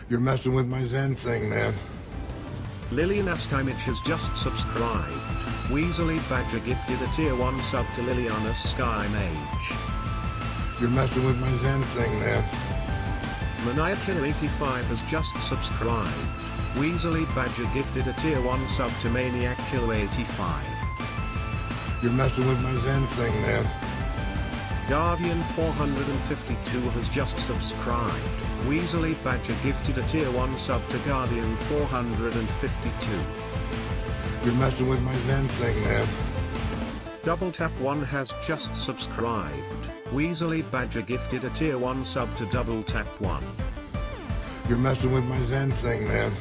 You're messing with my Zen thing, man. Lillian Skymage has just subscribed. Weasley Badger gifted a tier 1 sub to Liliana Skymage. You're messing with my Zen thing, man. Maniac Killer85 has just subscribed. Weasley Badger gifted a tier 1 sub to Maniac Killer85. You're messing with my Zen thing, man. Guardian 452 has just subscribed. Weasley Badger gifted a tier 1 sub to Guardian 452. You're messing with my Zen thing, man. Double Tap 1 has just subscribed. Weasley Badger gifted a tier 1 sub to Double Tap 1. You're messing with my Zen thing, man.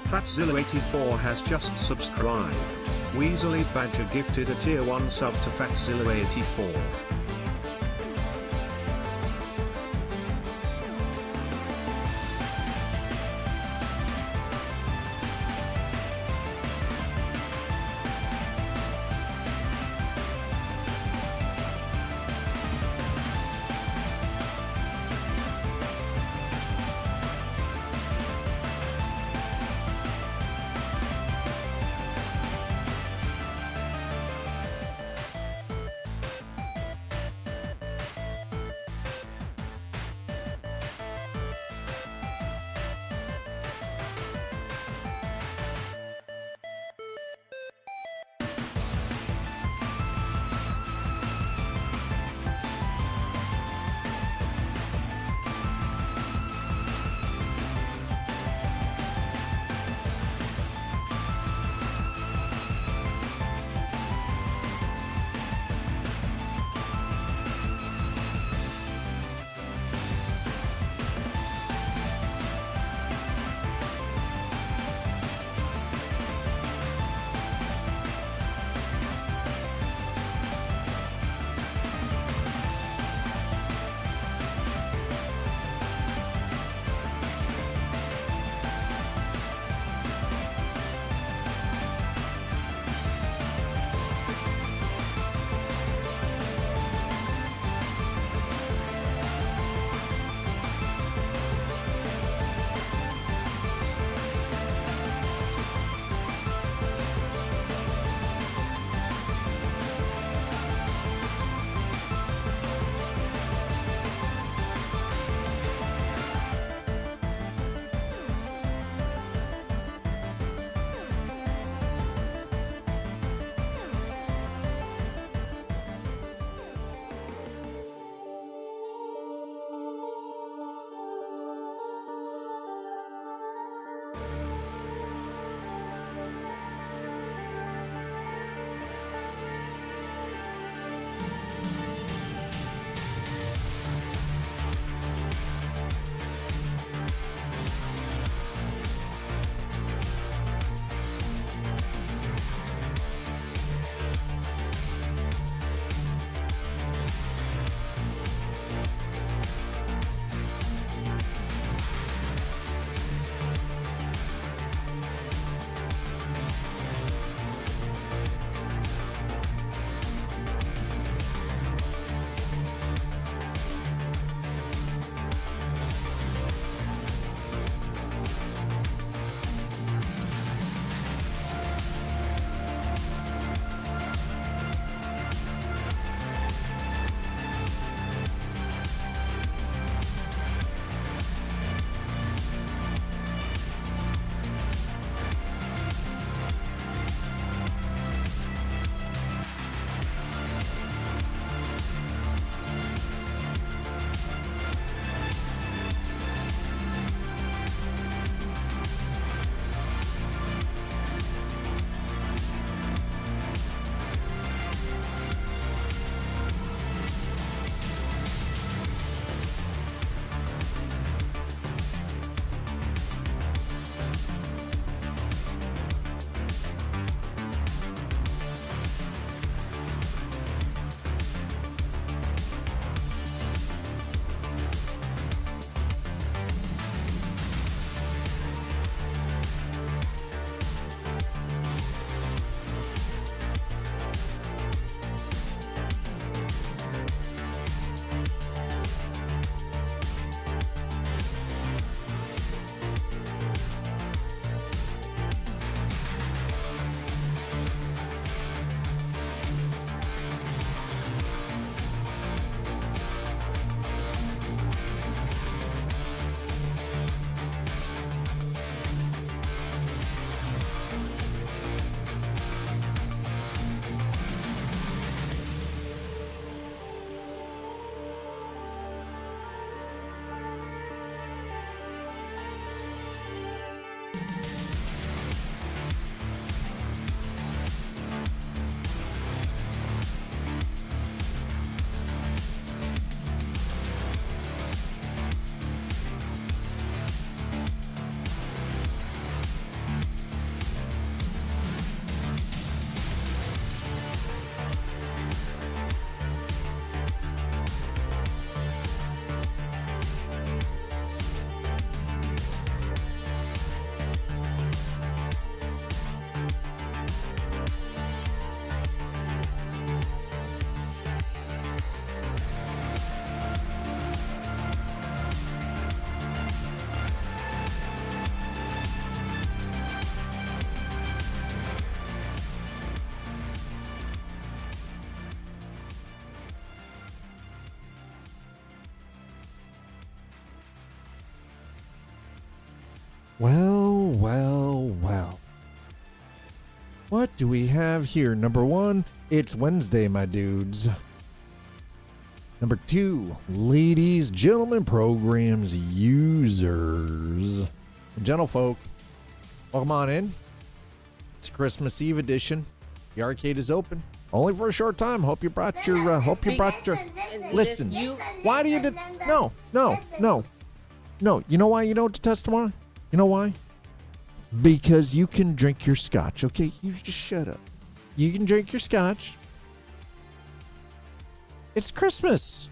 Fatzilla84 has just subscribed. Weasley Badger gifted a tier 1 sub to Fatzilla84. Well, well, well. What do we have here? Number one, it's Wednesday, my dudes. Number two, ladies, gentlemen, programs, users, gentlefolk, welcome on in. It's Christmas Eve edition. The arcade is open, only for a short time. Hope you brought your. Listen. Why do you? No. You know why you don't detest tomorrow? You know why? Because you can drink your scotch. Okay, you just shut up. You can drink your scotch. It's Christmas.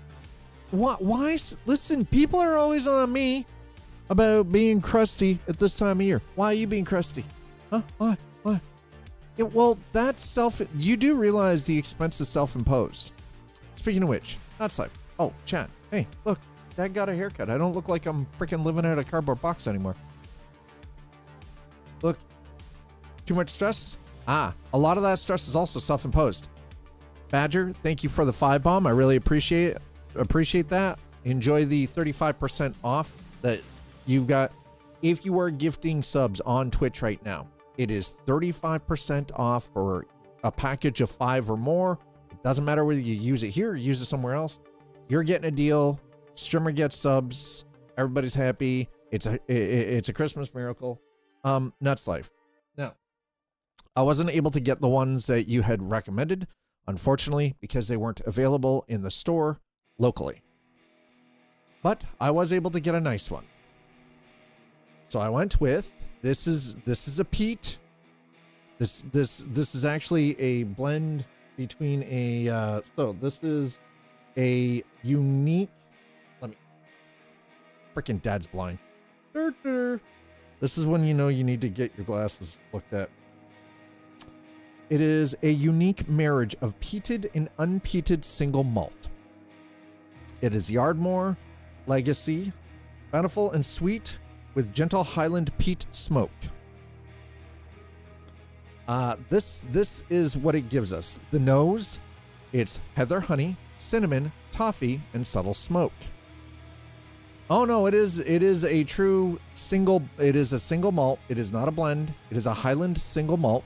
Why? Listen, people are always on me about being crusty at this time of year. Why are you being crusty? Huh? Why? Yeah, well, that's you do realize the expense is self-imposed. Speaking of which, that's life. Oh, chat. Hey, look, Dad got a haircut. I don't look like I'm freaking living out of a cardboard box anymore. Look, too much stress? A lot of that stress is also self-imposed. Badger, thank you for the 5-bomb. I really appreciate that. Enjoy the 35% off that you've got. If you are gifting subs on Twitch right now, it is 35% off for a package of 5 or more. It doesn't matter whether you use it here or use it somewhere else. You're getting a deal. Streamer gets subs. Everybody's happy. It's a Christmas miracle. Nuts life. Now, I wasn't able to get the ones that you had recommended, unfortunately, because they weren't available in the store locally. But I was able to get a nice one. So I went with this is a peat. This is actually a blend between a so this is a unique. Let me. Freaking Dad's blind. This is when you know you need to get your glasses looked at. It is a unique marriage of peated and unpeated single malt. It is Yardmore Legacy, bountiful and sweet with gentle Highland peat smoke. This is what it gives us. The nose, it's heather, honey, cinnamon, toffee, and subtle smoke. Oh no, it is a true single. It is a single malt. It is not a blend. It is a Highland single malt.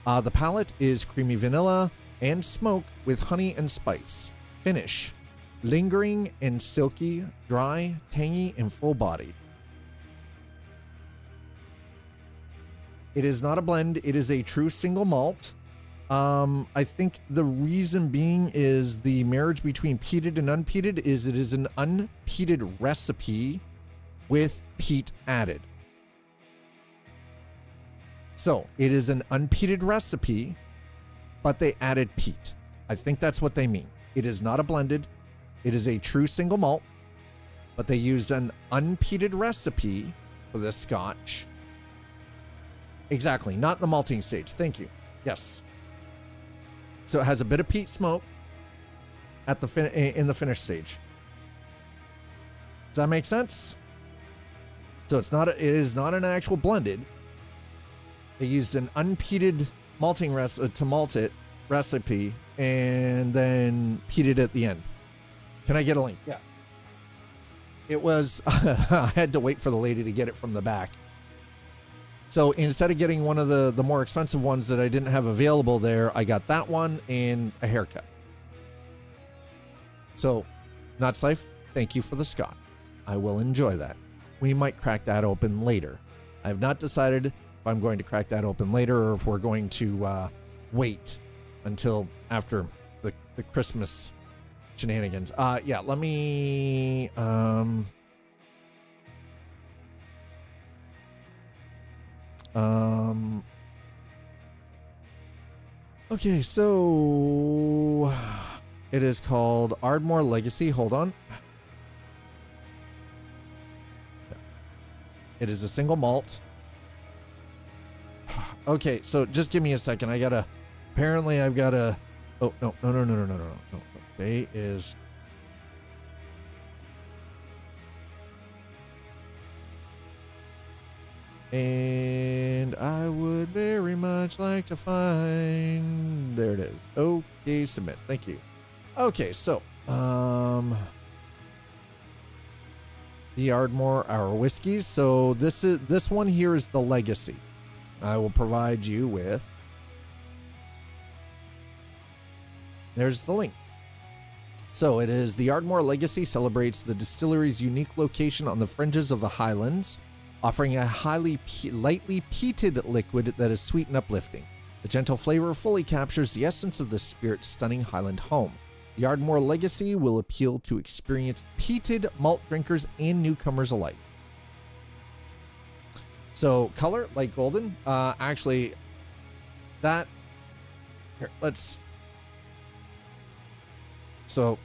The palate is creamy vanilla and smoke with honey and spice. Finish, lingering and silky, dry, tangy, and full-bodied. It is not a blend. It is a true single malt. I think the reason being is the marriage between peated and unpeated is it is an unpeated recipe with peat added. So it is an unpeated recipe, but they added peat. I think that's what they mean. It is not a blended. It is a true single malt, but they used an unpeated recipe for this scotch. Exactly, not the malting stage. Thank you. Yes. So it has a bit of peat smoke at the in the finish stage. Does that make sense? So it is not an actual blended. They used an unpeated malting to malt it recipe and then peated at the end. Can I get a link? Yeah. It was I had to wait for the lady to get it from the back. So instead of getting one of the more expensive ones that I didn't have available there, I got that one and a haircut. So, Nuts Life, thank you for the scotch. I will enjoy that. We might crack that open later. I have not decided if I'm going to crack that open later or if we're going to wait until after the Christmas shenanigans. Yeah, let me... Okay, so it is called Ardmore Legacy. Hold on. It is a single malt. Okay, so just give me a second. Apparently I've got to, oh, no. They is, and I would very much like to find, there it is. Okay, submit. Thank you. Okay, so, the Ardmore, our whiskeys. So this one here is the Legacy. I will provide you with. There's the link. So it is the Ardmore Legacy celebrates the distillery's unique location on the fringes of the Highlands, offering a lightly peated liquid that is sweet and uplifting. The gentle flavor fully captures the essence of the spirit's stunning Highland home. The Ardmore Legacy will appeal to experienced peated malt drinkers and newcomers alike. So color, light golden. Actually, that here, let's. So,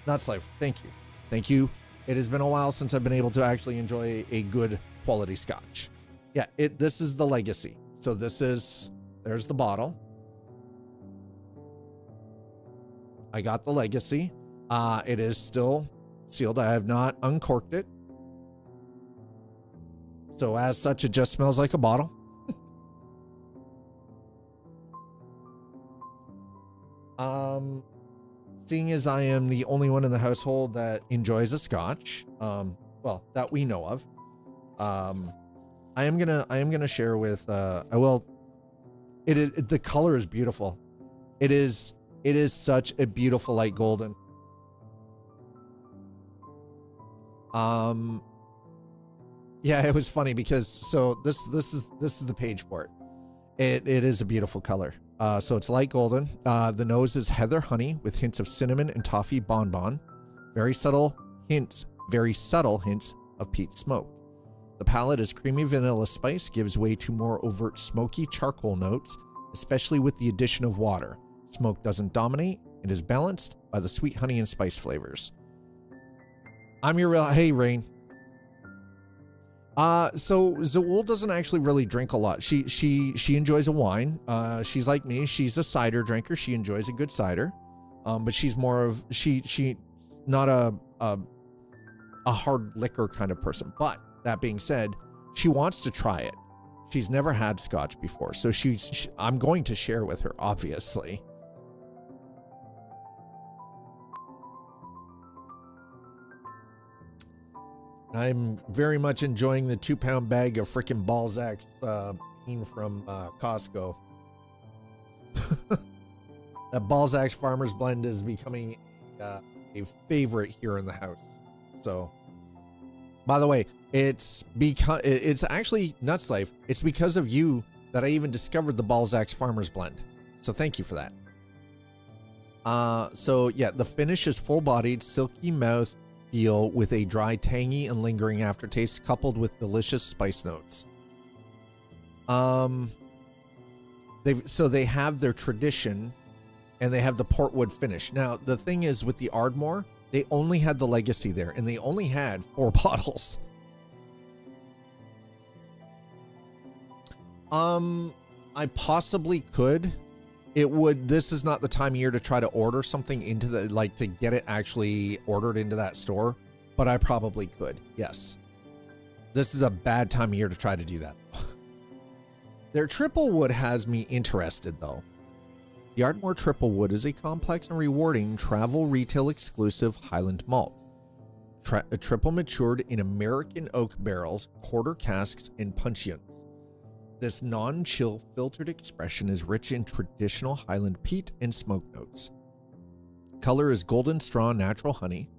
Nuts Life, thank you. Thank you. It has been a while since I've been able to actually enjoy a good quality scotch. Yeah, this is the Legacy. So there's the bottle. I got the Legacy. It is still sealed. I have not uncorked it. So as such, it just smells like a bottle. Seeing as I am the only one in the household that enjoys a scotch, well, that we know of, I am gonna share with. I will. The color is beautiful. It is such a beautiful light golden. Yeah, it was funny because so this is the page for it. It is a beautiful color. So it's light golden. The nose is heather honey with hints of cinnamon and toffee bonbon. Very subtle hints of peat smoke. The palate is creamy vanilla spice, gives way to more overt smoky charcoal notes, especially with the addition of water. Smoke doesn't dominate. It is balanced by the sweet honey and spice flavors. I'm your real, hey Rain. So Zool doesn't actually really drink a lot. She enjoys a wine. She's like me. She's a cider drinker. She enjoys a good cider. But she's more of, she not a hard liquor kind of person. But that being said, she wants to try it. She's never had scotch before. So I'm going to share with her, obviously. I'm very much enjoying the 2-pound bag of freaking Balzac's from Costco. That Balzac's Farmer's Blend is becoming a favorite here in the house. So, by the way, it's actually Nuts Life. It's because of you that I even discovered the Balzac's Farmer's Blend. So thank you for that. So yeah, the finish is full-bodied, silky mouth feel with a dry, tangy, and lingering aftertaste coupled with delicious spice notes. They have their tradition and they have the portwood finish. Now, the thing is with the Ardmore, they only had the Legacy there and they only had 4 bottles. I possibly could. This is not the time of year to try to order something into to get it actually ordered into that store, but I probably could. Yes. This is a bad time of year to try to do that. Their triple wood has me interested though. The Ardmore Triple Wood is a complex and rewarding travel retail exclusive Highland malt. Triple matured in American oak barrels, quarter casks, and puncheons. This non-chill filtered expression is rich in traditional Highland peat and smoke notes. Color is golden straw natural honey.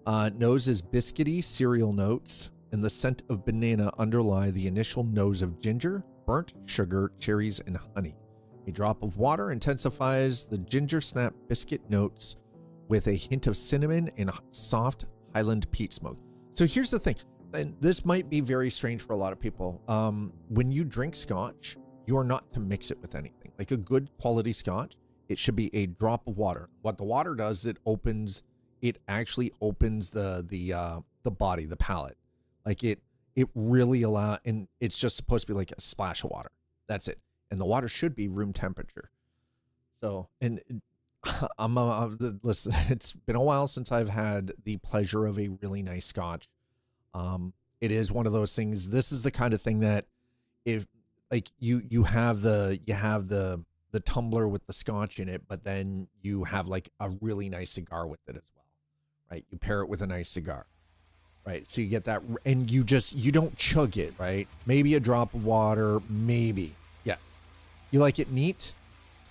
Nose is biscuity cereal notes, and the scent of banana underlie the initial nose of ginger, burnt sugar, cherries, and honey. A drop of water intensifies the ginger snap biscuit notes with a hint of cinnamon and soft Highland peat smoke. So here's the thing. And this might be very strange for a lot of people. When you drink scotch, you are not to mix it with anything. Like a good quality scotch, it should be a drop of water. What the water does, it actually opens the body, the palate. Like it really and it's just supposed to be like a splash of water. That's it. And the water should be room temperature. So, and listen, it's been a while since I've had the pleasure of a really nice scotch. It is one of those things. This is the kind of thing that if like you have the tumbler with the scotch in it, but then you have like a really nice cigar with it as well, right? You pair it with a nice cigar. right? So you get that, and you don't chug it, right? Maybe a drop of water, maybe. Yeah. You like it neat?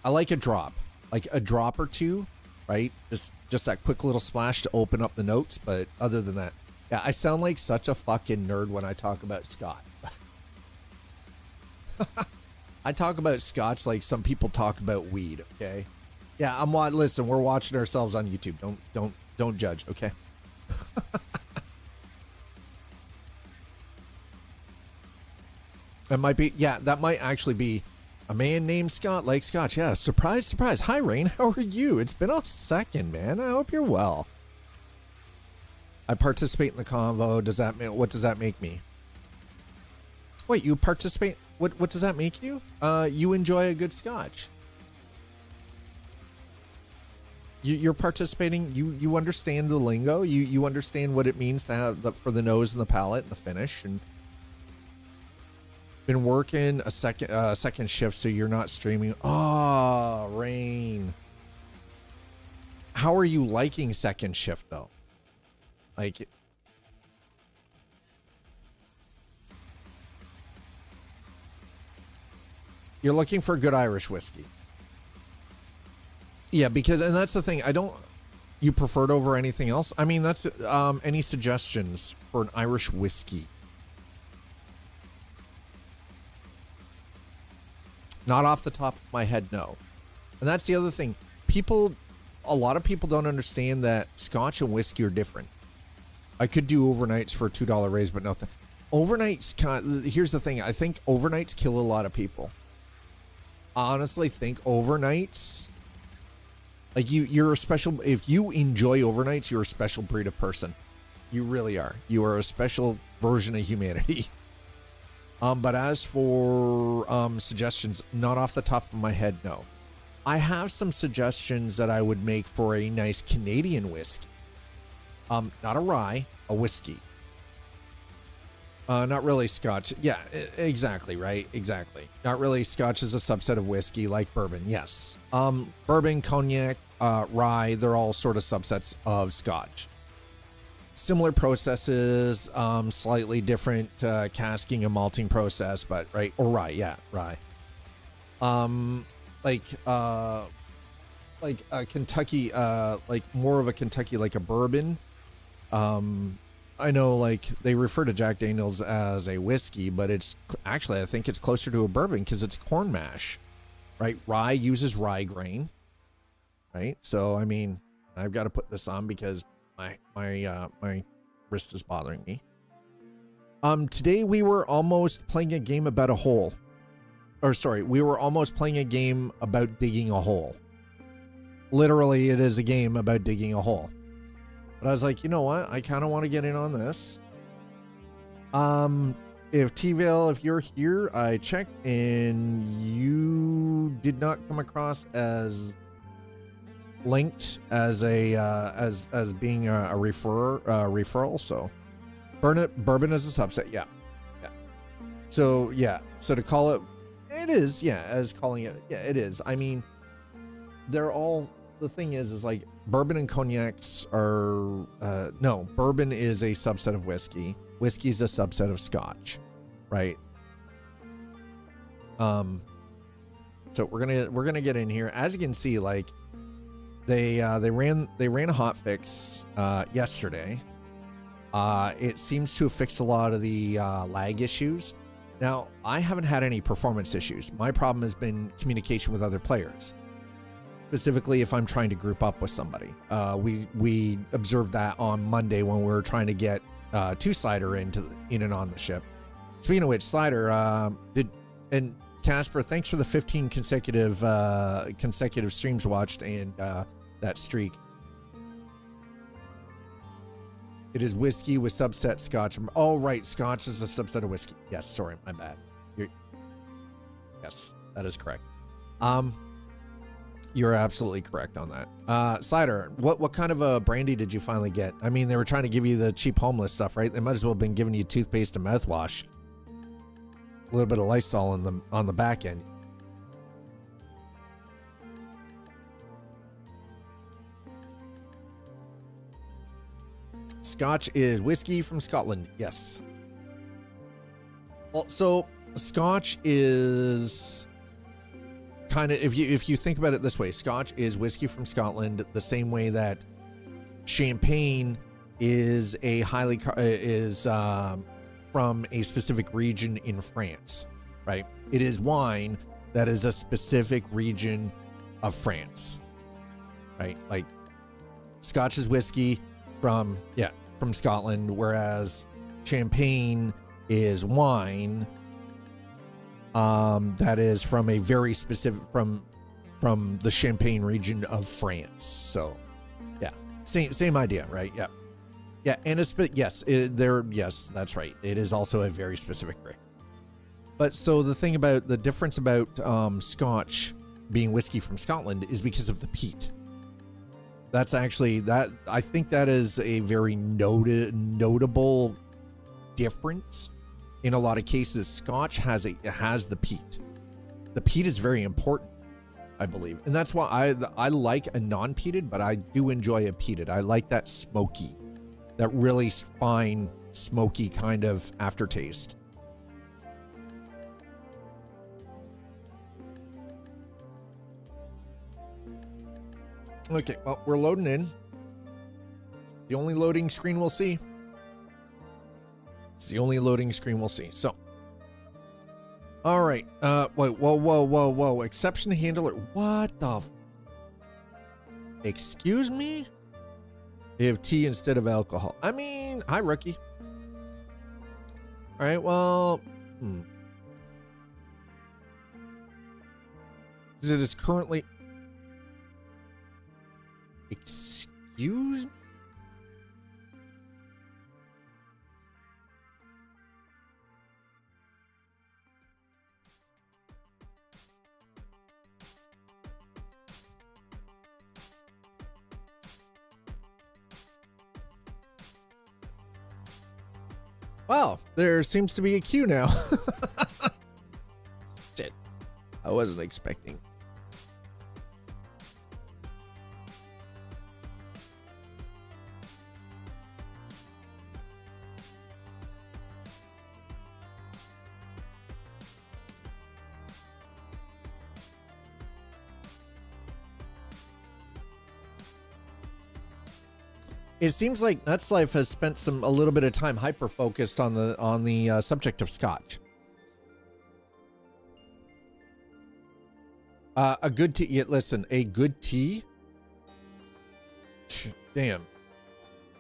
I like a drop, like a drop or two, right? Just that quick little splash to open up the notes. But other than that, yeah, I sound like such a fucking nerd when I talk about Scott. I talk about scotch like some people talk about weed, okay? Yeah, listen, we're watching ourselves on YouTube. Don't judge, okay? That might be, yeah, that might actually be a man named Scott like scotch. Yeah, surprise, surprise. Hi, Rain. How are you? It's been a second, man. I hope you're well. I participate in the convo. What does that make me? Wait, you participate? What does that make you? You enjoy a good scotch. You're participating. You understand the lingo. You understand what it means to have for the nose and the palate and the finish. And been working a second shift, so you're not streaming. Oh, Rain. How are you liking second shift though? Like. You're looking for a good Irish whiskey. Yeah, because, and that's the thing. You prefer it over anything else? I mean, that's, any suggestions for an Irish whiskey? Not off the top of my head, no. And that's the other thing. A lot of people don't understand that scotch and whiskey are different. I could do overnights for a $2 raise, but nothing. Overnights, here's the thing. I think overnights kill a lot of people. I honestly think overnights, like you're a special, if you enjoy overnights, you're a special breed of person. You really are. You are a special version of humanity. But as for suggestions, not off the top of my head, no. I have some suggestions that I would make for a nice Canadian whiskey. Not a rye, a whiskey. Not really scotch. Yeah, exactly, right? Exactly. Not really. Scotch is a subset of whiskey like bourbon. Yes. Bourbon, cognac, rye, they're all sort of subsets of scotch. Similar processes, slightly different casking and malting process, but right, or rye, yeah, rye. Like a Kentucky, like more of a Kentucky, like a bourbon. I know, like they refer to Jack Daniel's as a whiskey, but it's actually, I think it's closer to a bourbon because it's corn mash, right? Rye uses rye grain, right? So I mean, I've got to put this on because my wrist is bothering me. Today we were almost playing a game about a hole. Or sorry, we were almost playing a game about digging a hole. Literally, it is a game about digging a hole. But I was like, you know what? I kind of want to get in on this. If T-Vale, if you're here, I checked and you did not come across as linked as a as being a referral. So bourbon is a subset. Yeah. So yeah. So to call it is, yeah, as calling it, yeah, it is. I mean, they're all, the thing is like bourbon and cognacs are no, bourbon is a subset of whiskey. Whiskey is a subset of scotch, right? So we're gonna get in here. As you can see, like they ran a hot fix yesterday. It seems to have fixed a lot of the lag issues. Now, I haven't had any performance issues. My problem has been communication with other players. Specifically, if I'm trying to group up with somebody. We observed that on Monday when we were trying to get two Slider in and on the ship. Speaking of which, Slider and Casper, thanks for the 15 consecutive streams watched and that streak. It is whiskey with subset scotch. Oh, right. Scotch is a subset of whiskey. Yes. Sorry. My bad. Yes, that is correct. You're absolutely correct on that. Slider, what kind of a brandy did you finally get? I mean, they were trying to give you the cheap homeless stuff, right? They might as well have been giving you toothpaste and mouthwash. A little bit of Lysol on the back end. Scotch is whiskey from Scotland. Yes. Well, so Scotch is kind of, if you think about it this way, Scotch is whiskey from Scotland, the same way that champagne is a from a specific region in France, right? It is wine that is a specific region of France, right? Like Scotch is whiskey from Scotland, whereas champagne is wine that is from a very specific from the Champagne region of France. So yeah, same idea, right? Yeah, and it's, yes, yes, that's right. It is also a very specific grape. But so the difference about Scotch being whiskey from Scotland is because of the peat. That's actually, I think that is a very notable difference. In a lot of cases, Scotch has the peat. The peat is very important, I believe, and that's why I like a non-peated, but I do enjoy a peated. I like that smoky, that really fine smoky kind of aftertaste. Okay, well, we're loading in. The only loading screen we'll see. It's the only loading screen we'll see. So, all right. Wait, whoa. Exception handler. What the? Excuse me? They have tea instead of alcohol. I mean, hi, rookie. All right, well. Because it is currently. Excuse me? Wow, there seems to be a queue now. Shit, I wasn't expecting. It seems like Nuts Life has spent a little bit of time hyper focused on the subject of Scotch. A good tea. Yeah, listen, a good tea. Damn,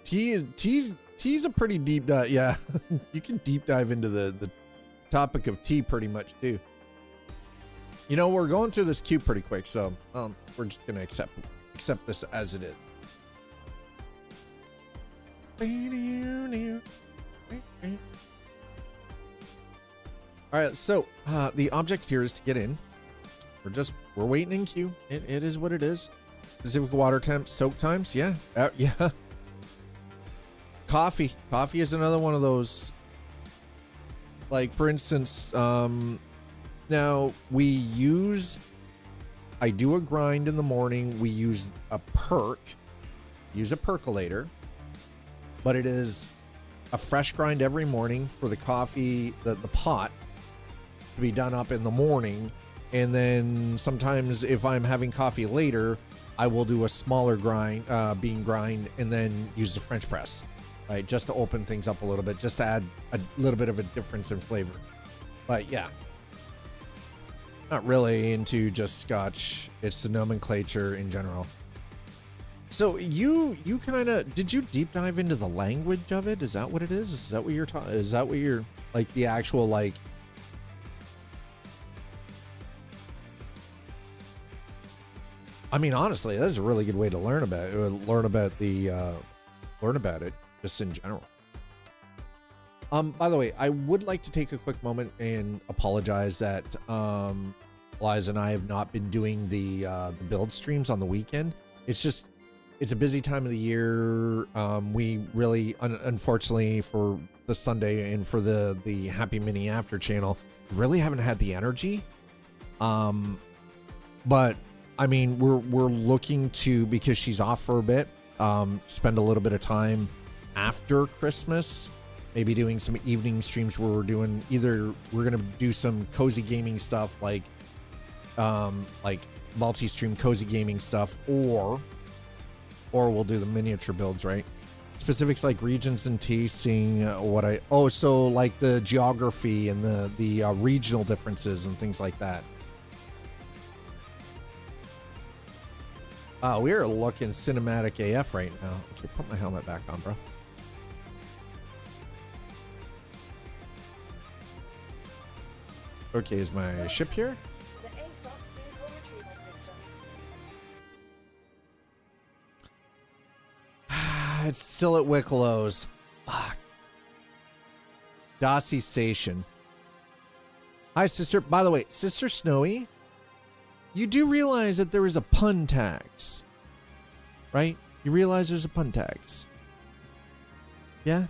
tea's a pretty deep dive. Yeah, you can deep dive into the topic of tea pretty much too. You know, we're going through this queue pretty quick, so we're just gonna accept this as it is. All right, so the object here is to get in. We're waiting in queue. It is what it is. Specific water temps, soak times, yeah. Yeah. Coffee is another one of those. Like, for instance, now I do a grind in the morning. We use a percolator. But it is a fresh grind every morning for the coffee, the pot to be done up in the morning. And then sometimes if I'm having coffee later, I will do a smaller bean grind and then use the French press, right? Just to open things up a little bit, just to add a little bit of a difference in flavor. But yeah, not really into just Scotch. It's the nomenclature in general. So you kind of, did you deep dive into the language of it? Is that what it is? Is that what you're talking? Is that what you're like the actual like? I mean, honestly, that's a really good way to learn about it. Learn about it just in general. By the way, I would like to take a quick moment and apologize that Liza and I have not been doing the build streams on the weekend. It's a busy time of the year. We really, unfortunately, for the Sunday and for the Happy Mini After channel, really haven't had the energy. But I mean, we're looking to, because she's off for a bit, spend a little bit of time after Christmas, maybe doing some evening streams where we're doing we're gonna do some cozy gaming stuff like multi-stream cozy gaming stuff, or we'll do the miniature builds, right? Specifics like regions and tasting, so like the geography and the regional differences and things like that. We are looking cinematic AF right now. Okay, put my helmet back on, bro. Okay, is my ship here? It's still at Wicklow's. Fuck. Dossie Station. Hi, sister. By the way, Sister Snowy, you do realize that there is a pun tax, right? You realize there's a pun tax. Yeah?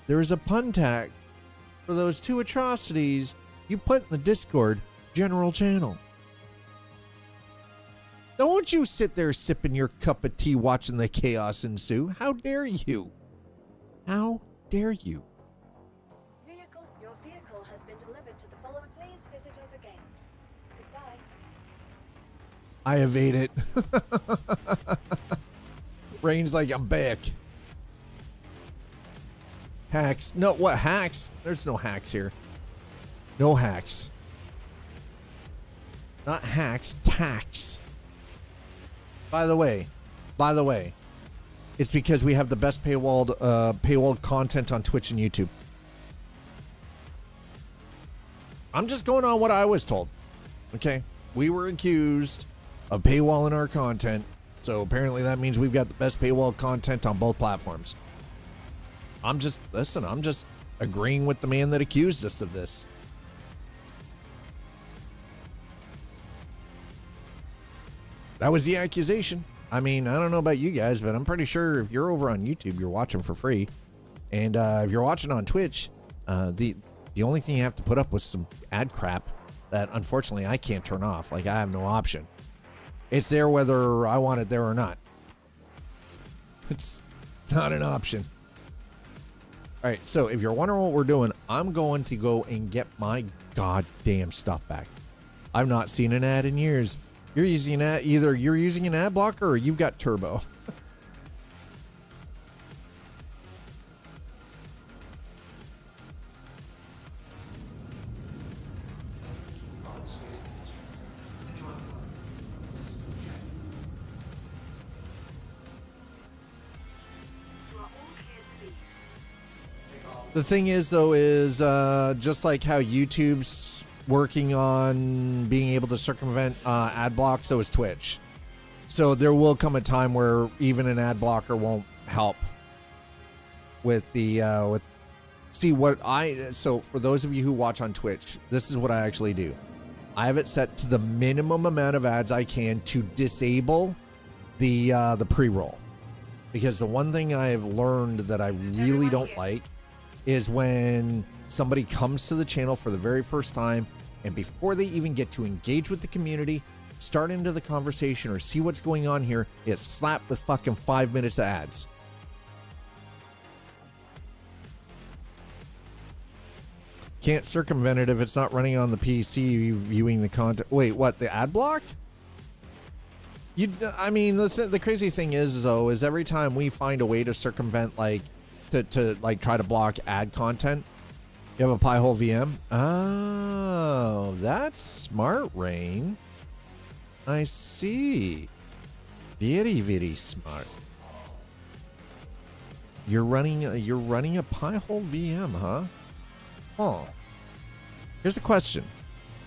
There is a pun tax for those 2 atrocities you put in the Discord general channel. Don't you sit there sipping your cup of tea watching the chaos ensue. How dare you? How dare you? Your vehicle has been delivered to the following. Please visit us again. Goodbye. I evade it. Rain's like, I'm back. Hacks. No, what hacks? There's no hacks here. No hacks. Not hacks, tax. By the way, it's because we have the best paywalled content on Twitch and YouTube. I'm just going on what I was told. Okay, we were accused of paywalling our content, so apparently that means we've got the best paywall content on both platforms. I'm just agreeing with the man that accused us of this. That was the accusation. I mean, I don't know about you guys, but I'm pretty sure if you're over on YouTube, you're watching for free. And if you're watching on Twitch, the only thing you have to put up with some ad crap that unfortunately I can't turn off. Like, I have no option. It's there whether I want it there or not. It's not an option. All right, so if you're wondering what we're doing, I'm going to go and get my goddamn stuff back. I've not seen an ad in years. You're using either you're using an ad blocker or you've got turbo. The thing is, though, is just like how YouTube's working on being able to circumvent ad block, so is Twitch. So there will come a time where even an ad blocker won't help with the so for those of you who watch on Twitch, this is what I actually do. I have it set to the minimum amount of ads I can to disable the pre-roll, because the one thing I have learned that I really don't like is when somebody comes to the channel for the very first time, and before they even get to engage with the community, start into the conversation or see what's going on here, it's slapped with fucking 5 minutes of ads. Can't circumvent it if it's not running on the PC viewing the content. Wait, what? The ad block? I mean, the crazy thing is, though, is every time we find a way to circumvent, like, to like try to block ad content, you have a Pi-hole VM. Oh, that's smart, Rain. I see. Very, very smart. You're running a Pi-hole VM, huh? Oh. Here's a question.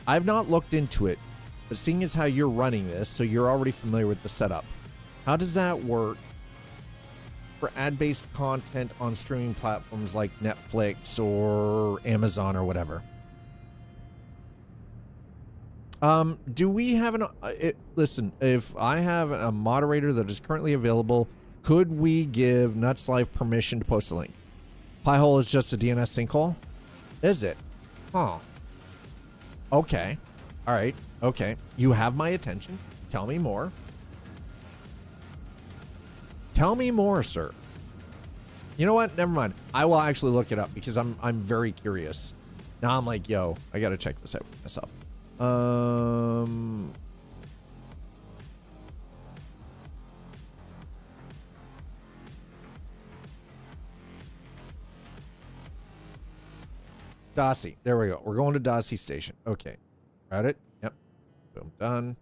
I've not looked into it, but seeing as how you're running this, so you're already familiar with the setup. How does that work for ad-based content on streaming platforms like Netflix or Amazon or whatever? Do we have listen, if I have a moderator that is currently available, could we give Nuts Life permission to post a link? Pi-hole is just a DNS sinkhole? Is it? Huh. Okay. All right. Okay. You have my attention. Tell me more. Tell me more, sir. You know what? Never mind. I will actually look it up because I'm very curious. Now I'm like, yo, I gotta check this out for myself. Dossie. There we go. We're going to Dossie Station. Okay. Got it? Yep. Boom. Done.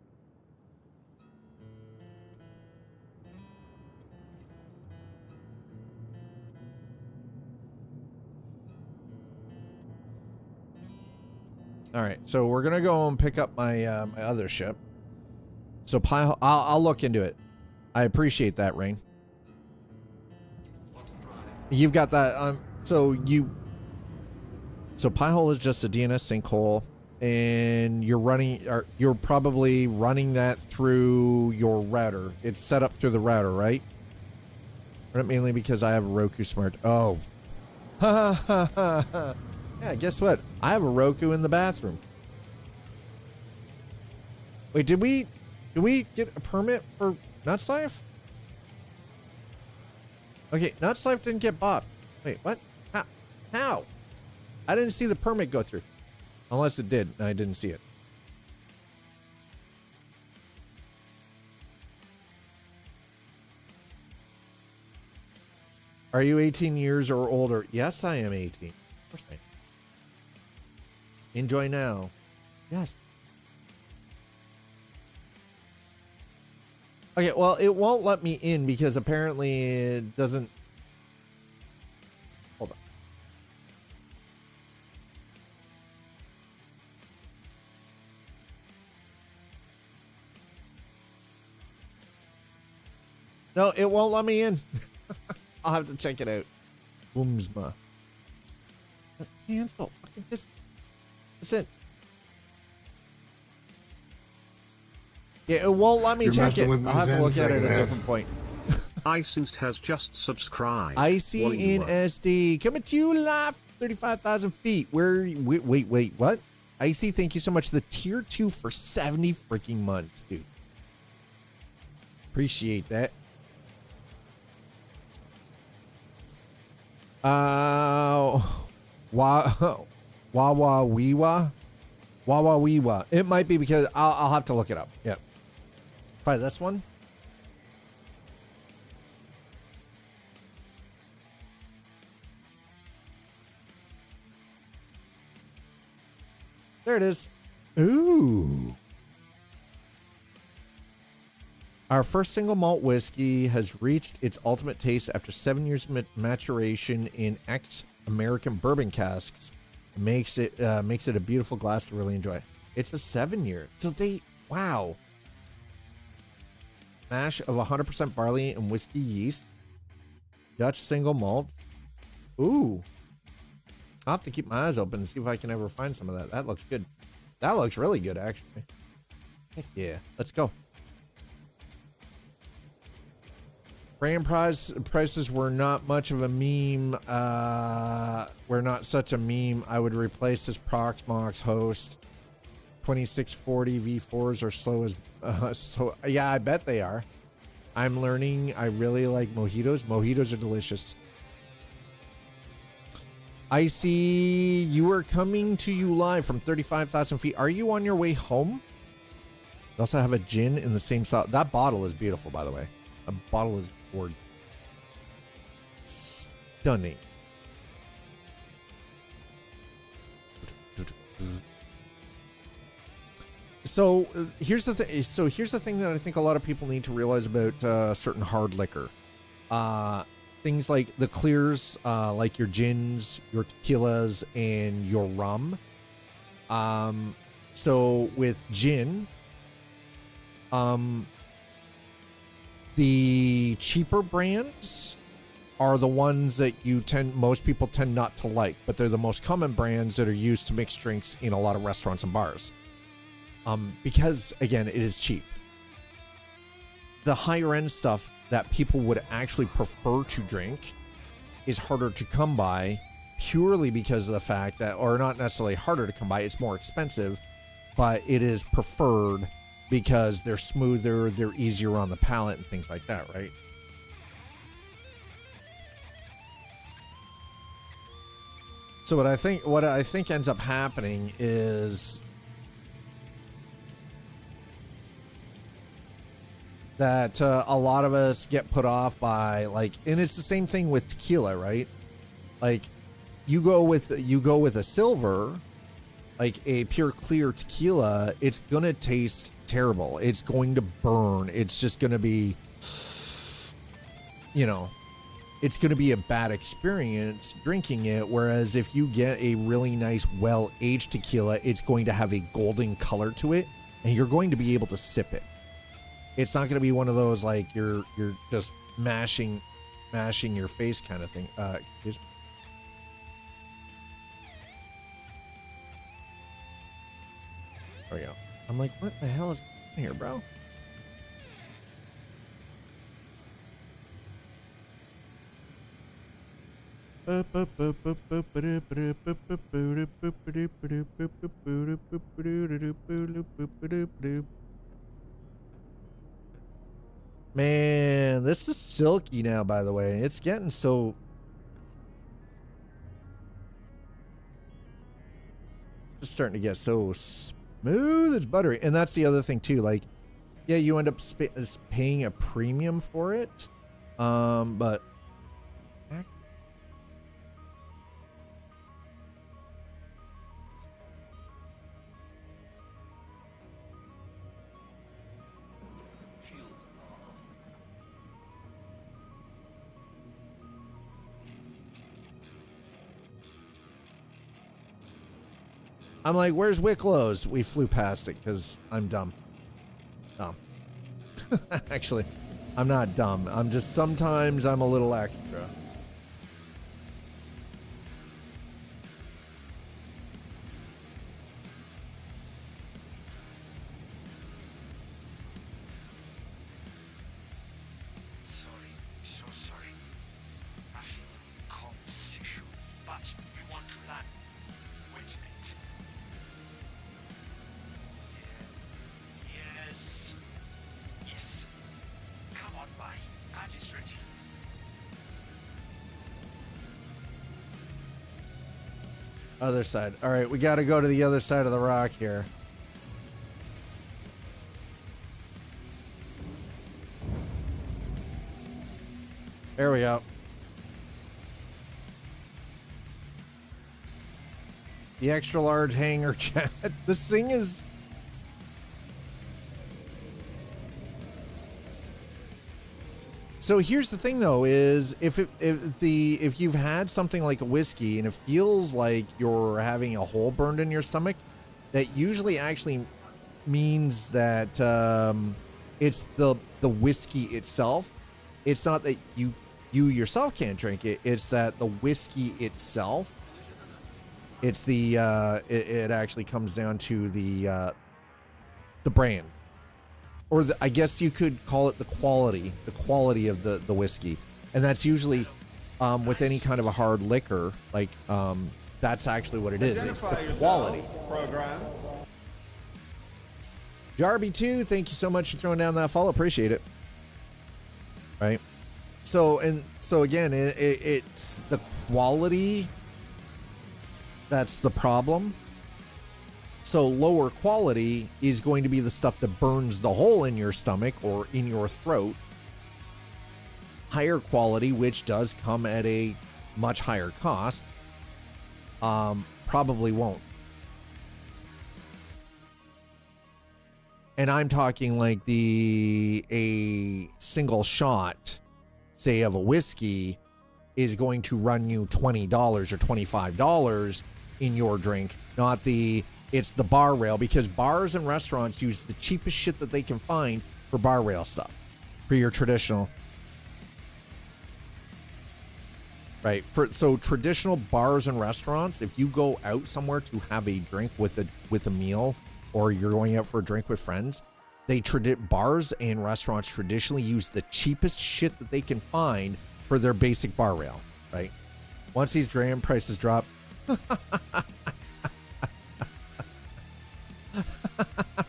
All right. So we're going to go and pick up my my other ship. So I'll look into it. I appreciate that, Rain. You've got that. So Piehole is just a DNS sinkhole, and you're probably running that through your router. It's set up through the router, right? Mainly because I have a Roku Smart. Oh. Yeah, guess what? I have a Roku in the bathroom. Wait, did we get a permit for Nutslife? Okay, Nutslife didn't get bought. Wait, what? How? I didn't see the permit go through. Unless it did, and I didn't see it. Are you 18 years or older? Yes, I am 18. Of course I am. Enjoy now. Yes. Okay, well, it won't let me in because apparently it doesn't. Hold on. No, it won't let me in. I'll have to check it out. Boomsma. Cancel. Just listen. Yeah, it won't let me check it. I'll have to look at it at a different point. Iced has just subscribed. Icy in SD. Coming to you live. 35,000 feet. Wait, what? Icy, thank you so much. The tier 2 for 70 freaking months, dude. Appreciate that. Wawa Weewa. It might be because I'll have to look it up. Yeah. Probably this one. There it is. Ooh. Our first single malt whiskey has reached its ultimate taste after 7 years maturation in ex-American bourbon casks. Makes it a beautiful glass to really enjoy. It's a 7 year. So wow. Mash of 100% barley and whiskey yeast. Dutch single malt. Ooh. I'll have to keep my eyes open and see if I can ever find some of that. That looks good. That looks really good, actually. Heck yeah. Let's go. Brand prices were not much of a meme. Were not such a meme. I would replace this Proxmox host. 2640 V4s are slow as so. Yeah, I bet they are. I'm learning. I really like mojitos. Mojitos are delicious. I see you are coming to you live from 35,000 feet. Are you on your way home? We also have a gin in the same style. That bottle is beautiful, by the way. A bottle is gorgeous. Stunning. So here's the thing. So here's the thing that I think a lot of people need to realize about certain hard liquor. Things like the clears, like your gins, your tequilas, and your rum. So with gin, the cheaper brands are the ones that most people tend not to like, but they're the most common brands that are used to mix drinks in a lot of restaurants and bars. Because again, it is cheap. The higher end stuff that people would actually prefer to drink is harder to come by purely because of the fact that, or not necessarily harder to come by, it's more expensive, but it is preferred because they're smoother, they're easier on the palate and things like that, right? So what I think ends up happening is that a lot of us get put off by, like, and it's the same thing with tequila, right? Like, you go with a silver, like a pure clear tequila, it's gonna taste terrible. It's going to burn. It's just gonna be, you know, it's gonna be a bad experience drinking it. Whereas if you get a really nice, well-aged tequila, it's going to have a golden color to it, and you're going to be able to sip it. It's not gonna be one of those like you're just mashing your face kind of thing. Excuse me. There we go. I'm like, what the hell is going on here, bro? Man, this is silky now, by the way. It's getting so... It's just starting to get so smooth. It's buttery. And that's the other thing, too. Like, yeah, you end up paying a premium for it. But... I'm like, where's Wicklow's? We flew past it because I'm dumb. Dumb. Actually, I'm not dumb. I'm just, sometimes I'm a little extra. Other side. All right, we got to go to the other side of the rock here. There we go. The extra large hangar chat. This thing is... So here's the thing, though, is if you've had something like a whiskey and it feels like you're having a hole burned in your stomach, that usually actually means that it's the whiskey itself. It's not that you yourself can't drink it. It's that the whiskey itself. It's the it actually comes down to the brand. Or I guess you could call it the quality of the whiskey. And that's usually with any kind of a hard liquor, like that's actually what it is. It's the quality. Jarby 2, thank you so much for throwing down that follow. Appreciate it. Right. So again, it's the quality that's the problem. So lower quality is going to be the stuff that burns the hole in your stomach or in your throat. Higher quality, which does come at a much higher cost, probably won't. And I'm talking like a single shot, say, of a whiskey is going to run you $20 or $25 in your drink, not it's the bar rail, because bars and restaurants use the cheapest shit that they can find for bar rail stuff, for your traditional. Right. So traditional bars and restaurants, if you go out somewhere to have a drink with a meal, or you're going out for a drink with friends, bars and restaurants traditionally use the cheapest shit that they can find for their basic bar rail, right? Once these dram prices drop,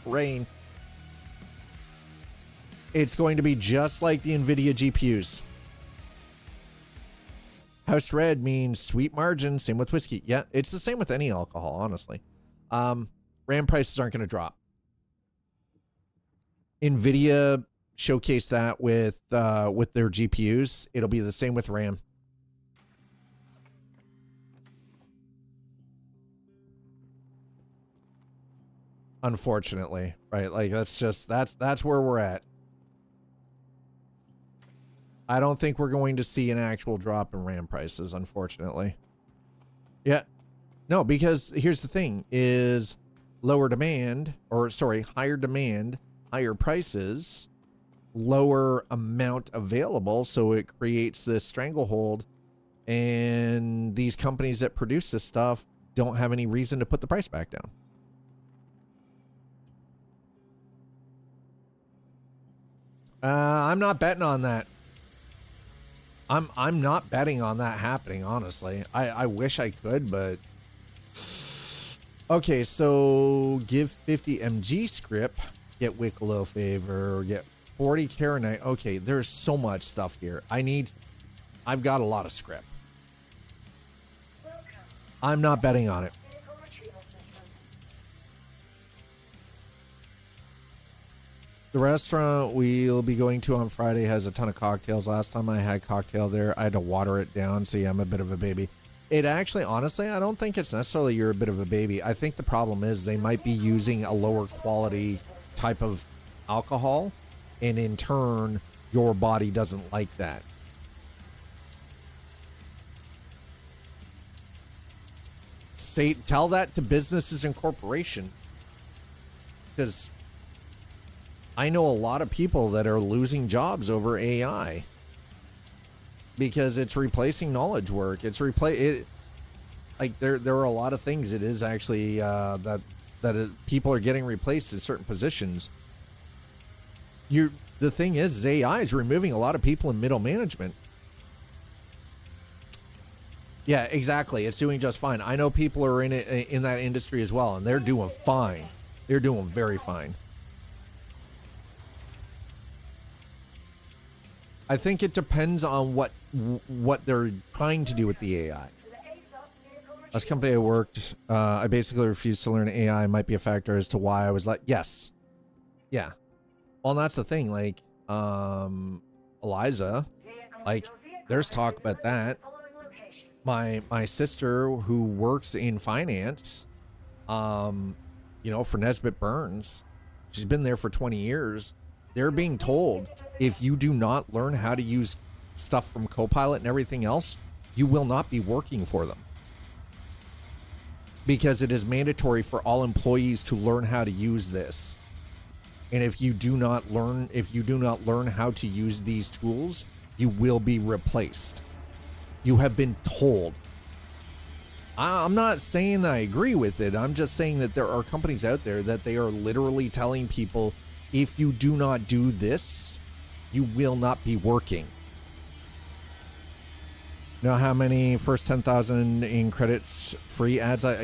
rain, it's going to be just like the NVIDIA GPUs. House red means sweet margin. Same with whiskey. Yeah, it's the same with any alcohol, honestly. RAM prices aren't going to drop. NVIDIA showcased that with their GPUs. It'll be the same with RAM. Unfortunately, right? Like that's where we're at. I don't think we're going to see an actual drop in RAM prices, unfortunately. Yeah. No, because here's the thing is higher demand, higher prices, lower amount available, so it creates this stranglehold, and these companies that produce this stuff don't have any reason to put the price back down. I'm not betting on that. I'm not betting on that happening, honestly. I wish I could, but okay, so give 50 mg script, get Wicklow favor, get 40 Karenite. Okay, there's so much stuff here. I've got a lot of script. I'm not betting on it. The restaurant we'll be going to on Friday has a ton of cocktails. Last time I had cocktail there, I had to water it down. So yeah, I'm a bit of a baby. It actually, honestly, I don't think it's necessarily you're a bit of a baby. I think the problem is they might be using a lower quality type of alcohol, and in turn, your body doesn't like that. Tell that to businesses and corporations, because I know a lot of people that are losing jobs over AI because it's replacing knowledge work. Like there are a lot of things. It is actually people are getting replaced in certain positions. The thing is AI is removing a lot of people in middle management. Yeah, exactly. It's doing just fine. I know people are in that industry as well, and they're doing fine. They're doing very fine. I think it depends on what they're trying to do with the AI. Last company I worked, I basically refused to learn AI. Might be a factor as to why I was like, yes. Yeah. Well, that's the thing. Like, Eliza, like, there's talk about that. My sister who works in finance, for Nesbitt Burns, she's been there for 20 years. They're being told, if you do not learn how to use stuff from Copilot and everything else, you will not be working for them. Because it is mandatory for all employees to learn how to use this. And if you do not learn how to use these tools, you will be replaced. You have been told. I'm not saying I agree with it. I'm just saying that there are companies out there that they are literally telling people, if you do not do this, you will not be working. Know how many first 10,000 in credits free ads? I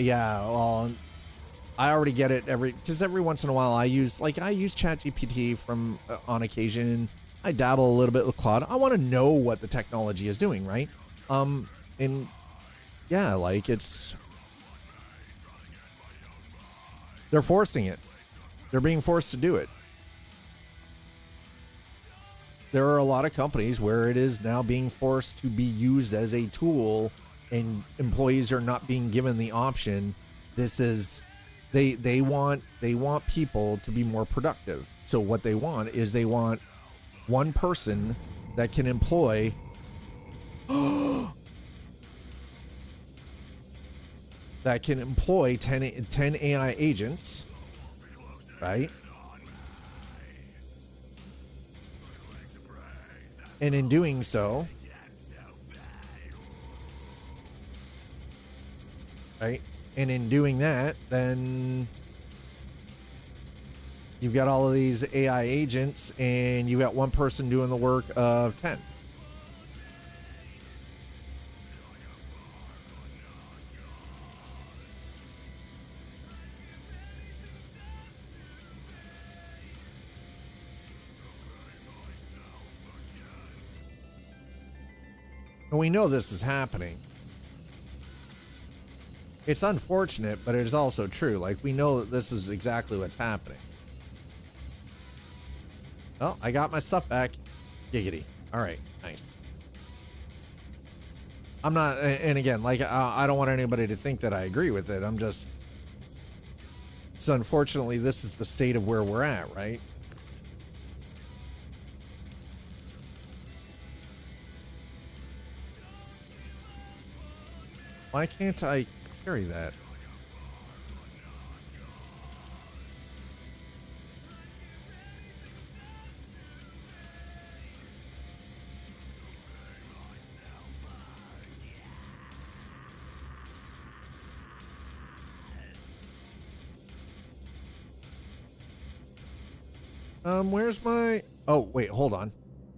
already get it because every once in a while I use ChatGPT on occasion. I dabble a little bit with Claude. I want to know what the technology is doing, right? And yeah, like they're forcing it. They're being forced to do it. There are a lot of companies where it is now being forced to be used as a tool, and employees are not being given the option. This is they want people to be more productive. So what they want is one person that can employ 10 AI agents, right? And in doing so, right? And in doing that, then you've got all of these AI agents, and you got one person doing the work of 10. And we know this is happening. It's unfortunate, but it is also true. Like, we know that this is exactly what's happening. Well, I got my stuff back. Giggity. All right, nice. I'm not, and again, like, I don't want anybody to think that I agree with it. I'm just, so unfortunately, this is the state of where we're at, right? Why can't I carry that? Where's my... Oh, wait, hold on.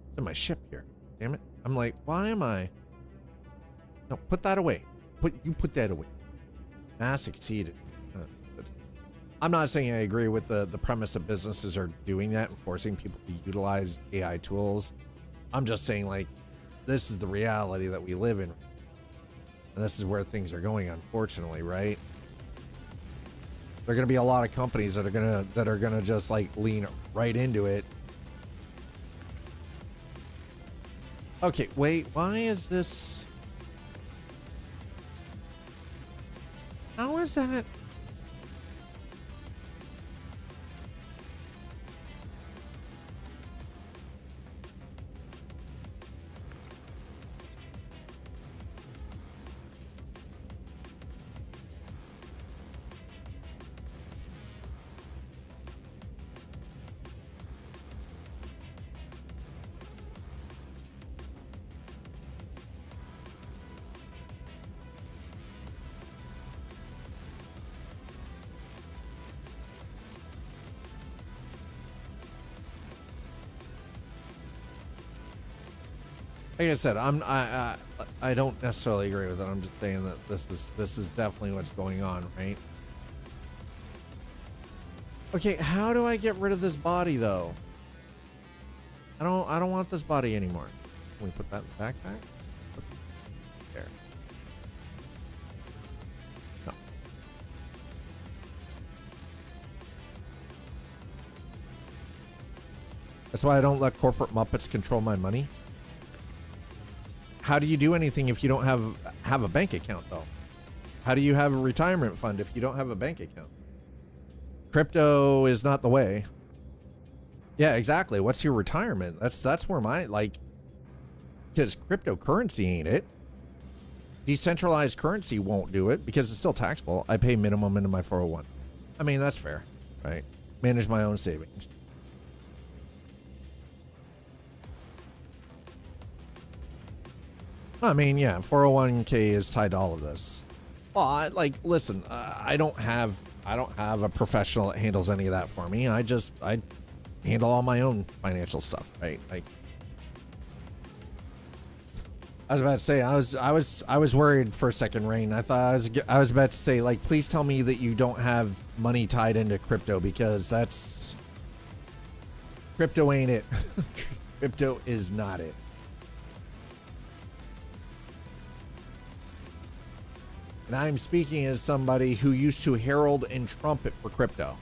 It's in my ship here. Damn it. I'm like, why am I... No, put that away. You put that away. Mass exceeded. I'm not saying I agree with the premise that businesses are doing that and forcing people to utilize AI tools. I'm just saying, like, this is the reality that we live in. And this is where things are going, unfortunately, right? There are going to be a lot of companies that are gonna just like lean right into it. Okay, wait, why is this? How is that? Like I said, I don't necessarily agree with it. I'm just saying that this is definitely what's going on, right? Okay, how do I get rid of this body though? I don't want this body anymore. Can we put that in the backpack? There. No. That's why I don't let corporate Muppets control my money. How do you do anything if you don't have a bank account though? How do you have a retirement fund if you don't have a bank account? Crypto is not the way. Yeah, exactly. What's your retirement? That's where my, like, because cryptocurrency ain't it. Decentralized currency won't do it because it's still taxable. I pay minimum into my 401. I mean, that's fair, right? Manage my own savings. I mean, yeah, 401k is tied to all of this. Well, listen, I don't have a professional that handles any of that for me. I handle all my own financial stuff, right? Like, I was about to say, I was worried for a second, Rain. I thought I was about to say, like, please tell me that you don't have money tied into crypto, because crypto ain't it. Crypto is not it. And I'm speaking as somebody who used to herald and trumpet for crypto.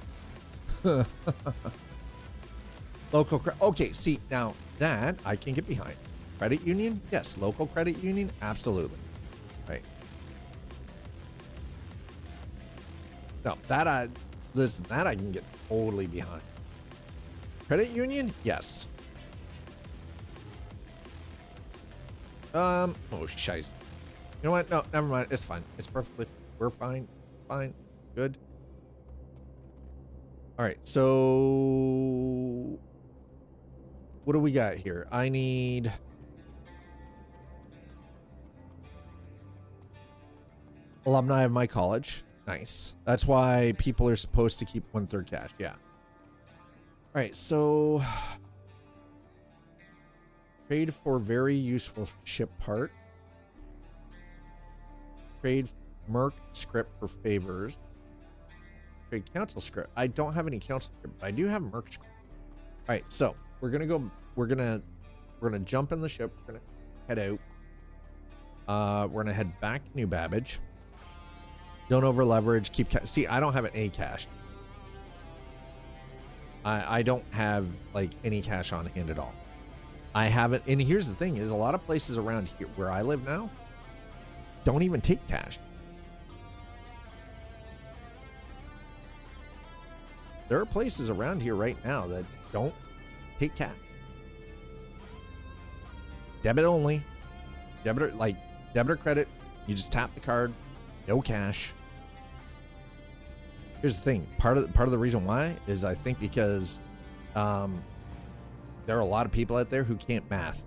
Okay, see, now that I can get behind. Credit union? Yes. Local credit union? Absolutely. Right. No, that I can get totally behind. Credit union? Yes. Oh, shize. You know what? No, never mind. It's fine. It's perfectly fine. We're fine. It's fine. It's good. All right. So what do we got here? I need alumni of my college. Nice. That's why people are supposed to keep 1/3 cash. Yeah. All right. So trade for very useful ship parts. Trade Merc script for favors. Trade council script. I don't have any council script, but I do have Merc script. All right, so we're gonna jump in the ship. We're gonna head out. We're gonna head back to New Babbage. Don't over leverage. Keep see. I don't have an A cash. I don't have like any cash on hand at all. I haven't. And here's the thing: is a lot of places around here where I live now don't even take cash. There are places around here right now that don't take cash. Debit only. Debit or credit. You just tap the card. No cash. Here's the thing. Part of the reason why is I think because there are a lot of people out there who can't math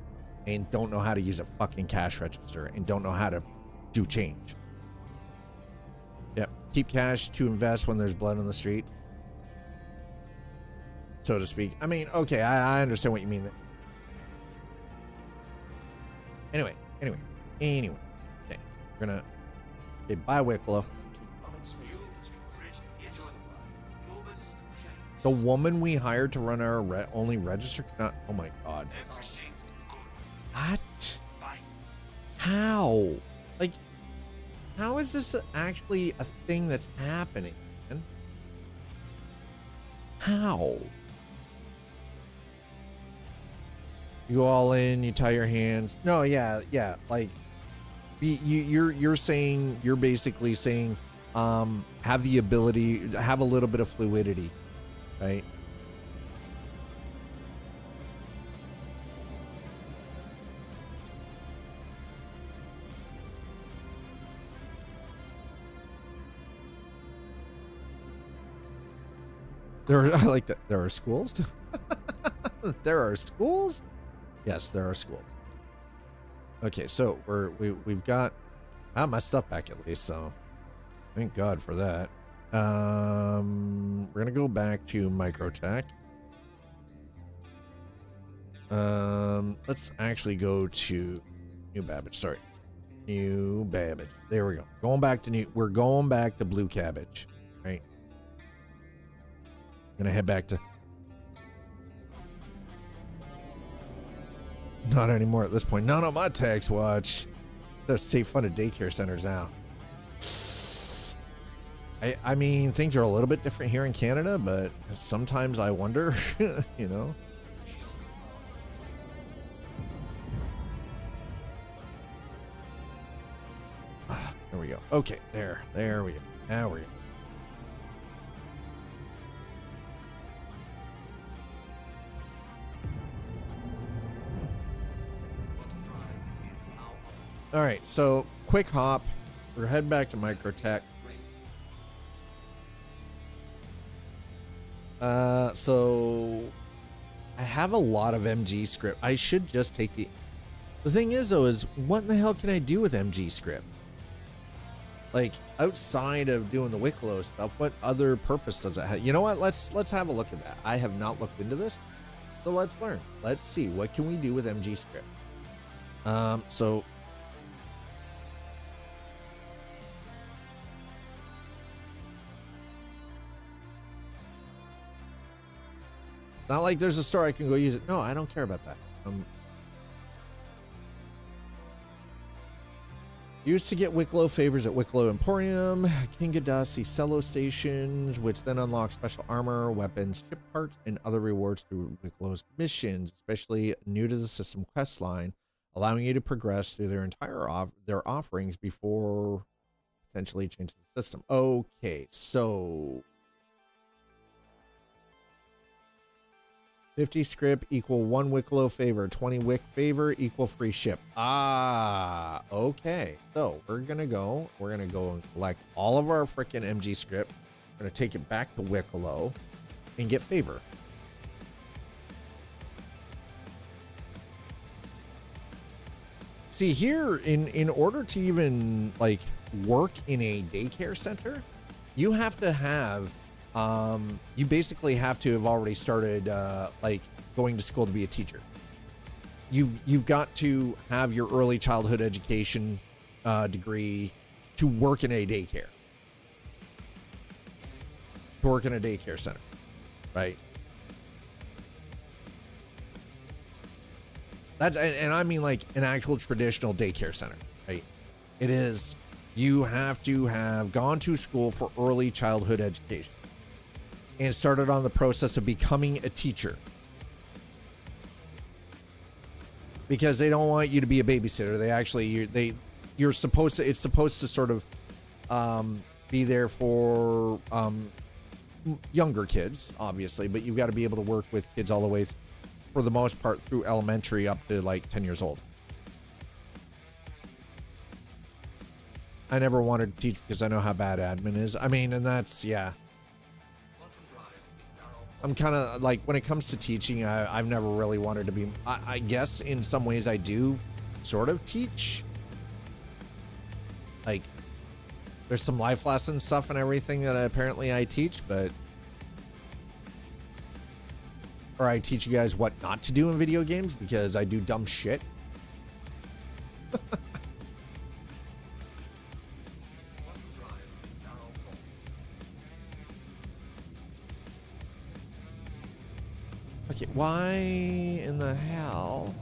and don't know how to use a fucking cash register and don't know how to do change. Yep. Keep cash to invest when there's blood on the streets, so to speak. I mean, okay, I understand what you mean. Anyway. Okay, we're gonna bye Wicklow. The woman we hired to run our only register cannot. Oh my god. What? How? Like, how is this actually a thing that's happening, man? How? You go all in, you tie your hands. No, yeah. Like, you're saying, you're basically saying, have the ability, have a little bit of fluidity, right? I like that. There are schools. There are schools. Yes, there are schools. Okay, so we've got my stuff back at least, so thank God for that. We're gonna go back to Microtech. Let's actually go to New Babbage. Sorry, New Babbage. There we go. We're going back to Blue Cabbage, right? Gonna head back to. Not anymore at this point. Not on my tax watch. There's state-funded daycare centers now. I mean, things are a little bit different here in Canada, but sometimes I wonder, you know. There we go. Okay, there we go. Now we're good. All right, so quick hop. We're heading back to Microtech. So I have a lot of MG script. I should just take the thing is though, is what in the hell can I do with MG script? Like, outside of doing the Wicklow stuff, what other purpose does it have? You know what? Let's have a look at that. I have not looked into this, so let's learn. Let's see, what can we do with MG script? So not like there's a store I can go use it. No, I don't care about that. Used to get Wicklow favors at Wicklow Emporium, Kingadasi Cello stations, which then unlock special armor, weapons, ship parts, and other rewards through Wicklow's missions, especially new to the system quest line, allowing you to progress through their entire their offerings before potentially changing the system. Okay, so 50 script equal 1 Wicklow favor, 20 Wick favor equal free ship. Ah, okay. So we're gonna go and collect all of our freaking MG script. We're gonna take it back to Wicklow and get favor. See here, in order to even like work in a daycare center, you have to have you basically have to have already started like going to school to be a teacher. You've got to have your early childhood education degree to work in a daycare. To work in a daycare center, right? That's, and I mean like an actual traditional daycare center. Right? It is. You have to have gone to school for early childhood education and started on the process of becoming a teacher. Because they don't want you to be a babysitter. They actually, you're supposed to, it's supposed to sort of be there for younger kids, obviously, but you've got to be able to work with kids all the way, for the most part, through elementary up to like 10 years old. I never wanted to teach because I know how bad admin is. I mean, and that's, yeah. I'm kind of like, when it comes to teaching, I've never really wanted to be, I guess in some ways I do sort of teach. Like, there's some life lesson stuff and everything that apparently I teach, but, or I teach you guys what not to do in video games because I do dumb shit. Okay, why in the hell?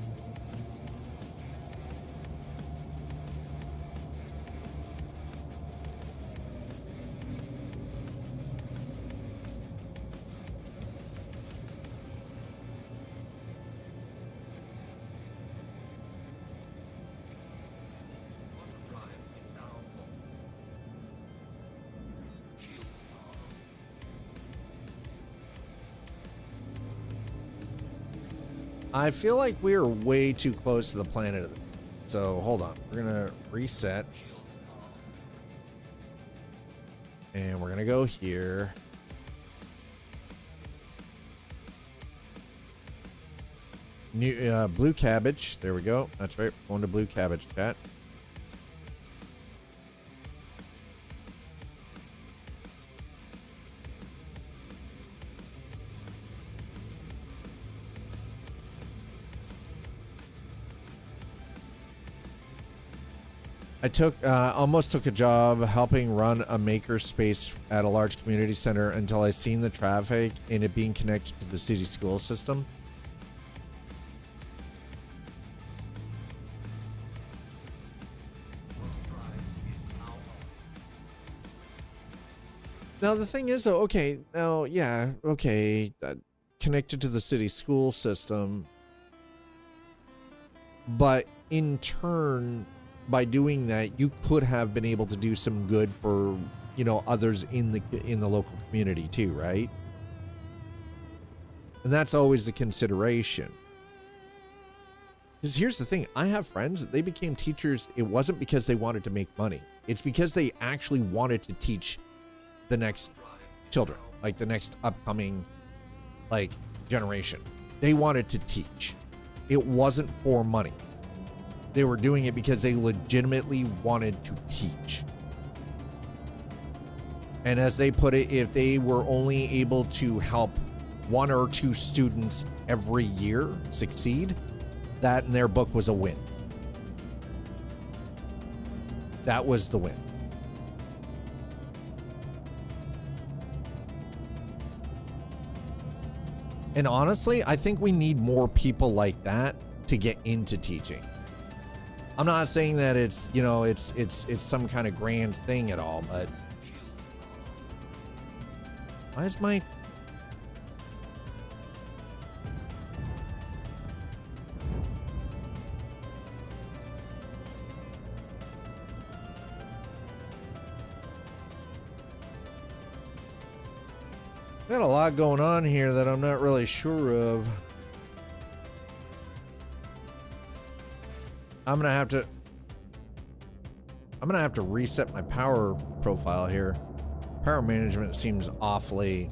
I feel like we're way too close to the planet of the, so hold on. We're gonna reset. And we're gonna go here. New blue cabbage. There we go. That's right. Going to blue cabbage, chat. I almost took a job helping run a maker space at a large community center until I seen the traffic and it being connected to the city school system. Now the thing is, though, okay, now, yeah, okay, connected to the city school system, but in turn, by doing that, you could have been able to do some good for, you know, others in the local community too, right? And that's always the consideration. Because here's the thing, I have friends that they became teachers. It wasn't because they wanted to make money. It's because they actually wanted to teach the next children, like the next upcoming, like, generation. They wanted to teach. It wasn't for money. They were doing it because they legitimately wanted to teach. And as they put it, if they were only able to help 1 or 2 students every year succeed, that in their book was a win. That was the win. And honestly, I think we need more people like that to get into teaching. I'm not saying that it's, you know, it's some kind of grand thing at all, but why is my got a lot going on here that I'm not really sure of. I'm gonna have to reset my power profile here. Power management seems awfully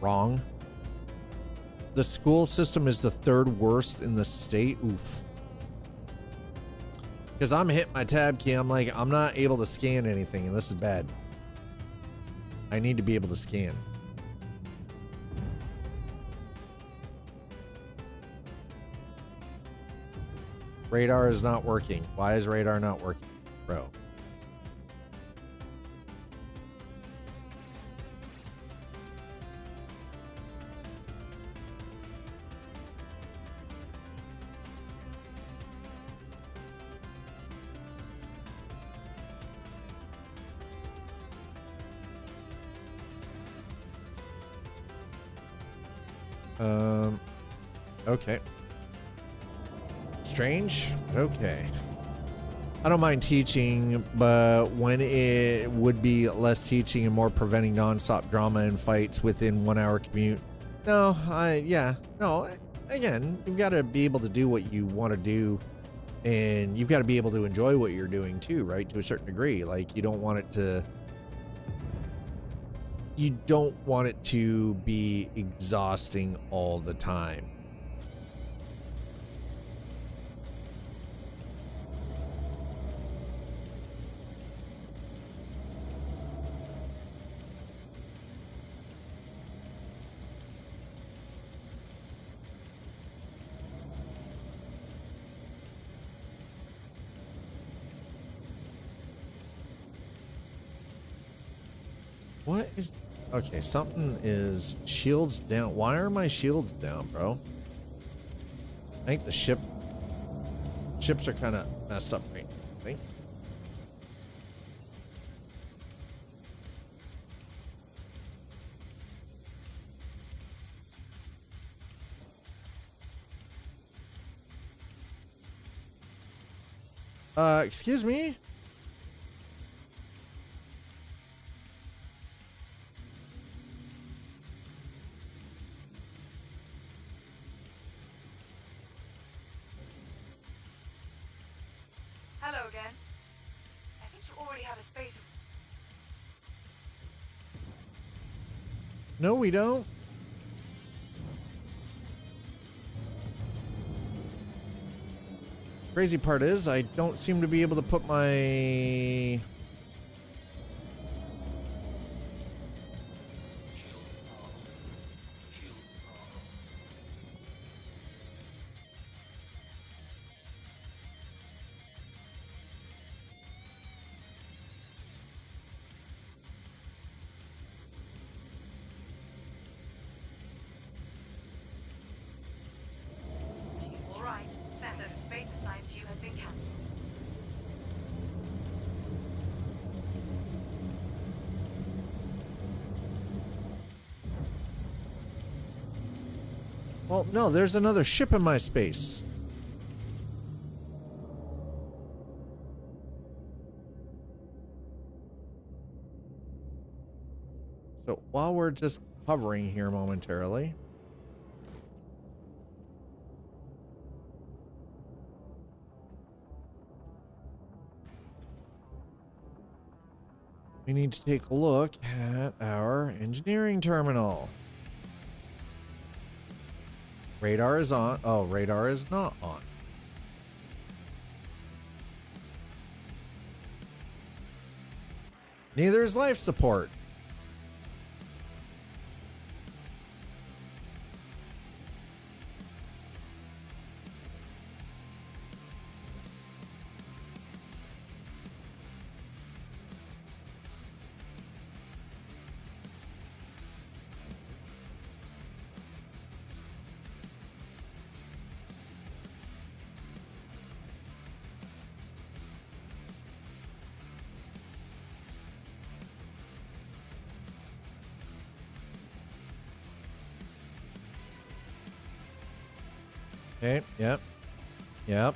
wrong. The school system is the 3rd worst in the state. Oof. Because I'm hitting my tab key, I'm like, I'm not able to scan anything, and this is bad. I need to be able to scan. Radar is not working. Why is radar not working, bro? Okay. Strange? Okay. I don't mind teaching, but when it would be less teaching and more preventing non-stop drama and fights within 1 hour commute. No, again, you've got to be able to do what you want to do, and you've got to be able to enjoy what you're doing too, right? To a certain degree. Like, you don't want it to be exhausting all the time. What is... Okay, something is... Shields down. Why are my shields down, bro? I think the ships are kind of messed up right now, I think. Excuse me? Hello again. I think you already have a space. No, we don't. Crazy part is I don't seem to be able to put my... All right. So space assigned to you has been cancelled. Well, no, there's another ship in my space. So while we're just hovering here momentarily. We need to take a look at our engineering terminal. Radar is on. Oh, radar is not on. Neither is life support. Okay, yep. Yep.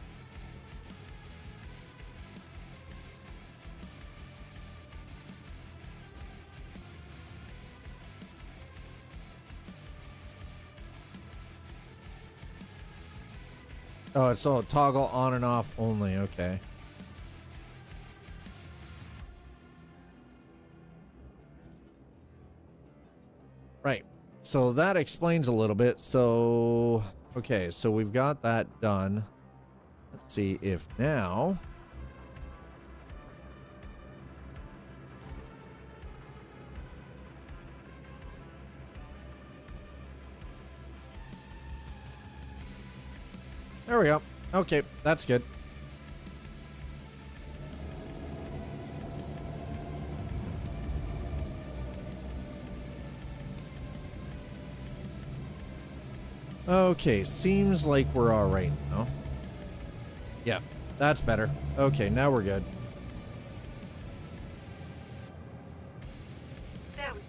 Oh, it's all toggle on and off only, okay. Right. So that explains a little bit. So, okay, so we've got that done. Let's see if now... There we go. Okay, that's good. Okay, seems like we're all right now. Yeah, that's better. Okay, now we're good. There we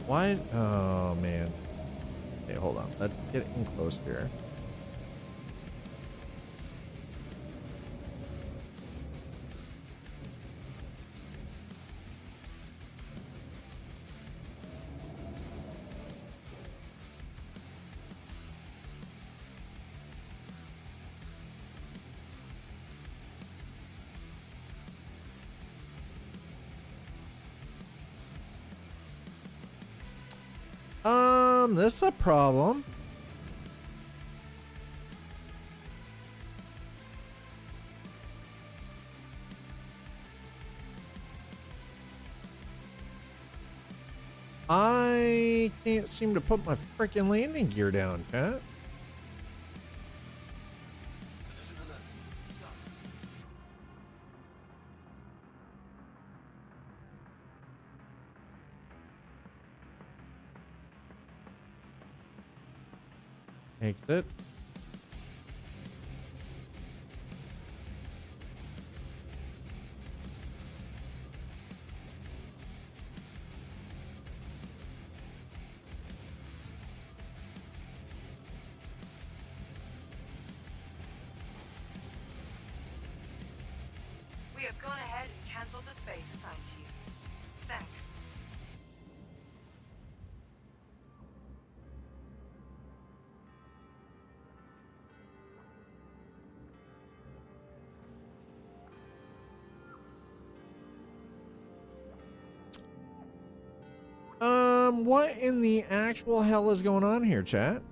Why? Oh, man. Okay, hold on. Let's get in close here. This is a problem. I can't seem to put my freaking landing gear down, Cat. Exit. We have gone ahead and canceled the space assigned to you. Thanks. What in the actual hell is going on here, chat?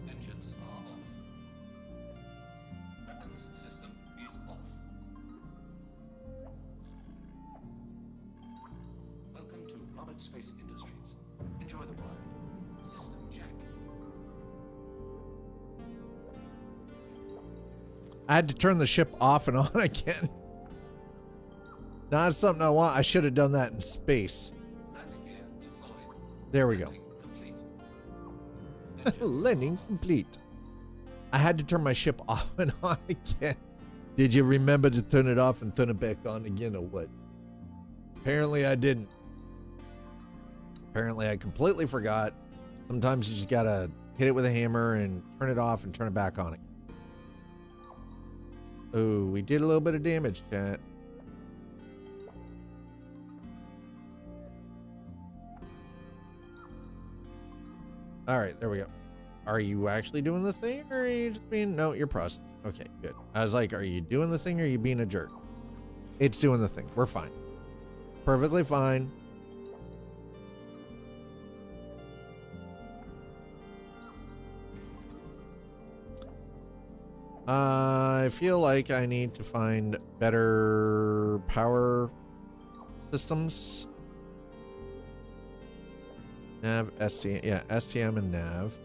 Engines are off. Weapons system is off. Welcome to Robert Space Industries. Enjoy the ride. System check. I had to turn the ship off and on again. Not something I want. I should have done that in space. Landing gear deployed. There we go. Landing complete. Landing complete. I had to turn my ship off and on again. Did you remember to turn it off and turn it back on again or what? Apparently I didn't. Apparently I completely forgot. Sometimes you just gotta hit it with a hammer and turn it off and turn it back on again. Oh, we did a little bit of damage, chat. All right, there we go. Are you actually doing the thing or are you just being, no, you're processing. Okay, good. I was like, are you doing the thing or are you being a jerk? It's doing the thing. We're fine. Perfectly fine. I feel like I need to find better power systems. Nav, SCM, yeah, SCM and Nav.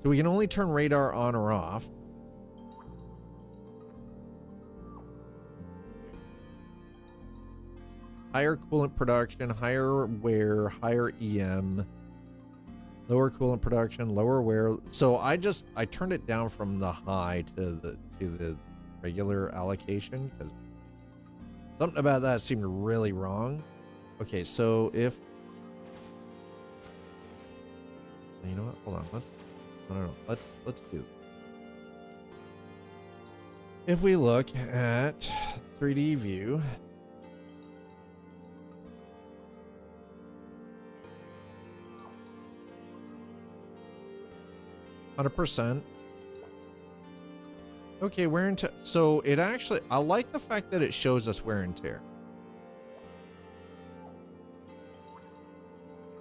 So we can only turn radar on or off. Higher coolant production, higher wear, higher EM. Lower coolant production, lower wear. So I turned it down from the high to the regular allocation because something about that seemed really wrong. Okay, so if you know what, hold on, let's do this. If we look at 3D view, %. Okay, wear and tear. So it actually, I like the fact that it shows us wear and tear.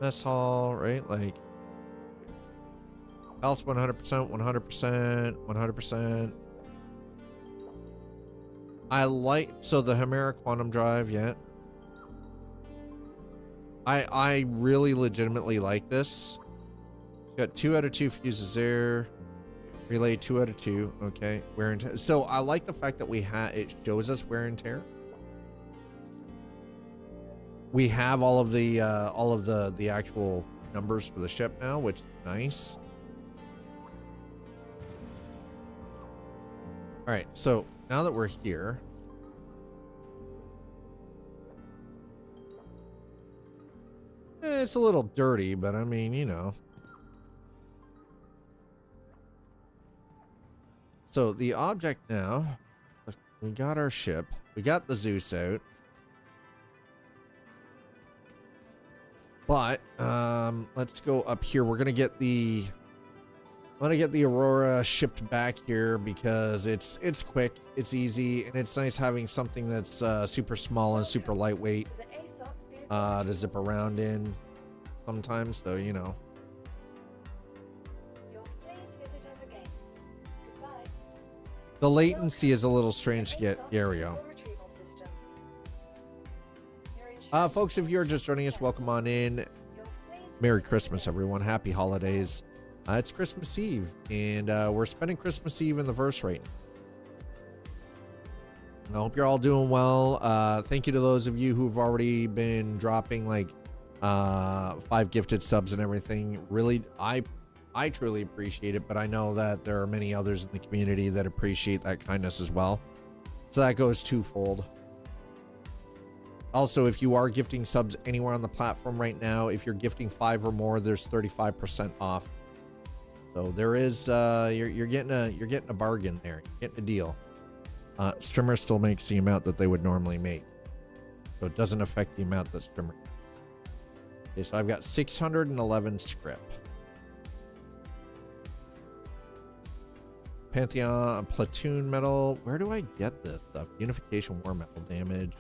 Mess hall, right? Like, Health 100%, 100%, 100%. I like, so the Chimera Quantum Drive, yeah. I really legitimately like this. Got 2 out of 2 fuses there. Relay 2 out of 2. Okay, wear and tear. So I like the fact that it shows us wear and tear. We have all of the actual numbers for the ship now, which is nice. All right, so now that we're here, it's a little dirty, but I mean, you know. So the object now, we got our ship, we got the Zeus out, but let's go up here. We're gonna get the Aurora shipped back here because it's quick, it's easy, and it's nice having something that's super small and super lightweight to zip around in sometimes, so you know. The latency is a little strange to get. There we go. Folks, if you're just joining us, welcome on in. Merry Christmas, everyone. Happy holidays. It's Christmas Eve, and we're spending Christmas Eve in the verse right now. I hope you're all doing well. Thank you to those of you who've already been dropping like 5 gifted subs and everything. Really, I truly appreciate it, but I know that there are many others in the community that appreciate that kindness as well. So that goes twofold. Also, if you are gifting subs anywhere on the platform right now, if you're gifting 5 or more, there's 35% off. So there is you're getting a bargain there. You're getting a deal. Streamer still makes the amount that they would normally make, so it doesn't affect the amount that streamer gets. Okay, so I've got 611 script. Pantheon platoon metal. Where do I get this stuff? Unification war metal damage.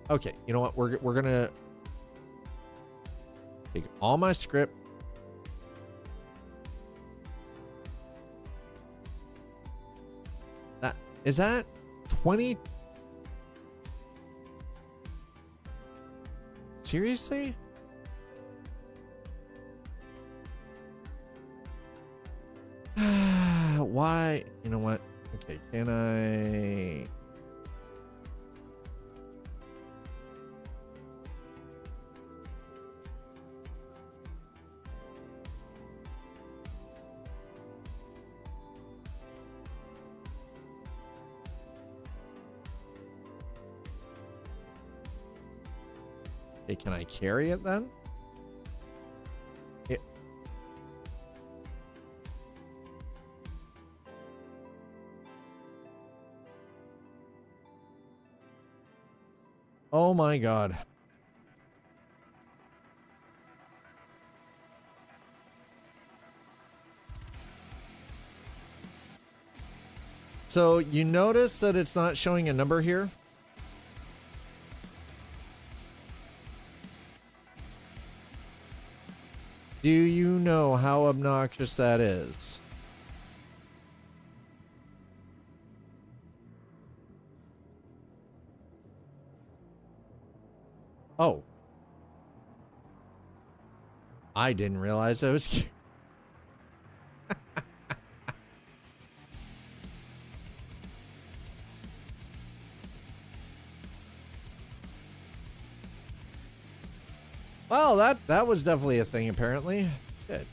Okay, you know what? We're gonna take all my script. Is that 20? Seriously? Why? You know what? Okay, can I? Okay, can I carry it then? Oh my God. So you notice that it's not showing a number here? Do you know how obnoxious that is? Oh. I didn't realize I was... Well, that was definitely a thing, apparently. Good.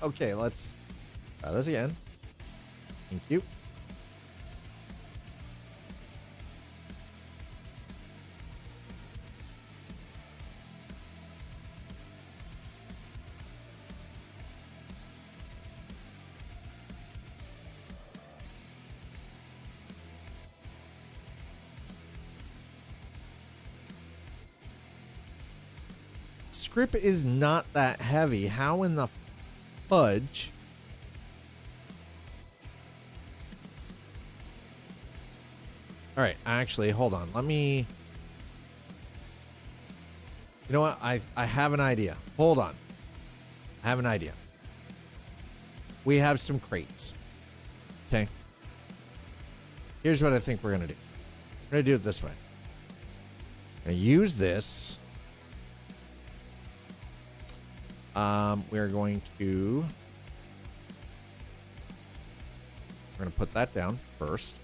Okay, let's try this again. Thank you. Script is not that heavy. How in the fudge? All right, actually, hold on. Let me You know what? I have an idea. Hold on. I have an idea. We have some crates. Okay. Here's what I think we're going to do. We're going to do it this way. I'm going to use this. We're going to put that down first.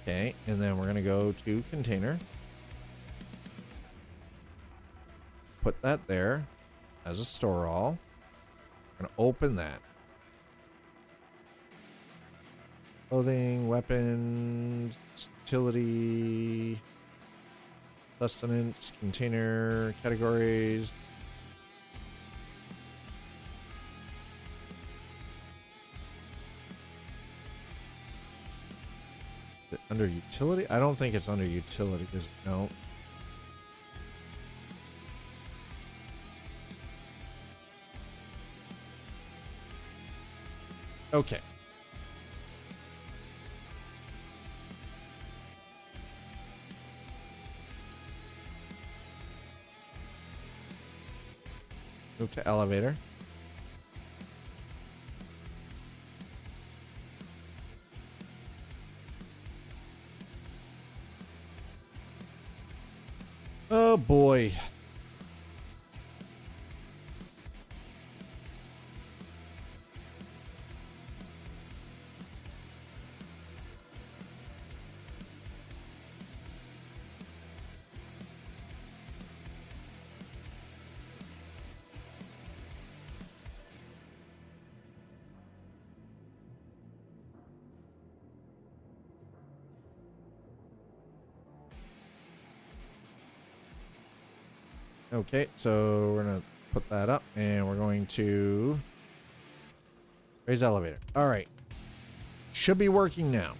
Okay, and then we're going to go to container. Put that there as a store all. I'm going to open that. Clothing, weapons, utility, sustenance, container, categories. Under utility? I don't think it's under utility because no. Okay. Move to elevator. Oh boy. Okay, so we're gonna put that up and we're going to raise elevator. All right. Should be working now.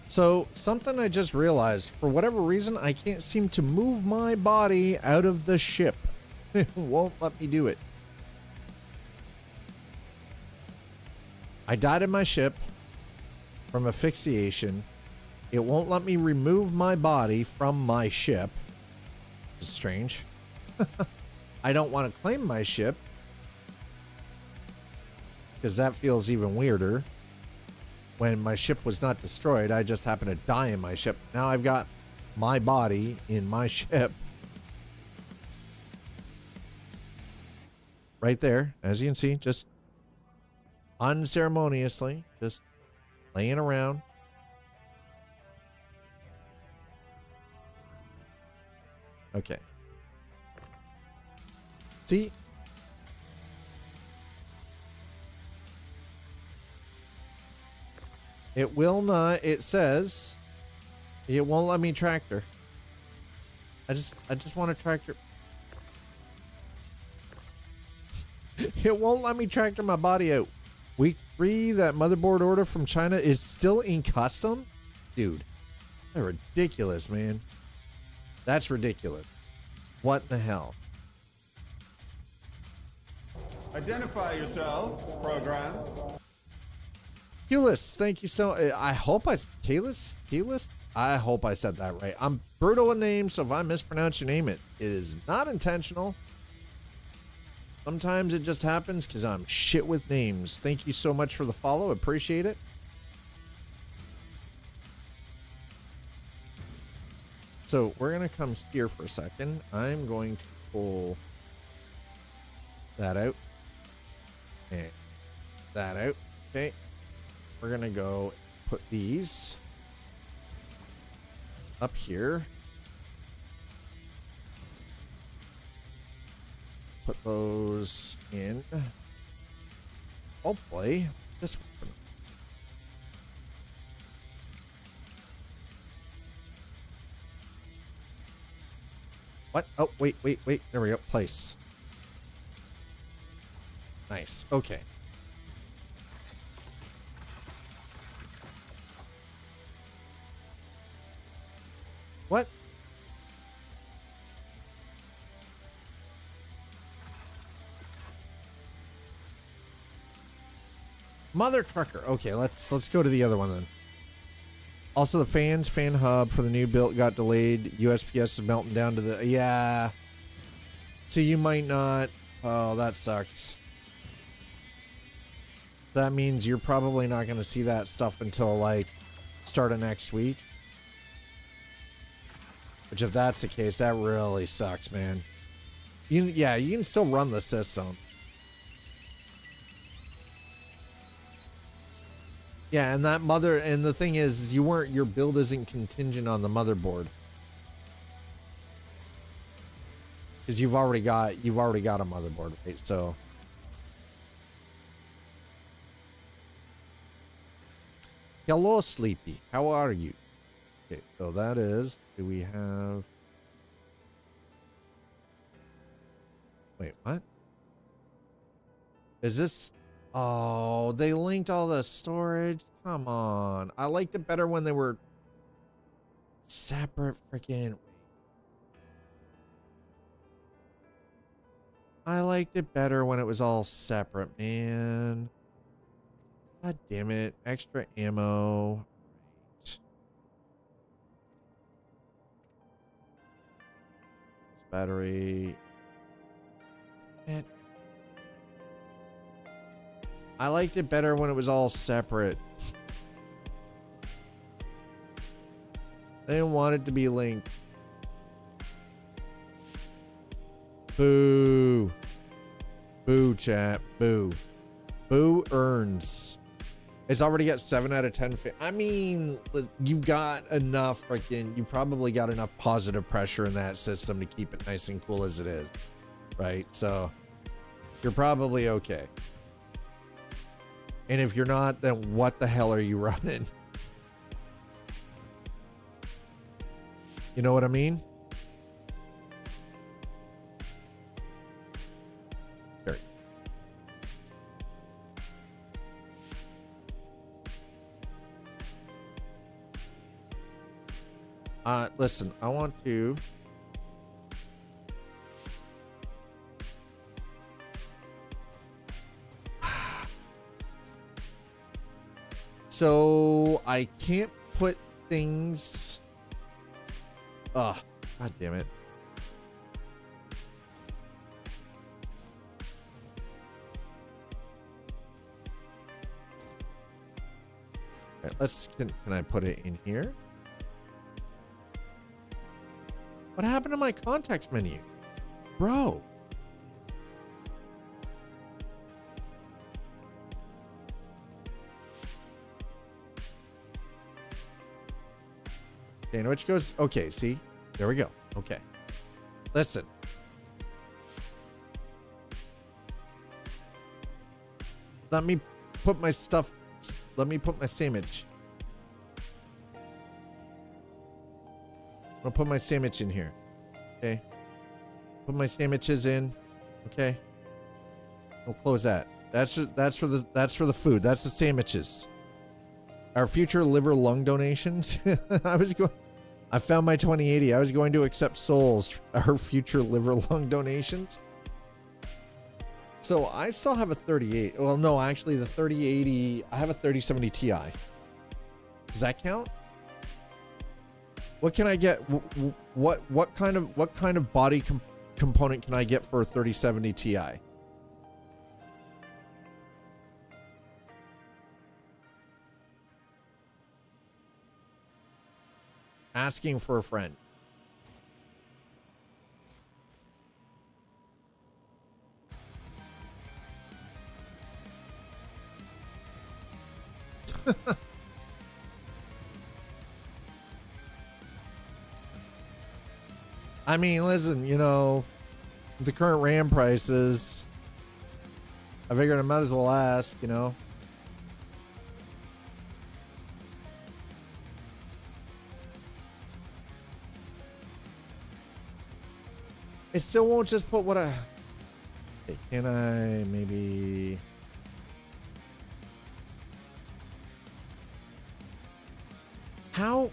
So, something I just realized, for whatever reason, I can't seem to move my body out of the ship. It won't let me do it. I died in my ship from asphyxiation. It won't let me remove my body from my ship. It's strange. I don't want to claim my ship, because that feels even weirder. When my ship was not destroyed, I just happened to die in my ship. Now I've got my body in my ship. Right there, as you can see, just unceremoniously, just laying around. Okay. See? It will not. It says it won't let me tractor. I just want to tractor. It won't let me tractor my body out. Week 3, that motherboard order from China is still in custom? Dude, they're ridiculous, man. That's ridiculous. What the hell? Identify yourself, program. Keyless, thank you so. I hope Keyless. I hope I said that right. I'm brutal with names, so if I mispronounce your name, it is not intentional. Sometimes it just happens because I'm shit with names. Thank you so much for the follow. Appreciate it. So we're gonna come here for a second. I'm going to pull that out and that out. Okay. We're gonna go put these up here. Put those in. hopefully this one. What? Oh, wait. There we go. Place. Nice. Okay. What? Mother trucker. Okay, let's go to the other one then. Also, the fan hub for the new build got delayed. USPS is melting down to the yeah. So you might not. Oh, that sucks. That means you're probably not going to see that stuff until like start of next week. Which, if that's the case, that really sucks, man. You can still run the system. Yeah, and the thing is, your build isn't contingent on the motherboard. Because you've already got a motherboard, right? So hello, Sleepy. How are you? Okay, so that is, do we have, wait, what? Is this, oh, they linked all the storage? Come on. I liked it better when they were separate freaking, I liked it better when it was all separate, man. God damn it. Extra ammo. Battery. Damn it. I liked it better when it was all separate. I didn't want it to be linked. Boo. Boo, chat. Boo. Boo earns. It's already got 7 out of 10. I mean, you've got enough freaking, you probably got enough positive pressure in that system to keep it nice and cool as it is. Right? So you're probably okay. And if you're not, then what the hell are you running? You know what I mean? Carry. Listen, I want to so I can't put things. Oh, God damn it. All right, can I put it in here? What happened to my context menu? Bro. Sandwich goes, okay, see? There we go. Okay. Listen. Let me put my stuff, let me put my sandwich. I'll put my sandwich in here. Okay. Put my sandwiches in. Okay. We'll close that. That's for the food. That's the sandwiches. Our future liver lung donations. I found my 2080. I was going to accept souls. Our future liver lung donations. So I still have a 38. Well, no, actually the 3080. I have a 3070 Ti. Does that count? What can I get? What kind of body component can I get for a 3070 Ti? Asking for a friend. I mean, listen, you know, the current RAM prices, I figured I might as well ask, you know. It still won't just put what I... Okay, can I maybe... How...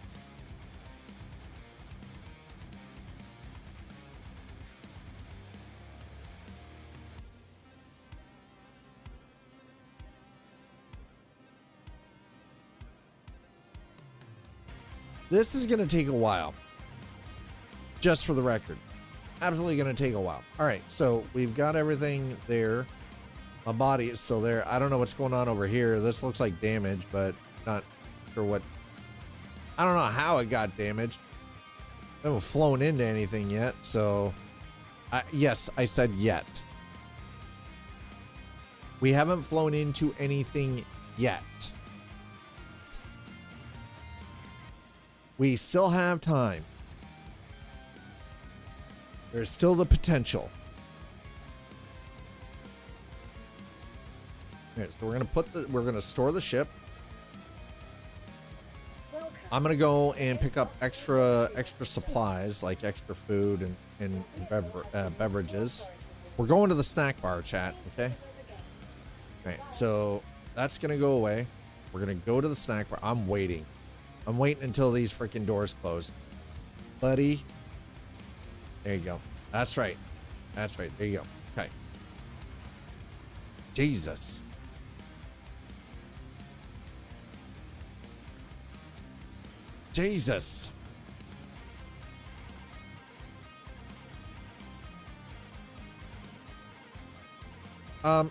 This is going to take a while. Just for the record. Absolutely going to take a while. All right, so we've got everything there. My body is still there. I don't know what's going on over here. This looks like damage, but not sure what. I don't know how it got damaged. I haven't flown into anything yet, so yes, I said yet. We haven't flown into anything yet. We still have time. There's still the potential. Okay, so we're gonna store the ship. Welcome. I'm gonna go and pick up extra supplies like extra food and beverages. We're going to the snack bar, chat. Okay. All right, so that's gonna go away. We're gonna go to the snack bar. I'm waiting until these freaking doors close, buddy. There you go. That's right. That's right. There you go. Okay. Jesus. Jesus. You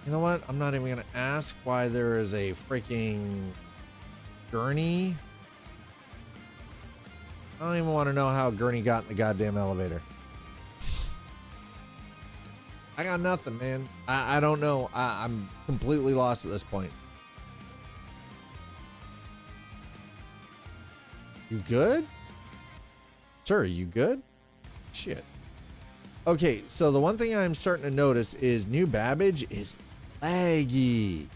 know what? I'm not even gonna ask why there is a freaking gurney. I don't even want to know how Gurney got in the goddamn elevator. I got nothing, man. I don't know. I'm completely lost at this point. You good? Sir, you good? Shit. Okay, so the one thing I'm starting to notice is new Babbage is laggy.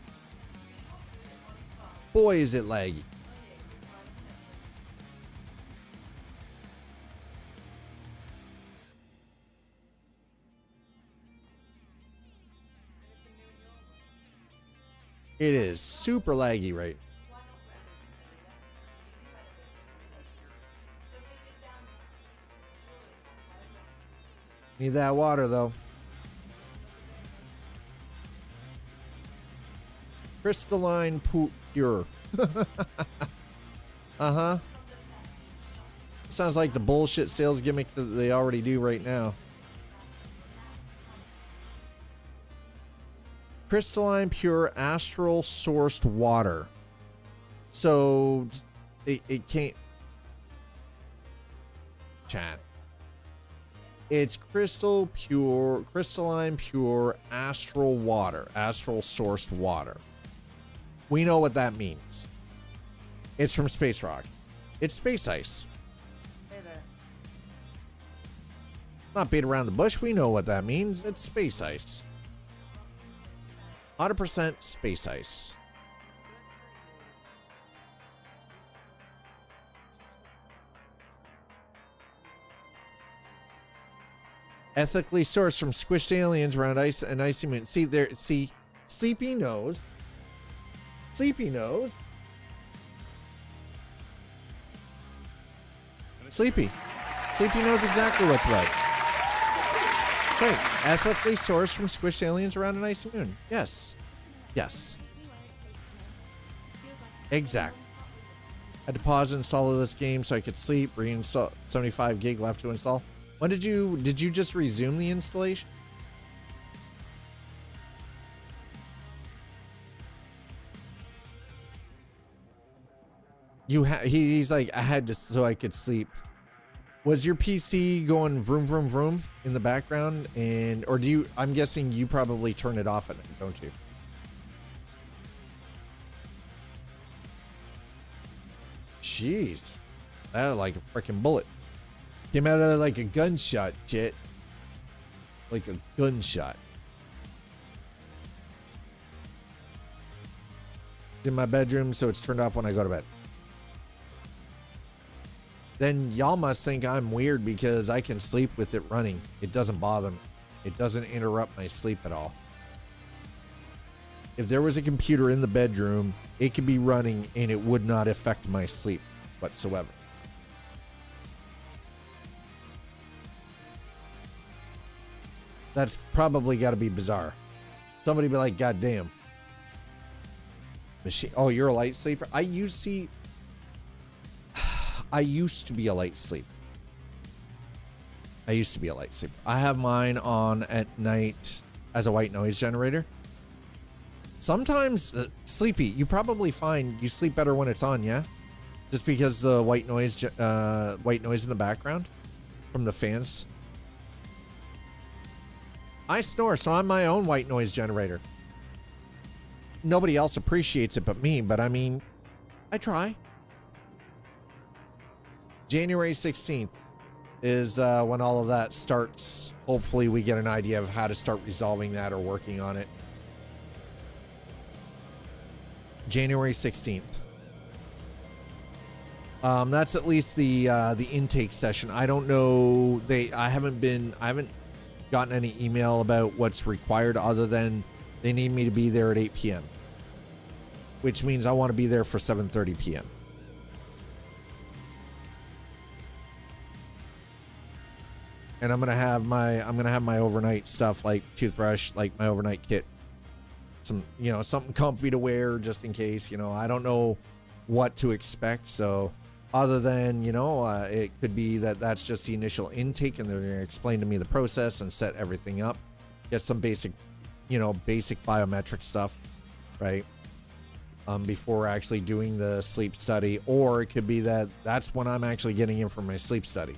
Boy, is it laggy. It is super laggy right. Need that water though. Crystalline pure. Uh-huh. Sounds like the bullshit sales gimmick that they already do right now. Crystalline pure astral sourced water. So it can't chat. It's crystalline pure astral water, astral sourced water. We know what that means. It's from space rock. It's space ice. Hey there. Not beat around the bush. We know what that means. It's space ice. 100% space ice. Ethically sourced from squished aliens around ice and icy moon. See there, see, Sleepy knows. Sleepy knows. Sleepy knows exactly what's right. That's right. Ethically sourced from squished aliens around an icy moon. Yes. Yes. Exactly. Had to pause and install this game so I could sleep. Reinstall. 75 gig left to install. When did you just resume the installation? He's like, I had to so I could sleep. Was your PC going vroom vroom vroom in the background, or do you? I'm guessing you probably turn it off at night, don't you? Jeez, that like a freaking bullet. Came out of like a gunshot, Jet. Like a gunshot. in my bedroom, so it's turned off when I go to bed. Then y'all must think I'm weird because I can sleep with it running. It doesn't bother me. It doesn't interrupt my sleep at all. If there was a computer in the bedroom, it could be running and it would not affect my sleep whatsoever. That's probably got to be bizarre. Somebody be like, God damn. Machine. Oh, you're a light sleeper? I used to be a light sleeper. I have mine on at night as a white noise generator. Sometimes, Sleepy, you probably find you sleep better when it's on, yeah? Just because the white noise in the background from the fans. I snore, so I'm my own white noise generator. Nobody else appreciates it but me, but I mean, I try. January 16th is when all of that starts. Hopefully we get an idea of how to start resolving that or working on it. January 16th. That's at least the intake session. I don't know. I haven't gotten any email about what's required other than they need me to be there at 8 p.m. which means I want to be there for 7:30 p.m. And I'm gonna have my overnight stuff, like toothbrush, like my overnight kit, some, you know, something comfy to wear just in case. You know, I don't know what to expect, so other than, you know, it could be that that's just the initial intake and they're gonna explain to me the process and set everything up, get some basic, you know, basic biometric stuff, right? Before actually doing the sleep study. Or it could be that that's when I'm actually getting in for my sleep study.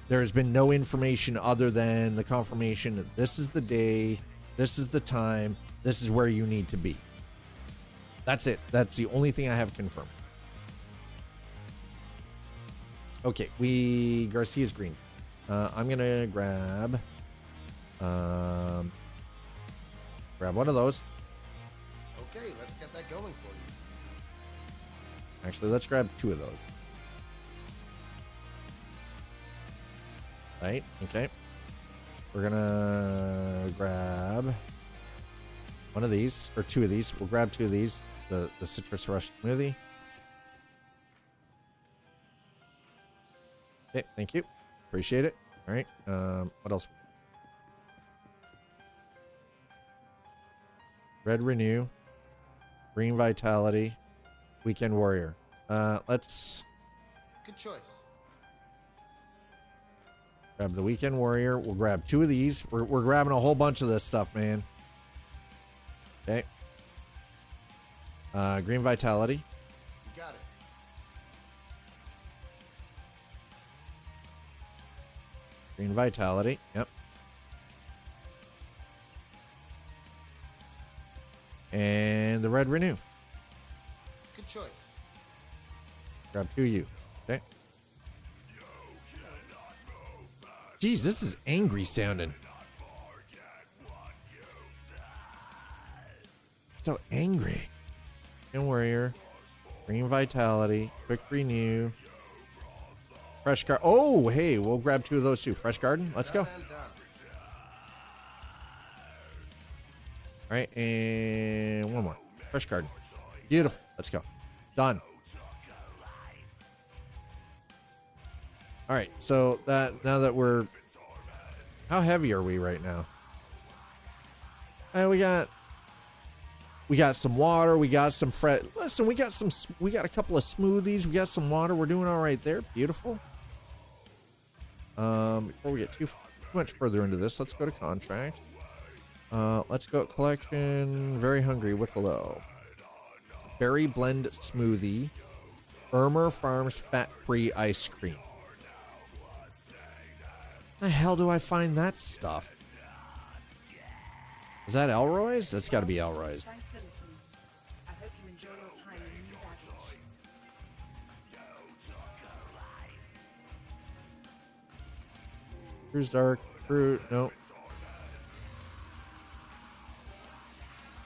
There's been no information other than the confirmation that this is the day, this is the time, this is where you need to be. That's it. That's the only thing I have confirmed. Okay, Garcia's green. I'm gonna grab one of those. Okay, let's get that going for you. Actually, let's grab 2 of those. Right, okay. We're gonna grab one of these, or 2 of these. We'll grab 2 of these, the citrus rush smoothie. Okay, thank you. Appreciate it. All right, what else? Red Renew, Green Vitality, Weekend Warrior. Let's Good choice. grab the Weekend Warrior. We'll grab 2 of these. We're grabbing a whole bunch of this stuff, man. Okay. Green Vitality. You got it. Green Vitality. Yep. And the Red Renew. Good choice. Grab 2 of you. Okay. Jeez, this is angry sounding. So angry. And Warrior. Green Vitality. Quick Renew. Fresh Garden. Oh, hey, we'll grab 2 of those too. Fresh Garden. Let's go. All right, and one more. Fresh Garden. Beautiful. Let's go. Done. All right, so now that we're, how heavy are we right now? We got some water. We got some listen, we got a couple of smoothies. We got some water. We're doing all right there. Beautiful. Before we get too much further into this, let's go to contract. Let's go collection. Very hungry. Wicklow. Berry blend smoothie. Irmer Farms fat-free ice cream. The hell do I find that stuff? Is that Elroy's? That's got to be Elroy's. Thanks for listening. I hope you enjoy your time in New Baggage. Cruise dark. Fruit. Nope.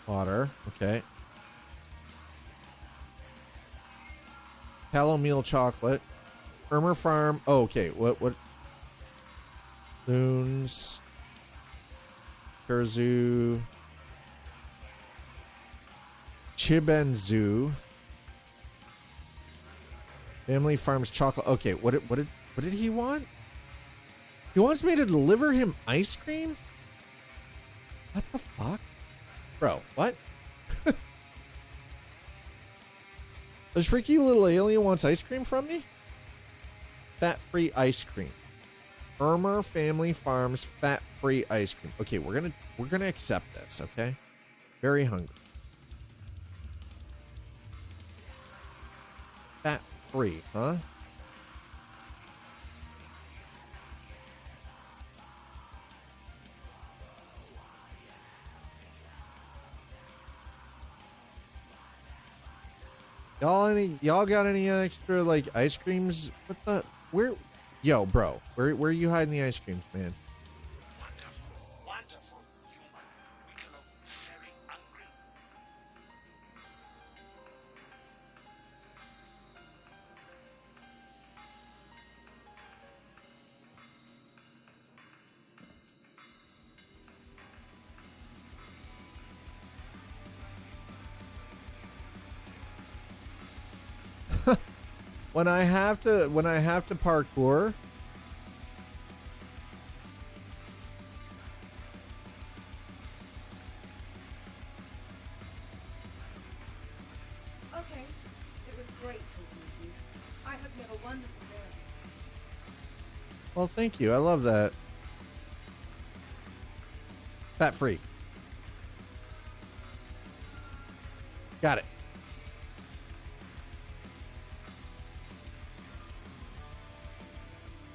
Water. Okay. Tallow meal chocolate. Irmer Farm. Oh, okay. What? Loons. Kurzu. Chibenzu. Family Farms chocolate. Okay, what did he want? He wants me to deliver him ice cream? What the fuck? Bro, what? This freaky little alien wants ice cream from me? Fat-free ice cream. Irmer Family Farms fat-free ice cream. Okay, we're gonna accept this, okay? Very hungry. Fat-free, huh? Y'all got any extra like ice creams? What the yo, bro, where are you hiding the ice creams, man? Wonderful, wonderful human. We can look very hungry. When I have to parkour. Okay. It was great talking with you. I hope you have a wonderful day. Well, thank you. I love that. Fat free. Got it.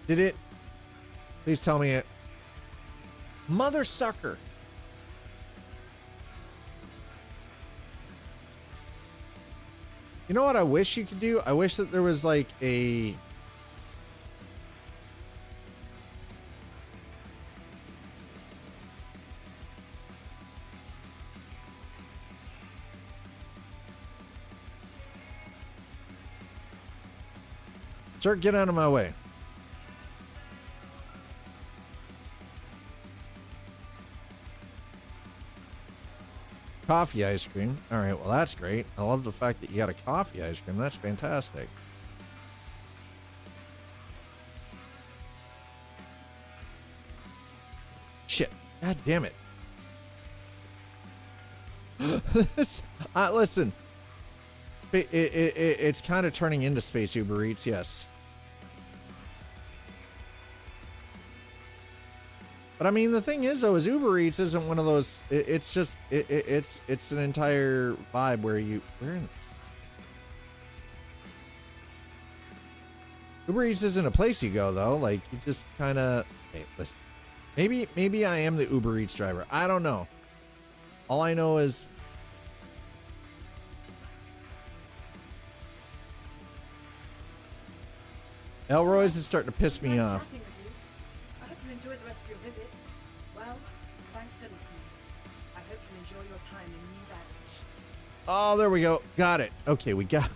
Did it? Please tell me it. Mother sucker. You know what I wish you could do? I wish that there was like a... Sir, get out of my way. Coffee ice cream. All right, well, that's great. I love the fact that you got a coffee ice cream. That's fantastic. Shit. God damn it. Listen. It's kind of turning into Space Uber Eats, yes. But I mean, the thing is, though, is Uber Eats isn't one of those. It's just it's an entire vibe where we're in. Uber Eats isn't a place you go though. Like you just kind of. Hey, listen. Maybe I am the Uber Eats driver. I don't know. All I know is. Elroy's is starting to piss me off. I hope you enjoyed the rest of your visit. Well, thanks for listening. I hope you enjoy your time in New Baggage. Oh, there we go. Got it. Okay, we got...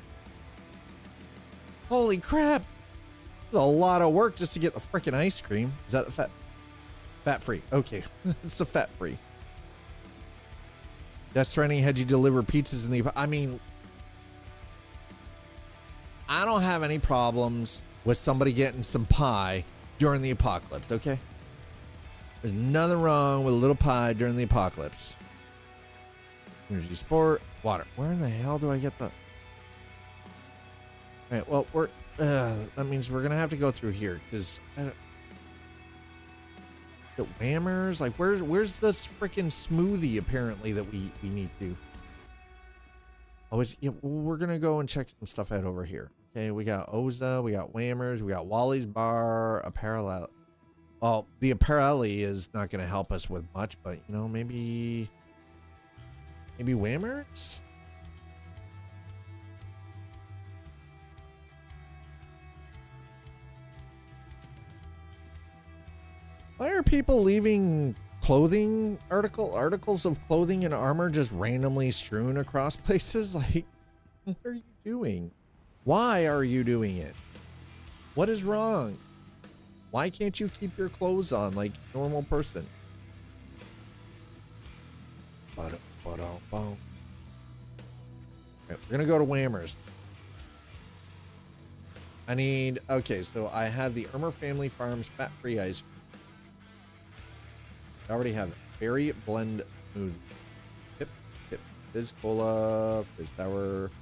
Holy crap. It's a lot of work just to get the freaking ice cream. Is that the fat free? Okay. It's the fat free. Death Stranding had you deliver pizzas in the... I mean... I don't have any problems with somebody getting some pie during the apocalypse, okay? There's nothing wrong with a little pie during the apocalypse. Energy sport, water. Where in the hell do I get the... Alright, well, that means we're gonna have to go through here, because... Is it Whammers? Like, where's this freaking smoothie, apparently, that we need to... Oh, yeah, well, we're gonna go and check some stuff out over here. Okay, we got Oza, we got Whammers, we got Wally's Bar, Apparel. Well, the Apparelli is not gonna help us with much, but you know, maybe Whammers? Why are people leaving clothing articles of clothing and armor just randomly strewn across places? Like, what are you doing? Why are you doing it? What is wrong? Why can't you keep your clothes on like a normal person? Okay, we're gonna go to Whammers. I need, okay, so I have the Irmer Family Farms fat-free ice cream. I already have berry blend smoothie. Pips, fizz cola, fizz sour,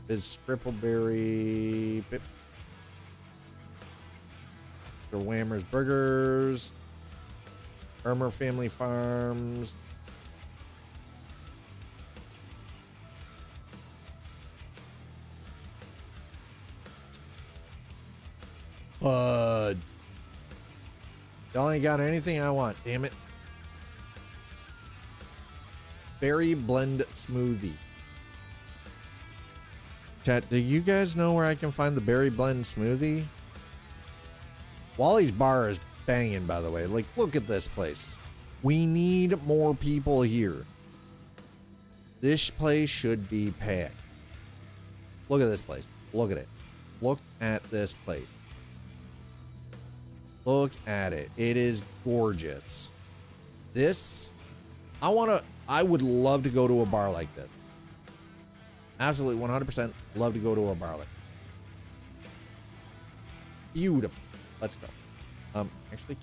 fizz crippleberry, pips. For Whammers Burgers, Irmer Family Farms. Bud. Y'all ain't got anything I want, damn it. Berry blend smoothie. Chat, do you guys know where I can find the berry blend smoothie? Wally's bar is banging, by the way. Like, look at this place. We need more people here. This place should be packed. Look at this place. Look at it. Look at this place. Look at it. It is gorgeous. This, I would love to go to a bar like this. Absolutely 100% love to go to a bar like this. Beautiful. Let's go. Actually,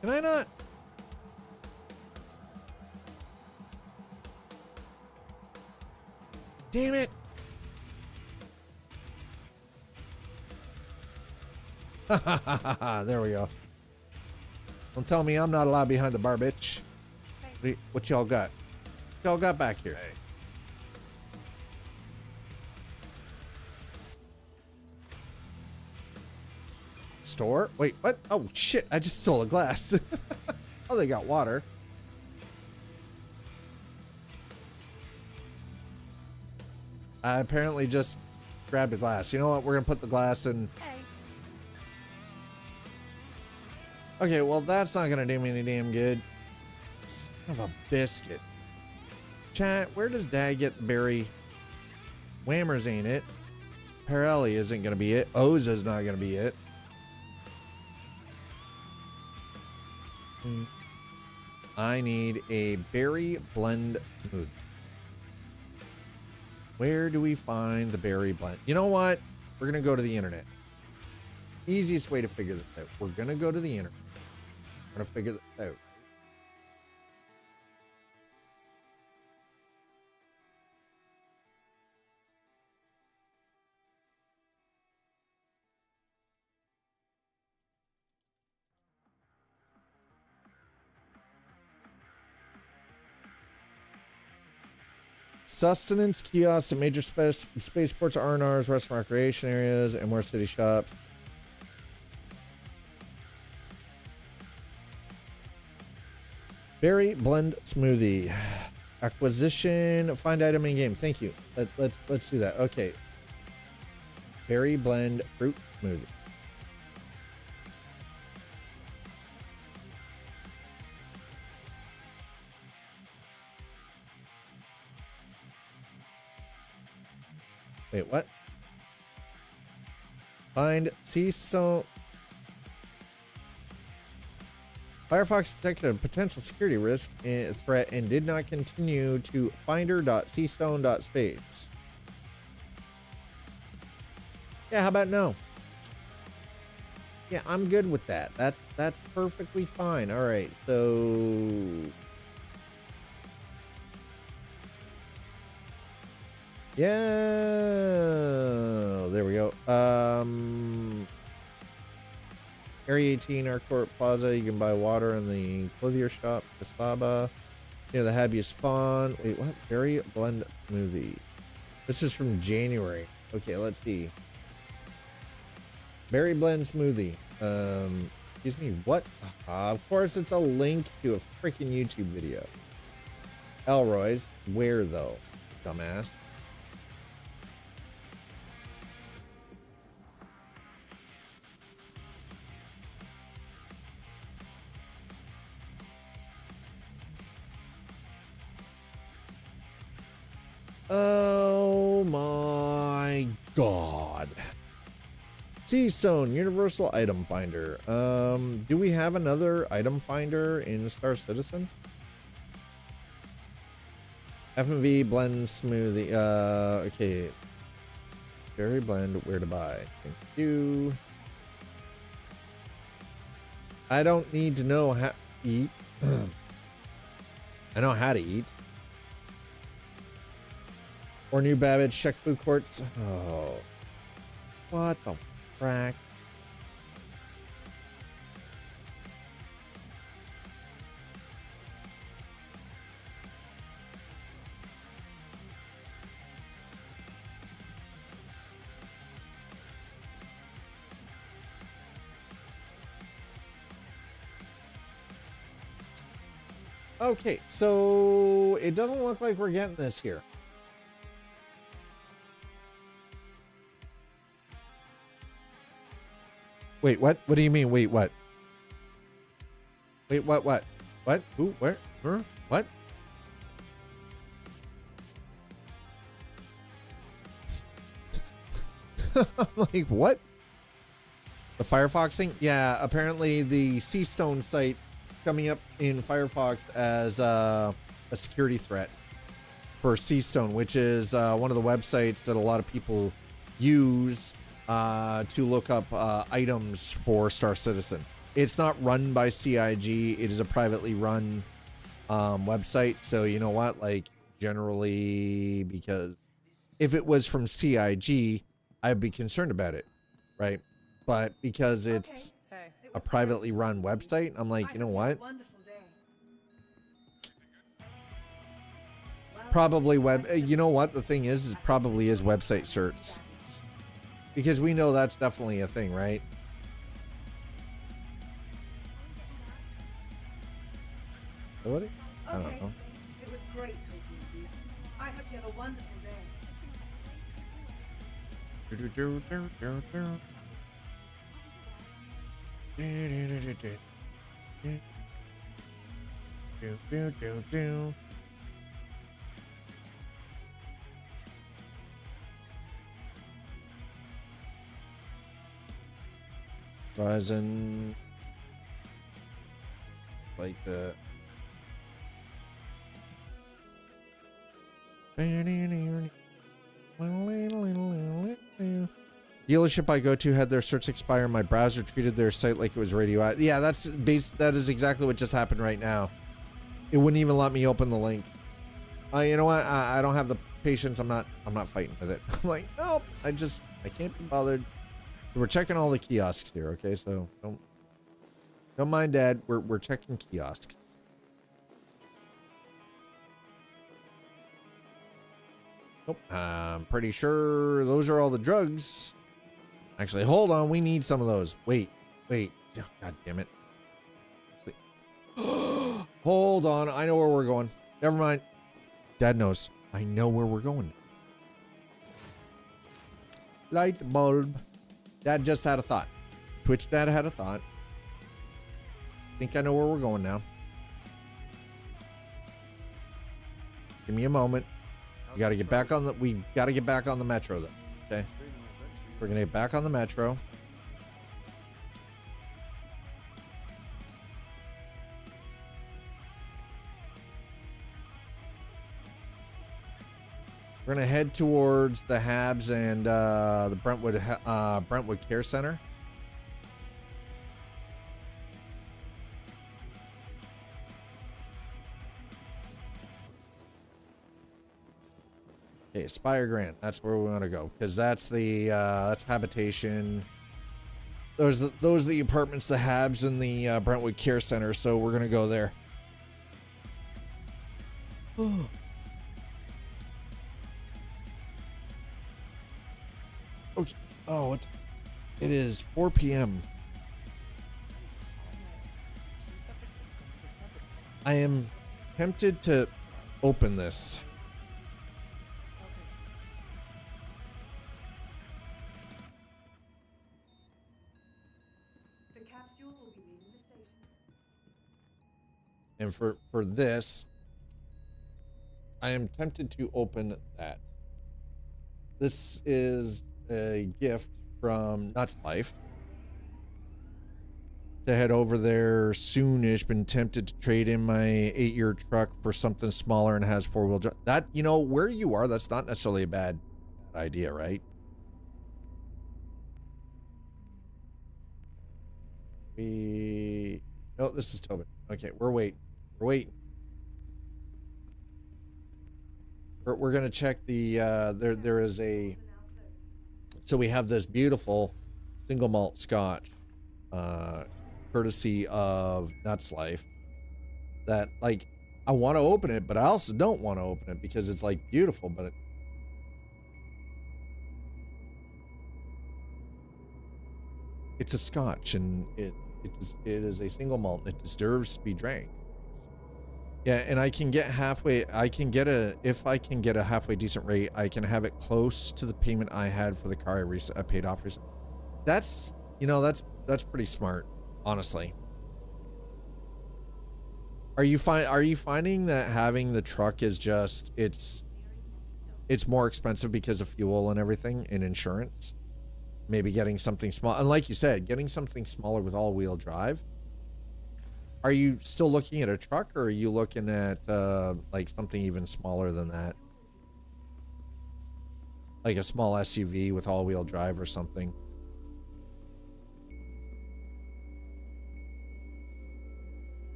can I not? Damn it. There we go. Don't tell me I'm not allowed behind the bar, bitch. What y'all got? What y'all got back here? Hey. Store? Wait, what? Oh, shit. I just stole a glass. Oh, they got water. I apparently just grabbed a glass. You know what? We're going to put the glass in. Hey. Okay, well, that's not going to do me any damn good. Son of a biscuit. Chat, where does Dad get the berry? Whammers ain't it. Pirelli isn't going to be it. Oza's not going to be it. I need a berry blend smoothie. Where do we find the berry blend? You know what? We're going to go to the internet. Easiest way to figure this out. We're going to go to the internet. We're going to figure this out. Sustenance kiosks at major spaceports, R&Rs, restaurant recreation areas, and more city shops. Berry blend smoothie. Acquisition, find item in game. Thank you. Let's do that. Okay. Berry blend fruit smoothie. Wait, what? Find sea stone. Firefox detected a potential security risk threat and did not continue to finder.seastone.space. Yeah, how about no? Yeah, I'm good with that. That's perfectly fine. All right, so yeah, there we go. Area 18, Airport Plaza. You can buy water in the clothier shop, Casaba. Near the Hab you spawn. Wait, what? Berry blend smoothie. This is from January. Okay, let's see. Berry blend smoothie. Excuse me, what? Of course, it's a link to a freaking YouTube video. Elroy's. Where though? Dumbass. Oh my god. Sea Stone, Universal Item Finder. Do we have another item finder in Star Citizen? F&V blend smoothie. Okay. Berry blend, where to buy? Thank you. I don't need to know how to eat. I know how to eat. Or new Babbage, check food courts. Oh. What the frack? Okay, so it doesn't look like we're getting this here. Wait, what? What do you mean? Wait, what? Wait, what? What? What? Who? Where? Huh? What? I'm like, what? The Firefoxing? Yeah, apparently the Sea Stone site coming up in Firefox as a security threat for Sea Stone, which is one of the websites that a lot of people use to look up items for Star Citizen. It's not run by CIG. It is a privately run website. So you know what? Like generally, because if it was from CIG, I'd be concerned about it, right? But because it's a privately run website, I'm like, you know what? Probably web. You know what? The thing is probably is website certs. Because we know that's definitely a thing, right? Ability? I don't know. It was great talking with you. I hope you have a wonderful day. Horizon, like the dealership I go to had their certs expire. My browser treated their site like it was radioactive. Yeah, that is exactly what just happened right now. It wouldn't even let me open the link. You know what? I don't have the patience. I'm not fighting with it. I'm like, nope. I can't be bothered. So we're checking all the kiosks here, okay? So don't mind, Dad. We're checking kiosks. Nope. I'm pretty sure those are all the drugs. Actually, hold on. We need some of those. Wait. Oh, God damn it. Hold on. I know where we're going. Never mind. Dad knows. I know where we're going. Light bulb. Dad just had a thought. Twitch Dad had a thought. Think I know where we're going now. Give me a moment. We gotta get back on the metro though. Okay. We're gonna get back on the metro. We're gonna head towards the Habs and the Brentwood Care Center. Okay, Aspire Grant. That's where we want to go because that's habitation. Those are the apartments, the Habs and the Brentwood Care Center. So we're gonna go there. Okay. Oh, it is 4 p.m. I am tempted to open this. The capsule will be leaving the station. And for this, I am tempted to open that. This is a gift from Nuts Life. To head over there soonish. Been tempted to trade in my 8-year truck for something smaller and has 4-wheel drive. That, you know, where you are, that's not necessarily a bad idea, right? No, this is Tobin. Okay, we're waiting. We're waiting. We're gonna check the there is a, so we have this beautiful single malt scotch courtesy of Nuts Life that, like, I want to open it, but I also don't want to open it because it's like beautiful, but it's a scotch and it is a single malt and it deserves to be drank. Yeah, and I can get halfway, if I can get a halfway decent rate, I can have it close to the payment I had for the car I paid off recently. That's, you know, that's pretty smart, honestly. Are you finding that having the truck is just, it's more expensive because of fuel and everything and insurance? Maybe getting something small, and like you said, getting something smaller with all-wheel drive. Are you still looking at a truck, or are you looking at like something even smaller than that? Like a small SUV with all-wheel drive or something?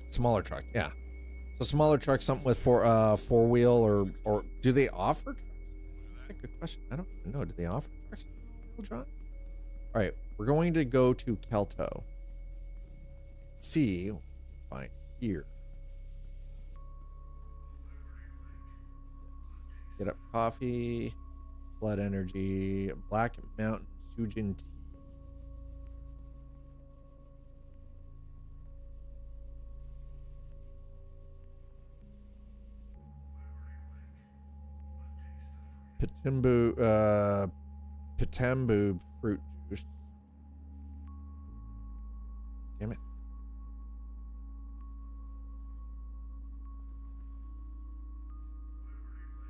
Smaller truck, yeah. So smaller truck, something with four-wheel, or do they offer trucks? That's a good question. I don't even know. Do they offer trucks? All right, we're going to go to Kelto. See what we can find here. Get Up Coffee, Flood Energy, Black Mountain Sujin Tea. Pitambu fruit juice. Damn it.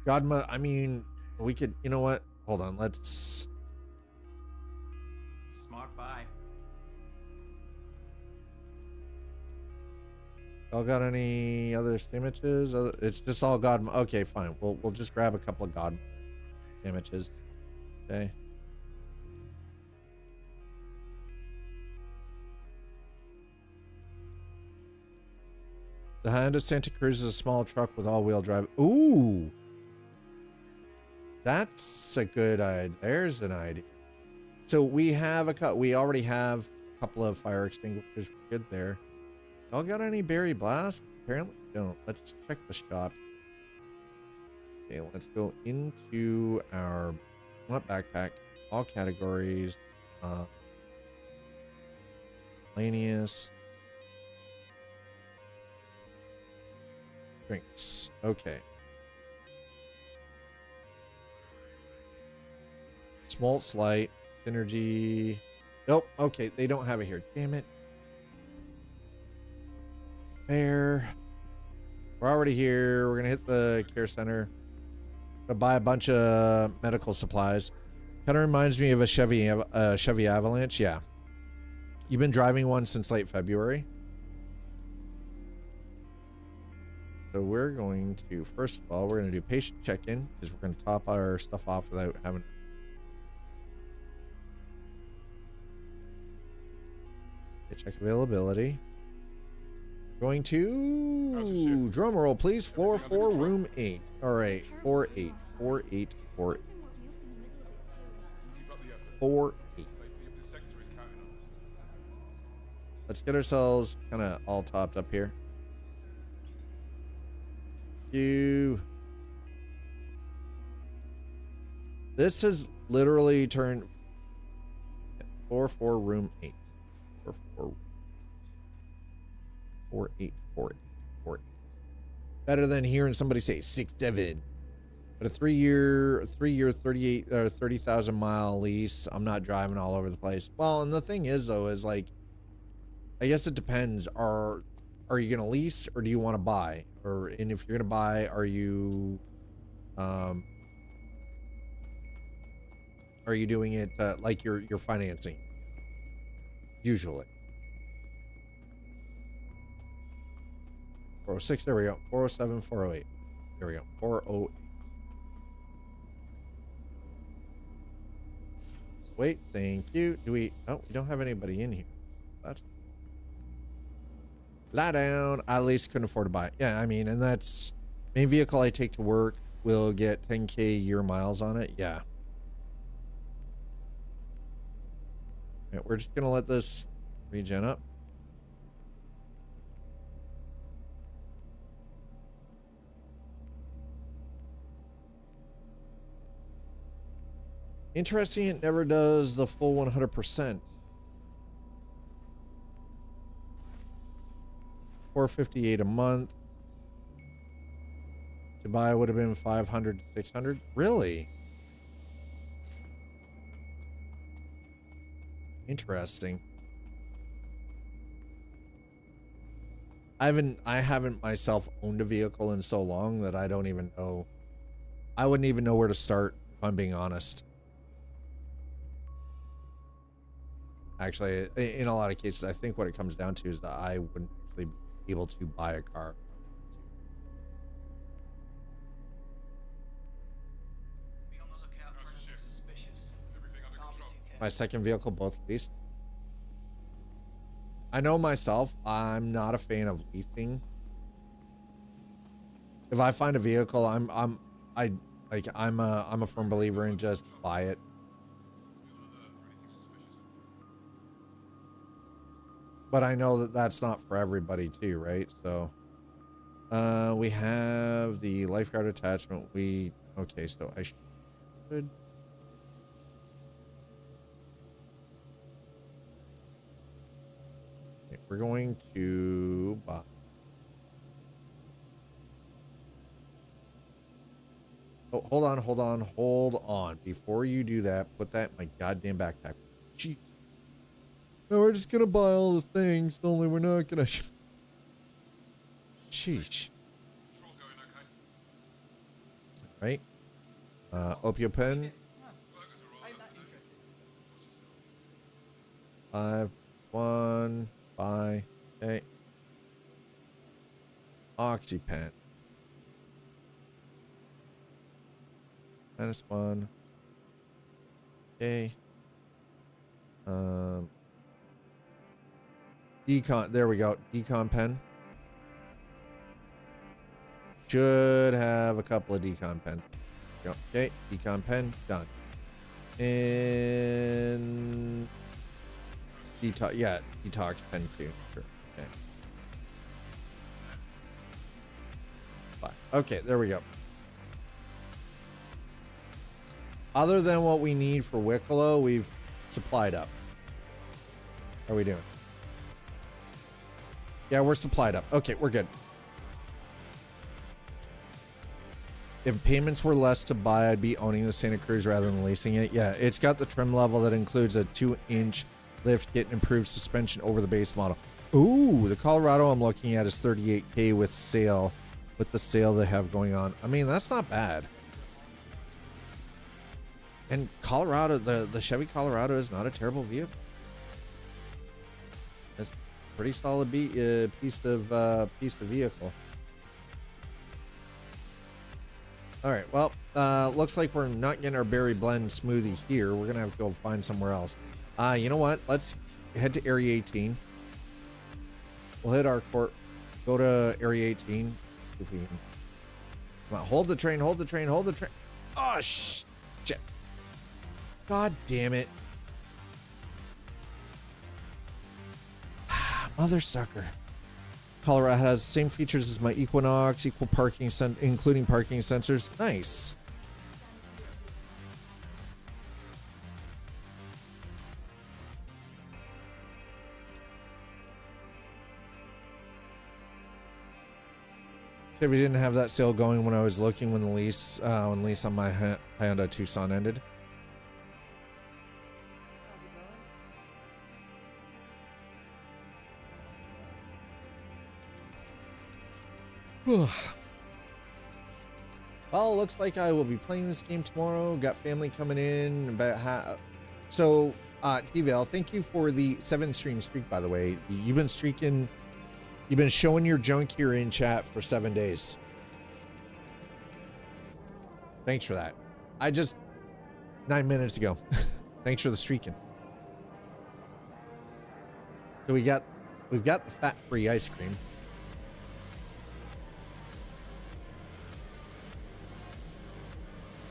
Godma, I mean, we could, you know what? Hold on, let's... Smart buy. Y'all got any other sandwiches? It's just all Godma. Okay, fine. We'll just grab a couple of Godma sandwiches. Okay. The Honda Santa Cruz is a small truck with all-wheel drive. Ooh, that's a good idea. There's an idea. So we already have a couple of fire extinguishers. We're good there. Y'all got any Berry Blast? Apparently we don't. Let's check the shop. Okay, let's go into our backpack. All categories. Miscellaneous. Drinks. Okay. Smoltz Light. Synergy. Nope. Okay, they don't have it here. Damn it. Fair. We're already here. We're gonna hit the care center. Gonna buy a bunch of medical supplies. Kind of reminds me of a Chevy Avalanche. Yeah. You've been driving one since late February. So we're going to, first of all, we're going to do patient check-in because we're going to top our stuff off without having... Okay, check availability. Going to... Drum roll, please. Floor 4, room 8. All right, 4-8. 4-8. 4-8. 4-8. Let's get ourselves kind of all topped up here. This has literally turned floor 4, room 8. 4-8. 4-8. Better than hearing somebody say 6-7. But a 3-year 30,000 mile lease. I'm not driving all over the place. Well, and the thing is though, is like, I guess it depends. Are you gonna lease or do you want to buy? and if you're gonna buy, are you doing it like you're financing? Usually. 406, there we go. 407, 408. There we go. 408. Wait, thank you. Do we? Oh, we don't have anybody in here. That's lie down. I at least couldn't afford to buy it. Yeah, I mean, and that's main vehicle I take to work will get 10K year miles on it. Yeah. Yeah, we're just gonna let this regen up. Interesting, it never does the full 100%. 458 a month. To buy would have been 500 to 600. Really? Interesting. I haven't myself owned a vehicle in so long that I don't even know. I wouldn't even know where to start, if I'm being honest. Actually, in a lot of cases, I think what it comes down to is that I wouldn't actually be able to buy a car. Be on the lookout for anything suspicious. Can't be too careful. My second vehicle, both leased. I know myself, I'm not a fan of leasing. If I find a vehicle, I'm a firm believer in just buy it. But I know that that's not for everybody too, right? So we have the lifeguard attachment. Okay, so I should. Okay, we're going to buy. Oh, hold on. Before you do that, put that in my goddamn backpack. Jesus. No, we're just gonna buy all the things, only we're not gonna. Sheesh. Right? Opio pen. Ain't that interesting? 5, 1, buy. Okay. Oxy pen. -1. Okay. Decon, there we go. Decon pen. Should have a couple of decon pens. Okay, decon pen, done. And detox, yeah, detox pen too. Sure. Okay. Fine. Okay, there we go. Other than what we need for Wicklow, we've supplied up. How are we doing? Yeah, we're supplied up. Okay, we're good. If payments were less to buy, I'd be owning the Santa Cruz rather than leasing it. Yeah, it's got the trim level that includes a 2-inch lift kit and improved suspension over the base model. Ooh, the Colorado I'm looking at is 38K with the sale they have going on. I mean, that's not bad. And Colorado, the Chevy Colorado is not a terrible vehicle. It's a pretty solid piece of vehicle. All right, well, looks like we're not getting our berry blend smoothie here. We're gonna have to go find somewhere else. You know what? Let's head to Area 18. We'll hit our court. Go to Area 18. See if we can. Come on, hold the train. Oh shit! God damn it! Mother sucker. Colorado has the same features as my Equinox, equal parking, including parking sensors. Nice. Chevy didn't have that sale going when I was looking when the lease on my Hyundai Tucson ended. Well, looks like I will be playing this game tomorrow. Got family coming in about so TVL, thank you for the 7 stream streak, by the way. You've been streaking, you've been showing your junk here in chat for 7 days. Thanks for that. I just 9 minutes ago. Thanks for the streaking. So we've got the fat-free ice cream.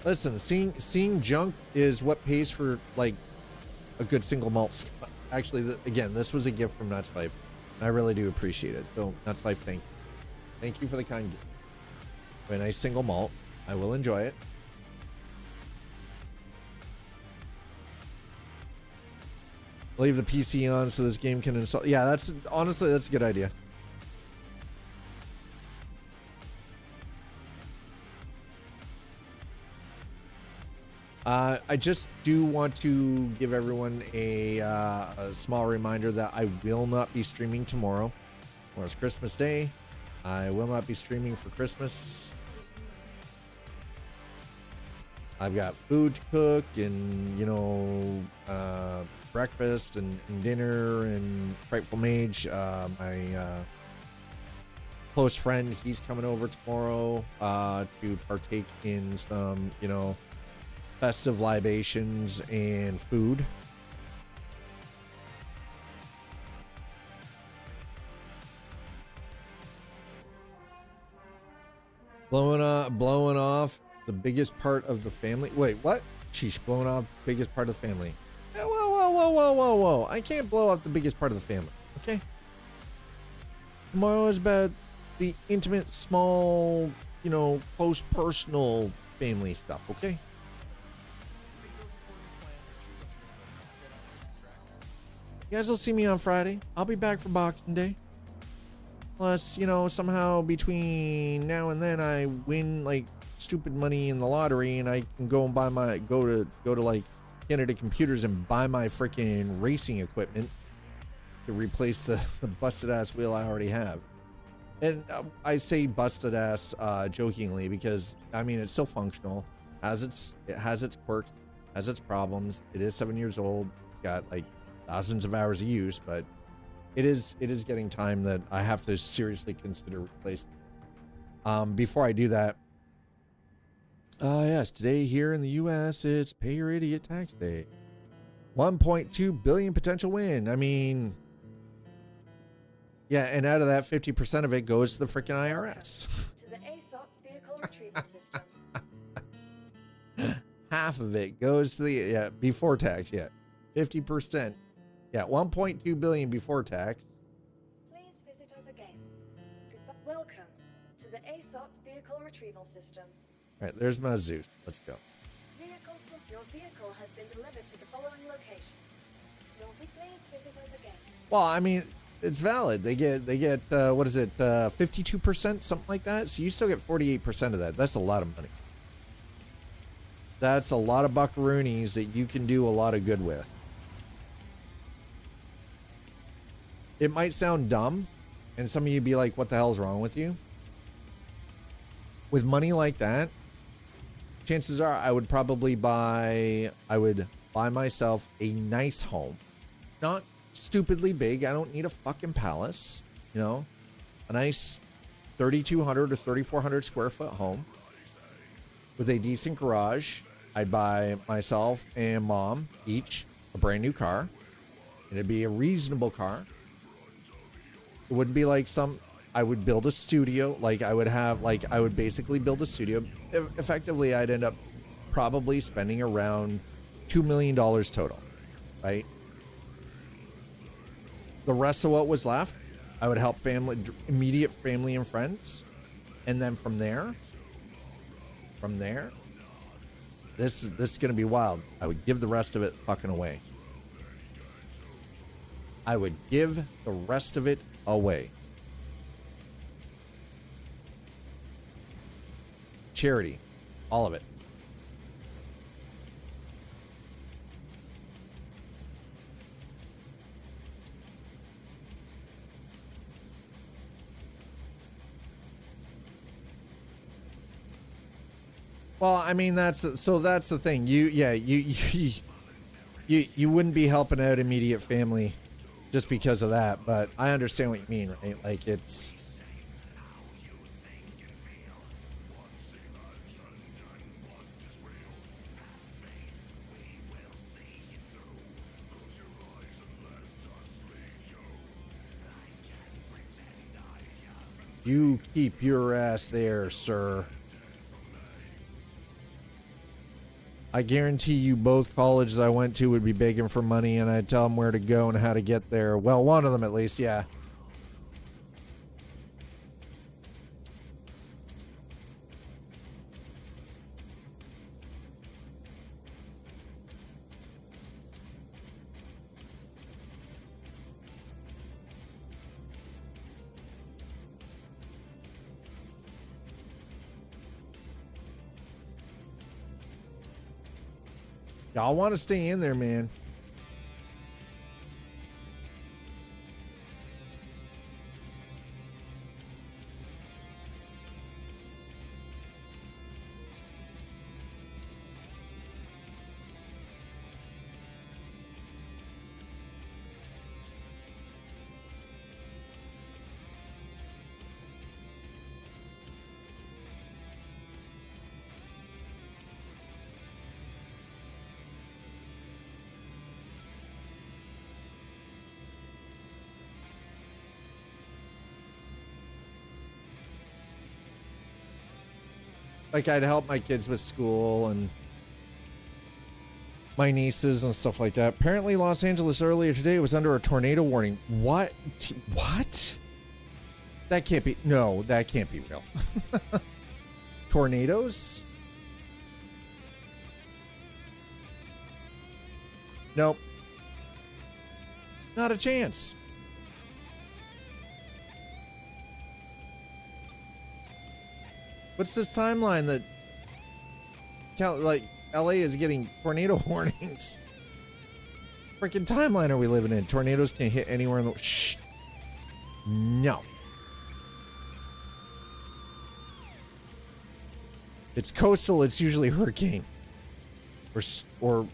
Listen, seeing junk is what pays for like a good single malt. Actually, again, this was a gift from Nuts Life, and I really do appreciate it. So Nuts Life, thank you for the kind gift. A nice single malt. I will enjoy it. Leave the PC on so this game can install. Yeah, that's honestly, that's a good idea. I just do want to give everyone a small reminder that I will not be streaming tomorrow. Tomorrow's Christmas Day. I will not be streaming for Christmas. I've got food to cook and, you know, breakfast and dinner and Frightful Mage. My close friend, he's coming over tomorrow to partake in some, you know, festive libations and food. Blowing off the biggest part of the family. Wait, what? Sheesh, blowing off the biggest part of the family. Whoa. I can't blow off the biggest part of the family, okay? Tomorrow is about the intimate, small, you know, close personal family stuff, okay? You guys will see me on Friday. I'll be back for Boxing Day. Unless, you know, somehow between now and then I win like stupid money in the lottery and I can go and buy my go to like Canada Computers and buy my freaking racing equipment to replace the busted ass wheel I already have. And I say busted ass jokingly because I mean it's still functional. It has its quirks, has its problems. It is 7 years old. It's got like thousands of hours of use, but it is getting time that I have to seriously consider replacing it. Before I do that, yes, today here in the US it's Pay Your Idiot Tax Day. 1.2 billion potential win. I mean, yeah, and out of that 50% of it goes to the freaking IRS. To the ASOP vehicle retrieval system. Half of it goes to the before tax, 50%. Yeah, 1.2 billion before tax. Please visit us again. Goodbye. Welcome to the ASOP vehicle retrieval system. All right, there's my Zeus. Let's go. Your vehicle has been delivered to the following location. Please visit us again. Well, I mean, it's valid. They get what is it, 52%, something like that. So you still get 48% of that. That's a lot of money. That's a lot of buckaroonies that you can do a lot of good with. It might sound dumb, and some of you be like, what the hell's wrong with you? With money like that, chances are I would buy myself a nice home. Not stupidly big. I don't need a fucking palace, you know? A nice 3,200 or 3,400 square foot home with a decent garage. I'd buy myself and mom each a brand new car. And it'd be a reasonable car. It wouldn't be like I would build a studio. I would basically build a studio. Effectively, I'd end up probably spending around $2 million total, right? The rest of what was left, I would help immediate family and friends. And then from there, this is going to be wild. I would give the rest of it fucking away. I would give the rest of it away. Charity, all of it. Well, I mean, that's the thing. You wouldn't be helping out immediate family just because of that, but I understand what you mean, right? Like, it's... You keep your ass there, sir. I guarantee you both colleges I went to would be begging for money and I'd tell them where to go and how to get there. Well, one of them at least, yeah. Y'all want to stay in there, man. Like, I'd help my kids with school and my nieces and stuff like that. Apparently, Los Angeles earlier today was under a tornado warning. What? What? That can't be. No, that can't be real. Tornadoes? Nope. Not a chance. What's this timeline that, like, LA is getting tornado warnings? Freaking timeline are we living in? Tornadoes can hit anywhere in the... Shh. No. It's coastal, it's usually hurricane. What's the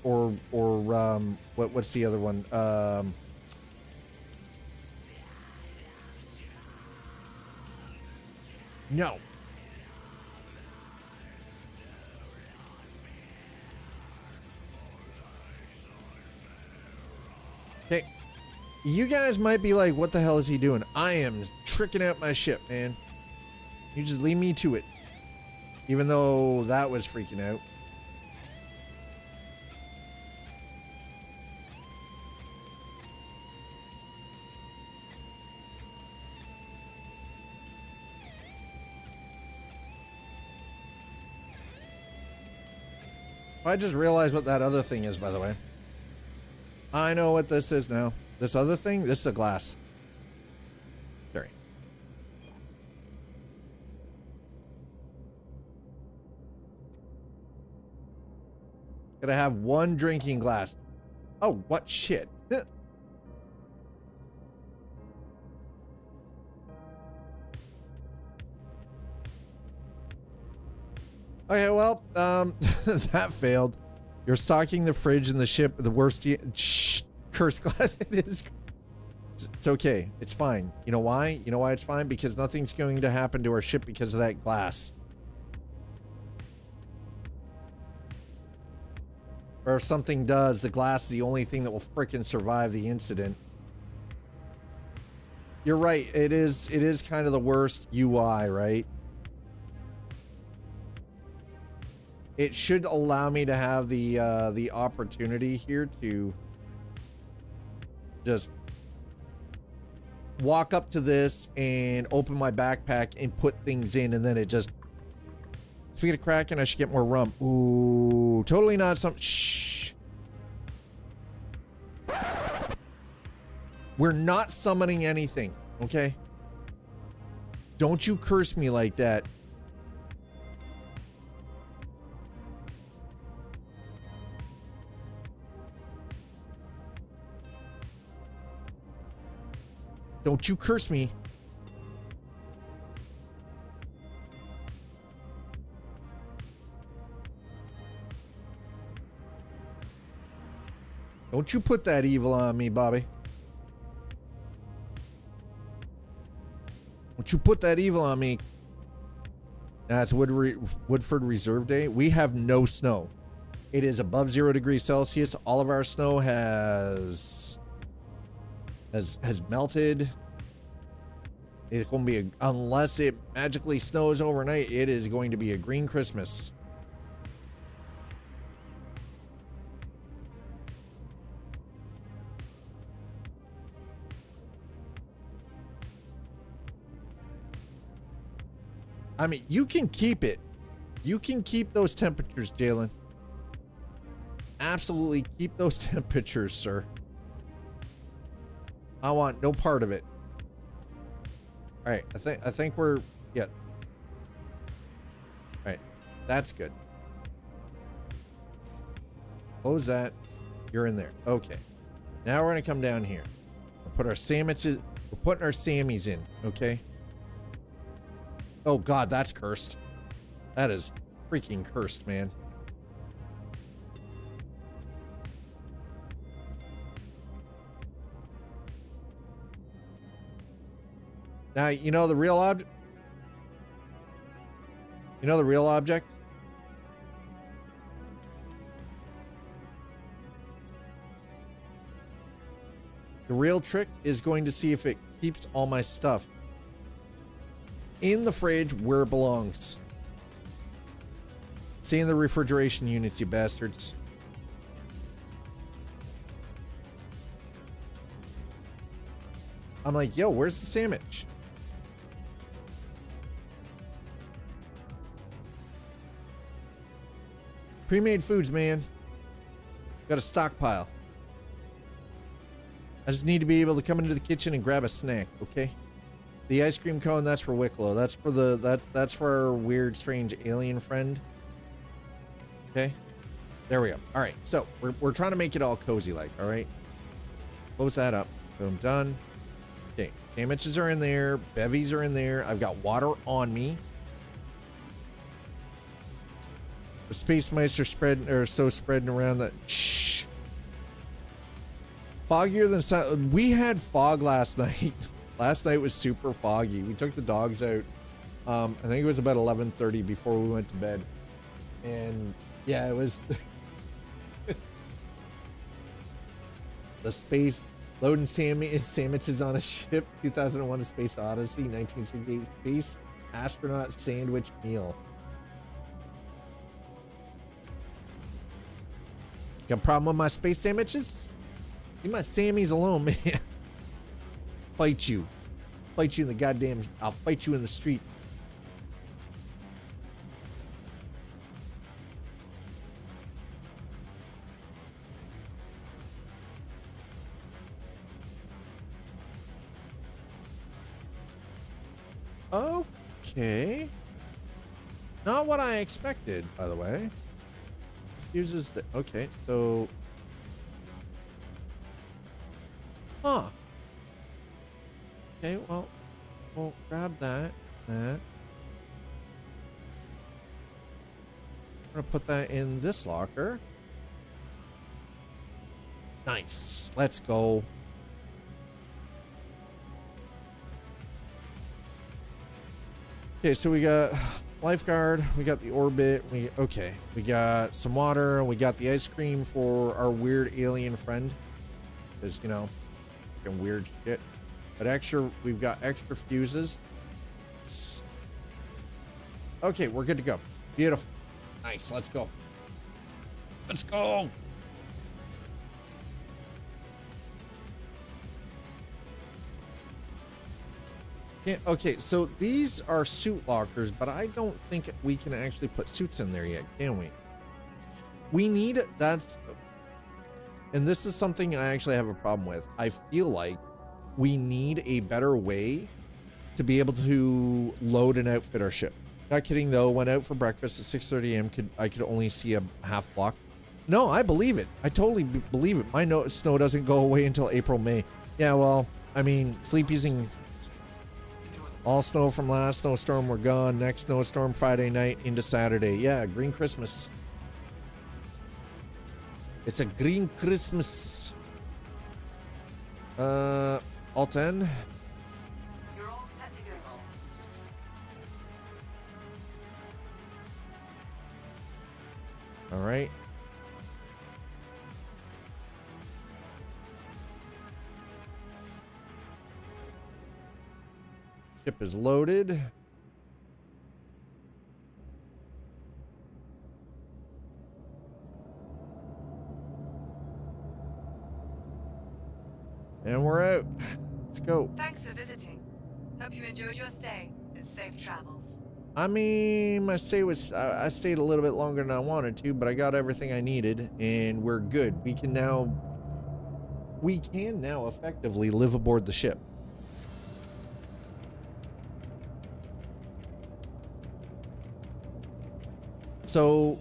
other one? No. Okay, you guys might be like, what the hell is he doing? I am tricking out my ship, man. You just leave me to it. Even though that was freaking out. I just realized what that other thing is, by the way. I know what this is now. This other thing, this is a glass. Sorry. Gotta have one drinking glass. Oh, what shit? Okay, well, that failed. You're stocking the fridge and the ship. The worst cursed glass. It is. It's okay. It's fine. You know why? You know why it's fine? Because nothing's going to happen to our ship because of that glass. Or if something does, the glass is the only thing that will frickin' survive the incident. You're right. It is kind of the worst UI, right? It should allow me to have the opportunity here to just walk up to this and open my backpack and put things in, and then it just... Speaking of Kraken, I should get more rum. Ooh, totally not some... Shh. We're not summoning anything, okay? Don't you curse me like that. Don't you curse me. Don't you put that evil on me, Bobby. Don't you put that evil on me. That's Woodford Reserve Day. We have no snow. It is above 0 degrees Celsius. All of our snow has melted. It's going to be unless it magically snows overnight, it is going to be a green Christmas. I mean, you can keep it. You can keep those temperatures, Jalen. Absolutely keep those temperatures, sir. I want no part of it. All right, I think we're yeah. All right, that's good. Close that. You're in there. Okay. Now we're gonna come down here. We'll put our sandwiches. We're putting our Sammies in. Okay. Oh God, that's cursed. That is freaking cursed, man. Now, you know the real object? You know the real object? The real trick is going to see if it keeps all my stuff in the fridge where it belongs. Stay in the refrigeration units, you bastards. I'm like, yo, where's the sandwich? Pre-made foods, man. Got a stockpile. I just need to be able to come into the kitchen and grab a snack, okay? The ice cream cone, that's for Wicklow. That's for that's for our weird, strange alien friend. Okay, there we go. All right, so we're trying to make it all cozy, like. All right, close that up. Boom, done. Okay, sandwiches are in there. Bevies are in there. I've got water on me. The space mice are spreading around that. Shh. Foggier than sun. We had fog last night. Last night was super foggy. We took the dogs out. I think it was about 11:30 before we went to bed, and yeah, it was the space loading sandwiches on a ship. 2001: A Space Odyssey. 1968 space astronaut sandwich meal. Got a problem with my space sandwiches? Leave my Sammies alone, man. Fight you in the goddamn. I'll fight you in the street. Okay. Not what I expected, by the way. Fuses the okay, so okay, well, we'll grab that. We're gonna put that in this locker. Nice. Let's go. Okay, so we got lifeguard, we got the orbit, we got some water, we got the ice cream for our weird alien friend. Because, you know, fucking weird shit. But we've got extra fuses. Okay, we're good to go. Beautiful. Nice, let's go. Let's go. Okay, so these are suit lockers, but I don't think we can actually put suits in there yet, can we? We need, and this is something I actually have a problem with. I feel like we need a better way to be able to load and outfit our ship. Not kidding though, went out for breakfast at 6:30 a.m. I could only see a half block. No, I believe it. I totally believe it. My snow doesn't go away until April, May. Yeah, well, I mean, sleep using. All snow from last snowstorm were gone. Next snowstorm Friday night into Saturday. Yeah, green Christmas. It's a green Christmas. Alt N. You're all set to go. All right. Ship is loaded. And we're out. Let's go. Thanks for visiting. Hope you enjoyed your stay and safe travels. I mean, my stay was, I stayed a little bit longer than I wanted to, but I got everything I needed and we're good. We can now effectively live aboard the ship. So,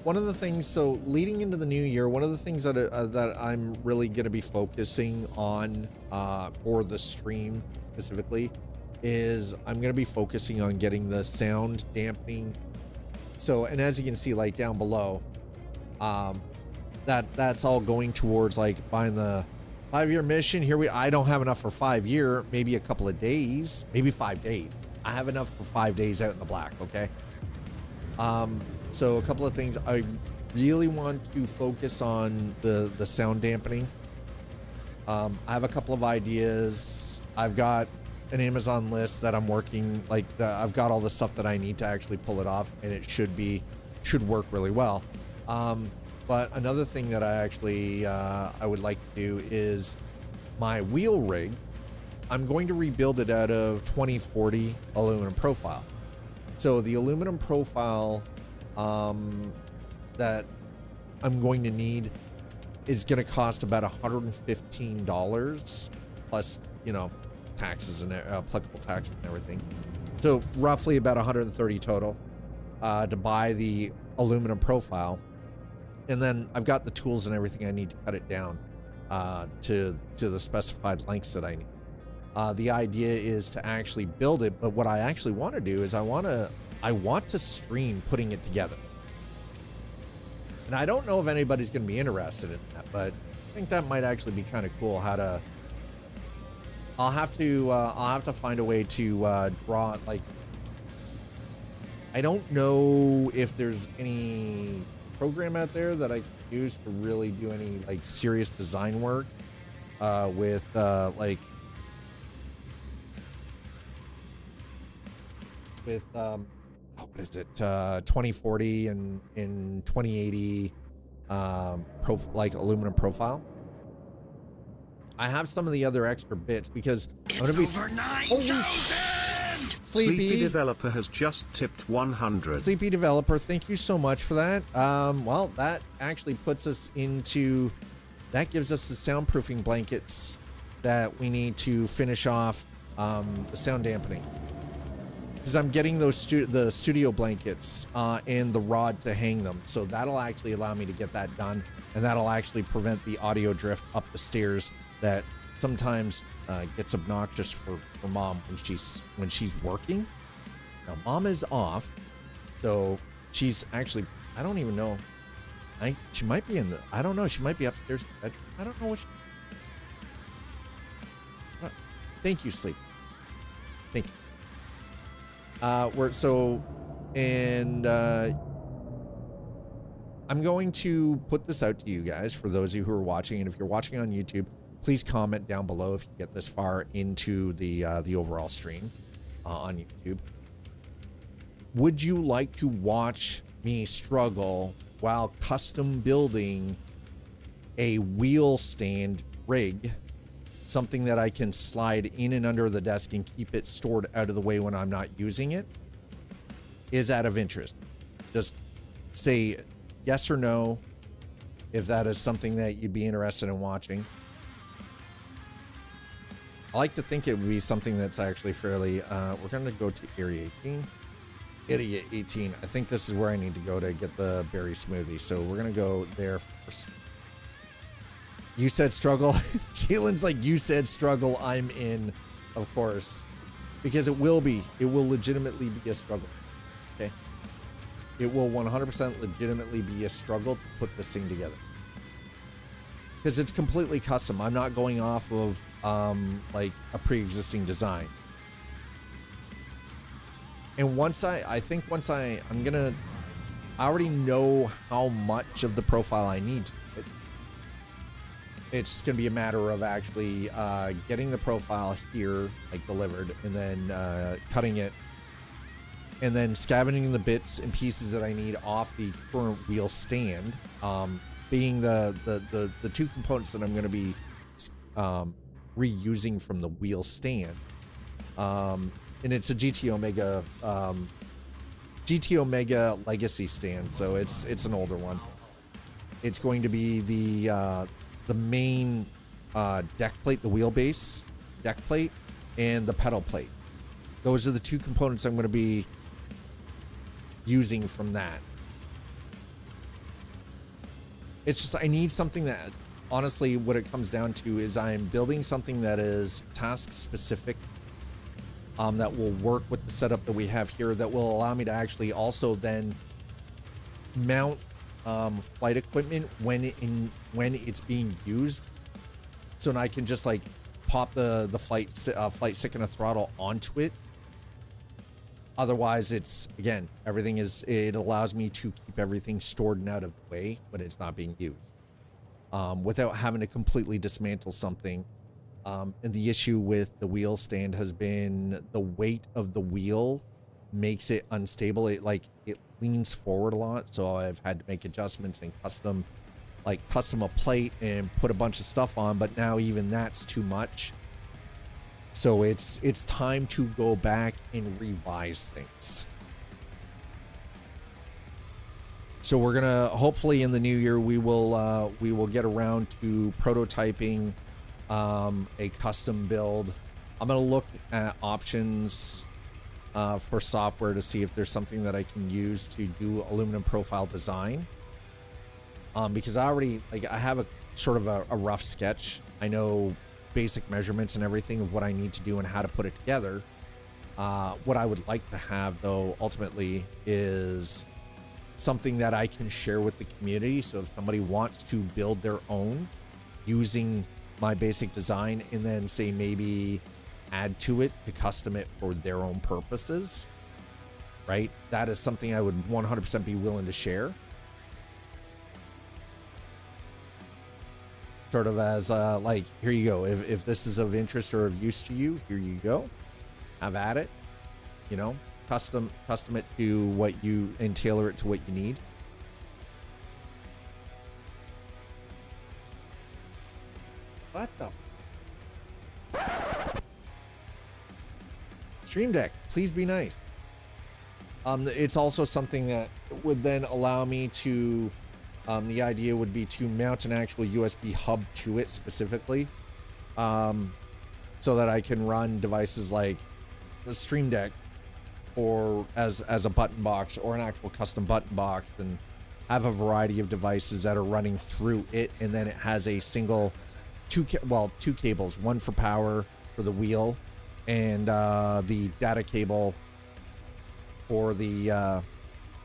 one of the things, so leading into the new year, one of the things that that I'm really going to be focusing on for the stream specifically is I'm going to be focusing on getting the sound dampening. So, and as you can see, like down below, that's all going towards like buying the 5-year mission. I don't have enough for 5 year, maybe a couple of days, maybe 5 days. I have enough for 5 days out in the black. Okay. So a couple of things. I really want to focus on the sound dampening. I have a couple of ideas. I've got an Amazon list that I'm working, I've got all the stuff that I need to actually pull it off, and it should work really well. But another thing that I actually I would like to do is my wheel rig. I'm going to rebuild it out of 2040 aluminum profile. So the aluminum profile that I'm going to need is going to cost about $115 plus, you know, taxes and applicable taxes and everything. So roughly about 130 total to buy the aluminum profile. And then I've got the tools and everything I need to cut it down to the specified lengths that I need. The idea is to actually build it, but what I actually want to do is I want to stream putting it together. And I don't know if anybody's going to be interested in that, but I think that might actually be kind of cool. I'll have to find a way to draw, like, I don't know if there's any program out there that I can use to really do any like serious design work with what is it, 2040 and in 2080 like aluminum profile. I have some of the other extra bits because I'm gonna be holy Sleepy Developer has just tipped 100. Sleepy Developer, thank you so much for that. Well, that actually puts us into, that gives us the soundproofing blankets that we need to finish off the sound dampening. Because I'm getting those the studio blankets and the rod to hang them. So that'll actually allow me to get that done. And that'll actually prevent the audio drift up the stairs that sometimes gets obnoxious for mom when she's working. Now mom is off, so she's actually, I don't even know. She might be in the, I don't know. She might be upstairs in the bedroom. I don't know what thank you, Sleep. Thank you. I'm going to put this out to you guys for those of you who are watching, and if you're watching on YouTube, please comment down below if you get this far into the overall stream on YouTube. Would you like to watch me struggle while custom building a wheel stand rig, something that I can slide in and under the desk and keep it stored out of the way when I'm not using it? Is that of interest? Just say yes or no if that is something that you'd be interested in watching. I like to think it would be something that's actually fairly, we're going to go to Area 18. Area 18. I think this is where I need to go to get the berry smoothie. So we're going to go there first. You said struggle. Jalen's like, you said struggle. I'm in, of course, because it will legitimately be a struggle. Okay. It will 100% legitimately be a struggle to put this thing together. because it's completely custom. I'm not going off of like a pre-existing design. And once I already know how much of the profile I need to do it. It's just gonna be a matter of actually getting the profile here, like delivered, and then cutting it, and then scavenging the bits and pieces that I need off the current wheel stand, being the two components that I'm gonna be reusing from the wheel stand. And it's a GT Omega Legacy stand, so it's an older one. It's going to be the main deck plate, the wheelbase deck plate, and the pedal plate. Those are the two components I'm going to be using from that. It's just I need something that, honestly, what it comes down to is I'm building something that is task specific, that will work with the setup that we have here, that will allow me to actually also then mount flight equipment when it's being used, so I can just like pop the flight stick and a throttle onto it. Otherwise, it's, again, it allows me to keep everything stored and out of the way when it's not being used, without having to completely dismantle something. And the issue with the wheel stand has been the weight of the wheel makes it unstable. It leans forward a lot, so I've had to make adjustments and custom a plate and put a bunch of stuff on, but now even that's too much. So it's time to go back and revise things. So we're gonna, hopefully in the new year, we will get around to prototyping a custom build. I'm gonna look at options for software to see if there's something that I can use to do aluminum profile design. Because I have a sort of a rough sketch. I know basic measurements and everything of what I need to do and how to put it together. What I would like to have, though, ultimately, is something that I can share with the community. So if somebody wants to build their own using my basic design, and then say maybe add to it to custom it for their own purposes, right? That is something I would 100% be willing to share. Sort of as like, here you go. If this is of interest or of use to you, here you go. Have at it. You know, custom it to what you, and tailor it to what you need. What the? Stream Deck, please be nice. It's also something that would then allow me to, the idea would be to mount an actual USB hub to it specifically, so that I can run devices like the Stream Deck or as a button box, or an actual custom button box, and have a variety of devices that are running through it. And then it has a single two cables, one for power for the wheel, and the data cable for the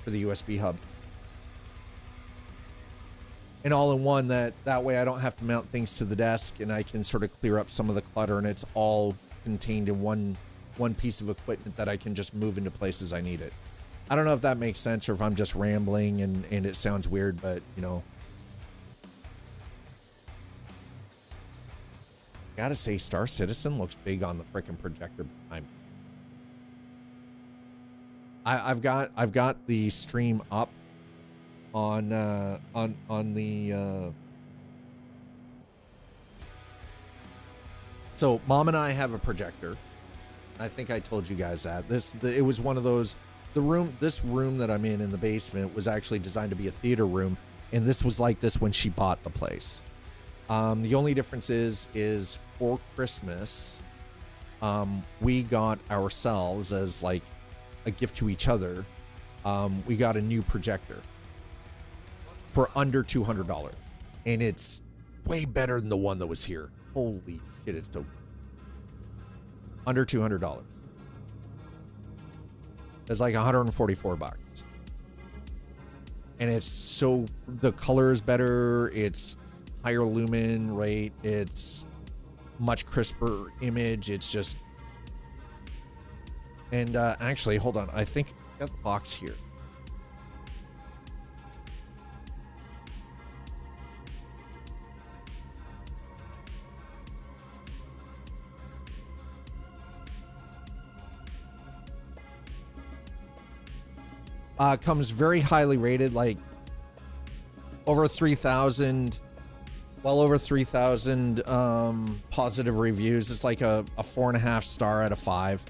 USB hub. And all in one, that way I don't have to mount things to the desk, and I can sort of clear up some of the clutter, and it's all contained in one piece of equipment that I can just move into places I need it. I don't know if that makes sense, or if I'm just rambling and it sounds weird, but you know. Gotta say, Star Citizen looks big on the frickin' projector behind me. I've got the stream up on the so Mom and I have a projector. I think I told you guys that it was one of those, this room that I'm in the basement was actually designed to be a theater room, and this was like this when she bought the place. The only difference is for Christmas, we got ourselves, as like a gift to each other, we got a new projector for under $200, and it's way better than the one that was here. Holy shit, it's so under $200. It's like 144 bucks, and it's so, the color is better, it's higher lumen rate. It's much crisper image. It's just, and actually, hold on. I think I got the box here. Comes very highly rated, like over 3,000, well over 3,000 positive reviews. It's like a 4.5 star out of 5.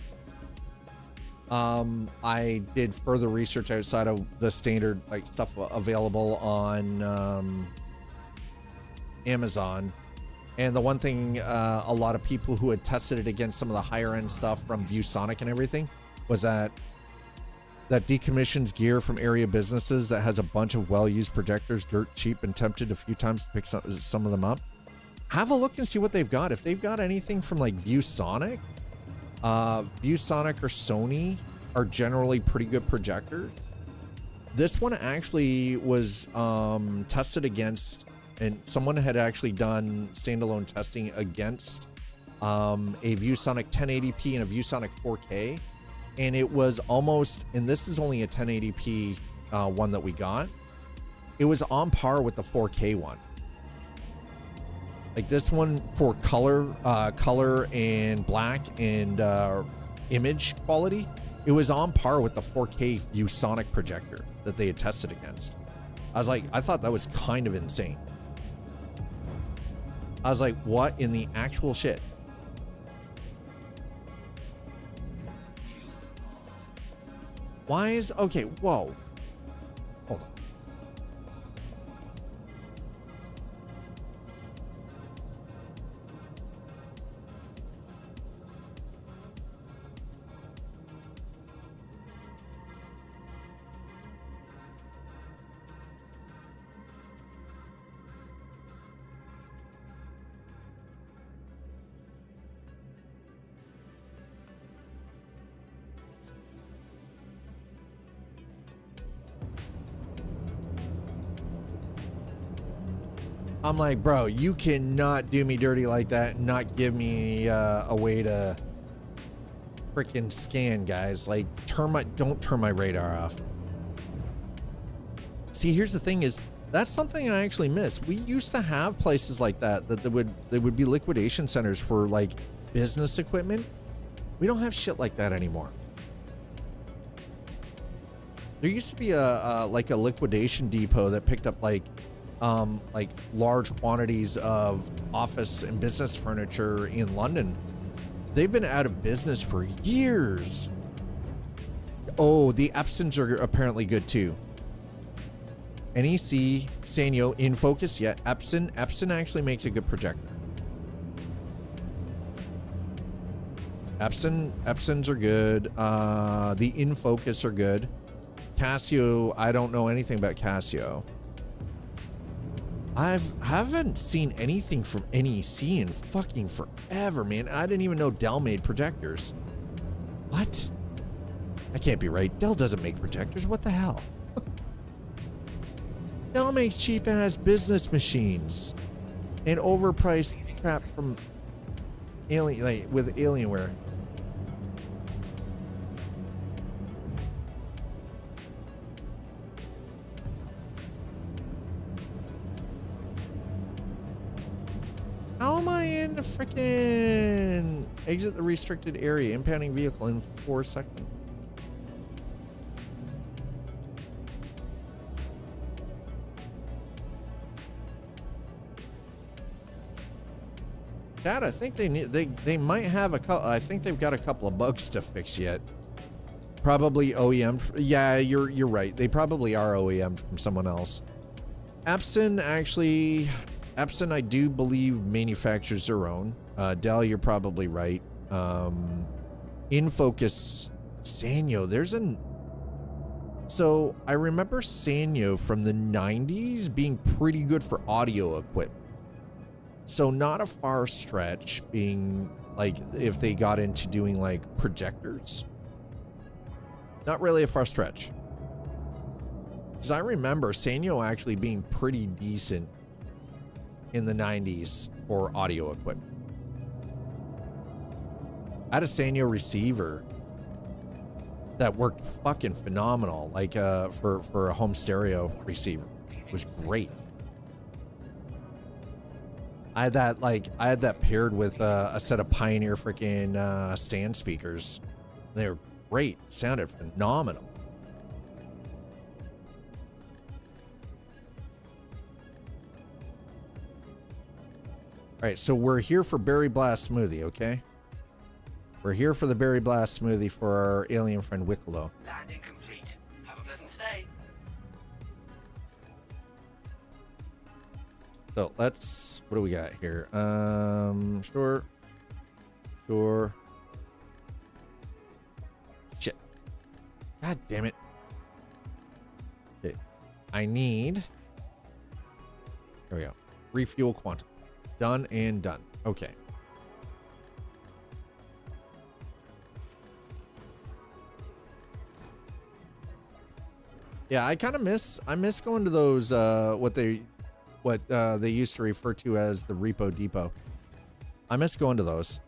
I did further research outside of the standard like stuff available on Amazon, and the one thing a lot of people who had tested it against some of the higher end stuff from ViewSonic and everything was that decommissions gear from area businesses that has a bunch of well-used projectors, dirt cheap, and tempted a few times to pick some of them up. Have a look and see what they've got. If they've got anything from like ViewSonic, ViewSonic or Sony are generally pretty good projectors. This one actually was tested against, and someone had actually done standalone testing against a ViewSonic 1080p and a ViewSonic 4K. And it was almost, and this is only a 1080p one that we got. It was on par with the 4K one. Like this one for color and black and image quality, it was on par with the 4K ViewSonic projector that they had tested against. I thought that was kind of insane. I was like, what in the actual shit? Why is, okay, whoa. Hold on. I'm like, bro, you cannot do me dirty like that and not give me a way to freaking scan, guys. Like, don't turn my radar off. See, here's the thing is, that's something I actually miss. We used to have places like that they would be liquidation centers for like business equipment. We don't have shit like that anymore. There used to be a liquidation depot that picked up like large quantities of office and business furniture in London. They've been out of business for years. Oh, the Epsons are apparently good too. NEC, Sanyo, In Focus, yeah, Epson actually makes a good projector. Epsons are good. The In Focus are good. Casio, I don't know anything about Casio. Haven't seen anything from NEC in fucking forever, man. I didn't even know Dell made projectors. What? That can't be right. Dell doesn't make projectors. What the hell? Dell makes cheap ass business machines and overpriced crap from with Alienware. How am I in the frickin' exit the restricted area, impounding vehicle in 4 seconds? Dad, I think they might have a couple. I think they've got a couple of bugs to fix yet. Probably OEM. Yeah, you're right. They probably are OEM from someone else. Epson actually. Epson, I do believe, manufactures their own. Dell, you're probably right. In Focus, Sanyo. So I remember Sanyo from the 90s being pretty good for audio equipment. So not a far stretch being like if they got into doing like projectors. Not really a far stretch. Because I remember Sanyo actually being pretty decent in the 90s for audio equipment. I had a Sanyo receiver that worked fucking phenomenal, like for a home stereo receiver. It was great. I had that paired with a set of Pioneer freaking stand speakers. They were great. It sounded phenomenal. All right, so we're here for Berry Blast Smoothie, okay? We're here for the Berry Blast Smoothie for our alien friend Wicklow. Landing complete. Have a pleasant stay. So let's, what do we got here? Sure. Shit. God damn it. Okay. I need, there we go. Refuel quantum. Done and done. Okay. Yeah, I kind of miss going to those what they used to refer to as the Repo Depot. I miss going to those.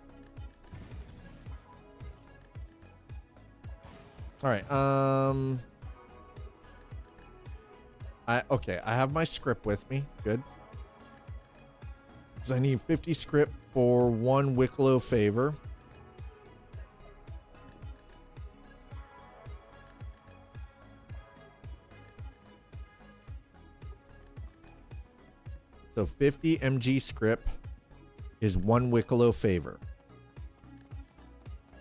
All right. I have my script with me. Good. I need 50 script for 1 Wicklow favor. So 50 MG script is 1 Wicklow favor.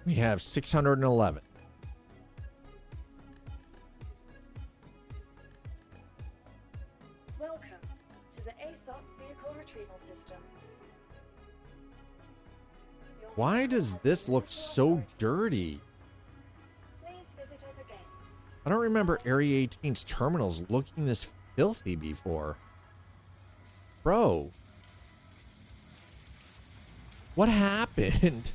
We have 611. Welcome to the ASOP vehicle retrieval system. Why does this look so dirty? Please visit us again. I don't remember Area 18's terminals looking this filthy before. Bro. What happened?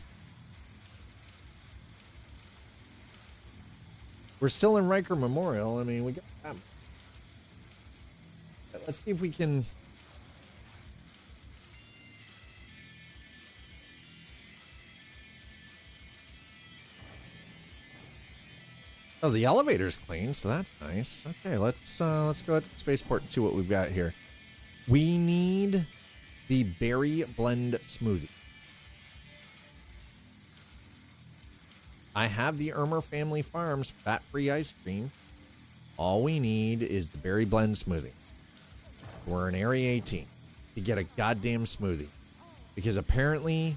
We're still in Riker Memorial. I mean, we got that. Let's see if we can. Oh, the elevator's clean, so that's nice. Okay, let's go out to the spaceport and see what we've got here. We need the berry blend smoothie. I have the Irmer Family Farms fat-free ice cream. All we need is the berry blend smoothie. We're in Area 18 to get a goddamn smoothie. Because apparently,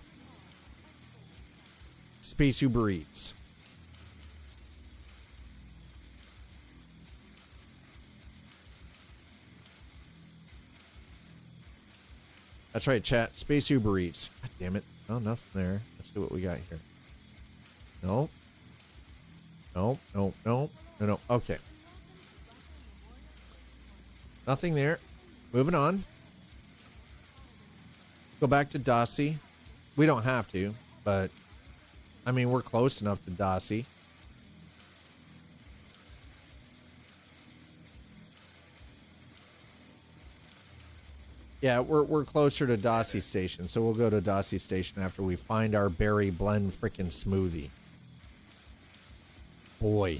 Space Uber Eats. That's right, chat. Space Uber Eats. God damn it. Oh, nothing there. Let's see what we got here. Nope. Nope, nope, nope. No, no. Okay. Nothing there. Moving on. Go back to Dossie. We don't have to, but I mean, we're close enough to Dossie. Yeah, we're closer to Dossie Station, so we'll go to Dossie Station after we find our berry blend frickin' smoothie. Boy.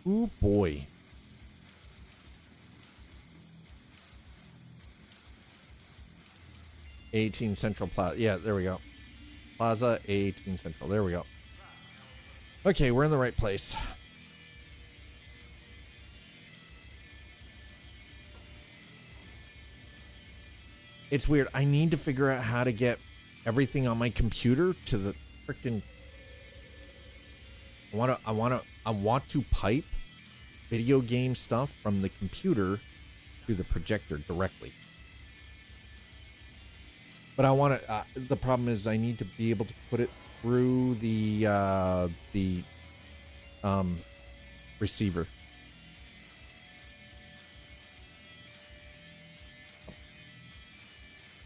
Ooh, boy. A18 Central Plaza. Yeah, there we go. Plaza A18 Central. There we go. Okay, we're in the right place. It's weird. I need to figure out how to get everything on my computer to the freaking. I want to pipe video game stuff from the computer to the projector directly. But I want to. The problem is I need to be able to put it through the receiver.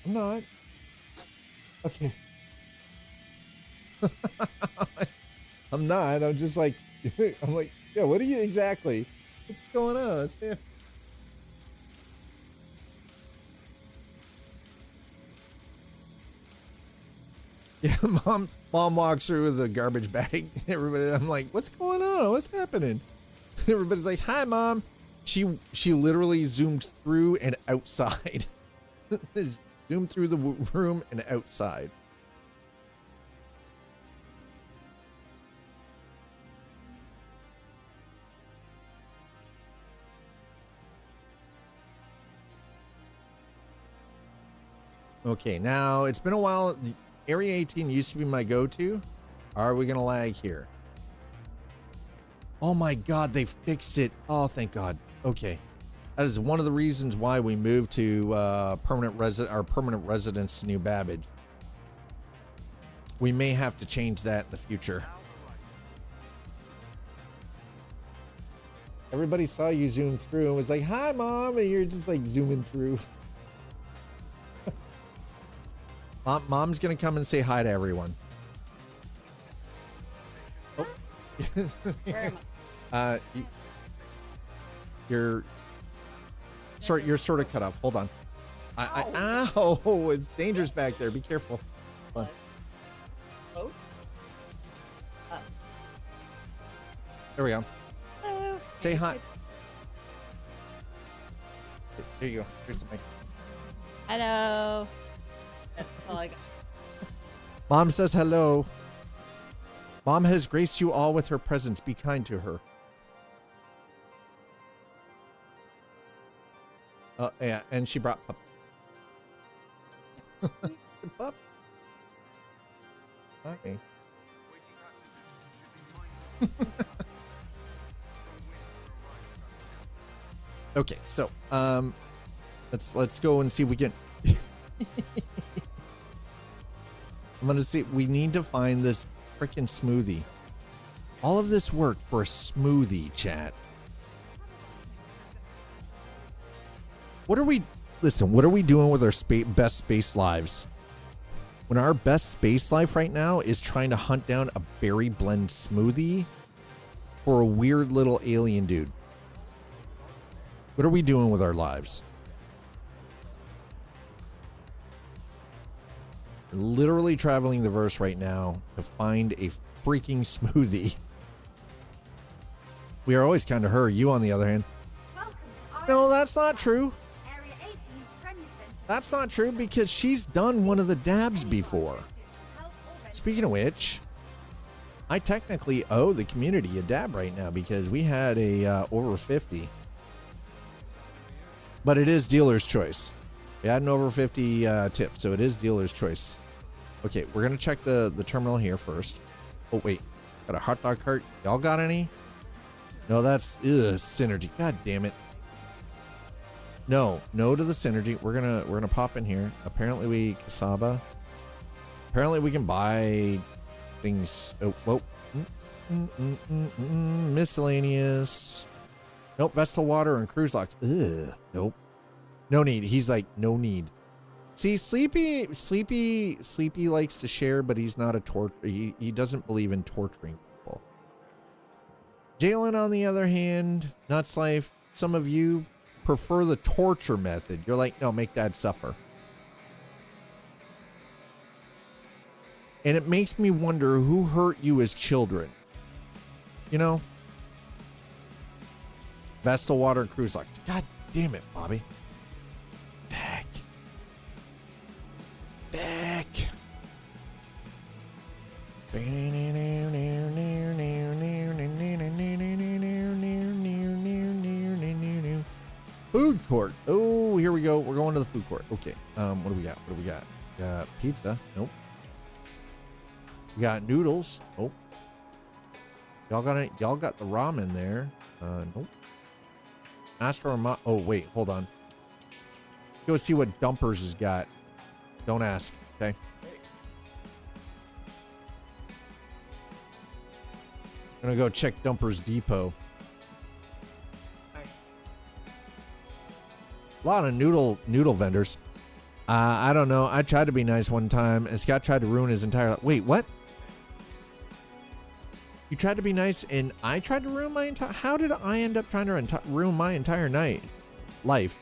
I'm not. Okay. I'm not. I'm just like, I'm like, yeah, what are you exactly? What's going on? Yeah, mom walks through with a garbage bag. Everybody, I'm like, what's going on? What's happening? Everybody's like, hi, Mom. She literally zoomed through and outside. Zoomed through the room and outside. Okay, now it's been a while. Area 18 used to be my go-to. Are we gonna lag here? Oh my God, they fixed it. Oh, thank God. Okay, that is one of the reasons why we moved to our permanent residence to New Babbage. We may have to change that in the future. Everybody saw you zoom through and was like, "Hi, Mom," and you're just like zooming through. Mom's gonna come and say hi to everyone. Oh. Where am You're sort of cut off. Hold on. Ow! It's dangerous back there. Be careful. Hold on. Oh. There we go. Hello. Say hi. Here you go. Here's the mic. Hello. That's all I got. Mom says hello. Mom has graced you all with her presence. Be kind to her. Yeah, and she brought pup. Pup. Okay. Okay, so let's go and see if we can. I'm gonna see. We need to find this freaking smoothie. All of this work for a smoothie, chat. What are we? Listen, what are we doing with our best space lives? When our best space life right now is trying to hunt down a berry blend smoothie for a weird little alien dude. What are we doing with our lives? We're literally traveling the verse right now to find a freaking smoothie. We are always kind of her. You, on the other hand. No, that's not true. That's not true because she's done one of the dabs before. Speaking of which, I technically owe the community a dab right now because we had a over 50. But it is dealer's choice. We had an over 50 tip, so it is dealer's choice. Okay, we're going to check the terminal here first. Oh, wait. Got a hot dog cart. Y'all got any? No, that's synergy. God damn it. No to the synergy. We're gonna pop in here. Apparently Kasaba. Apparently we can buy things. Oh, whoa. Miscellaneous. Nope. Vestal water and cruise locks. Ugh. Nope. No need. He's like, no need. See, Sleepy likes to share, but he's not a he doesn't believe in torturing people. Jalen, on the other hand, Nuts Life, some of you prefer the torture method. You're like, no, make Dad suffer. And it makes me wonder who hurt you as children. You know? Vestal water and cruise locks. God damn it, Bobby. Back. Food court. Oh, here we go. We're going to the food court. Okay. What do we got? Got pizza. Nope. We got noodles. Nope. Y'all got the ramen there. Nope. Astro. Oh, wait. Hold on. Let's go see what Dumpers has got. Don't ask. Okay. I'm gonna go check Dumpers Depot. A lot of noodle vendors. I don't know. I tried to be nice one time, and Scott tried to ruin his entire life. Wait, what? You tried to be nice, and I tried to ruin my entire... How did I end up trying to ruin my entire life?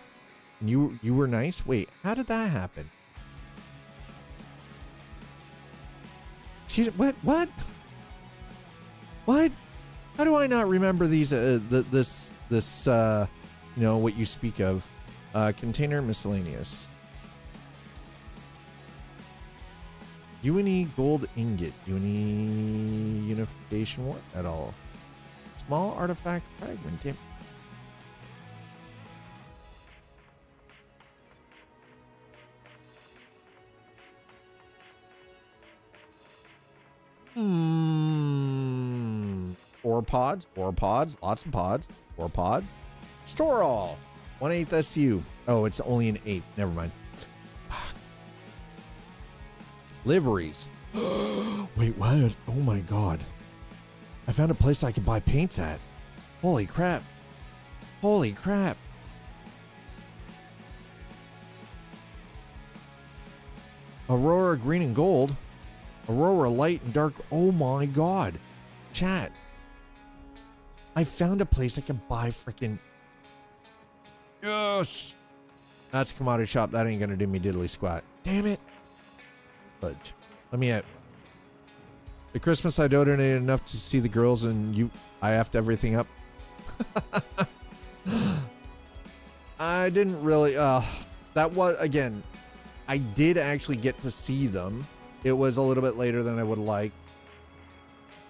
And you were nice? Wait, how did that happen? What? What? How do I not remember these? This you know, what you speak of. Container miscellaneous. UNE gold ingot. UNE unification what at all? Small artifact fragment. Damn. Ore pods, lots of pods, ore pod. Store all. 1/8 SU. Oh, it's only an 8. Never mind. Liveries. Wait, what? Oh my god. I found a place I could buy paints at. Holy crap. Holy crap. Aurora green and gold. Aurora light and dark. Oh my god. Chat. I found a place I can buy freaking. Yes. That's a commodity shop. That ain't gonna do me diddly squat. Damn it. Fudge. Let me out. The Christmas I donated enough to see the girls and I effed everything up. I didn't really, that was, again, I did actually get to see them. It was a little bit later than I would like.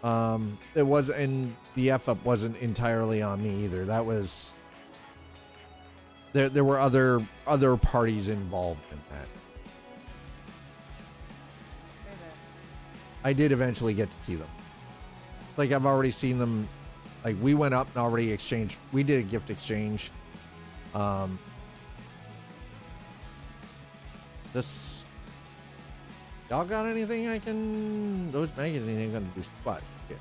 It was, and the F up wasn't entirely on me either. That was, there were other parties involved in that. I did eventually get to see them. It's like I've already seen them. Like we went up and already exchanged. We did a gift exchange. This. Y'all got anything I can? Those magazines ain't gonna do squat shit.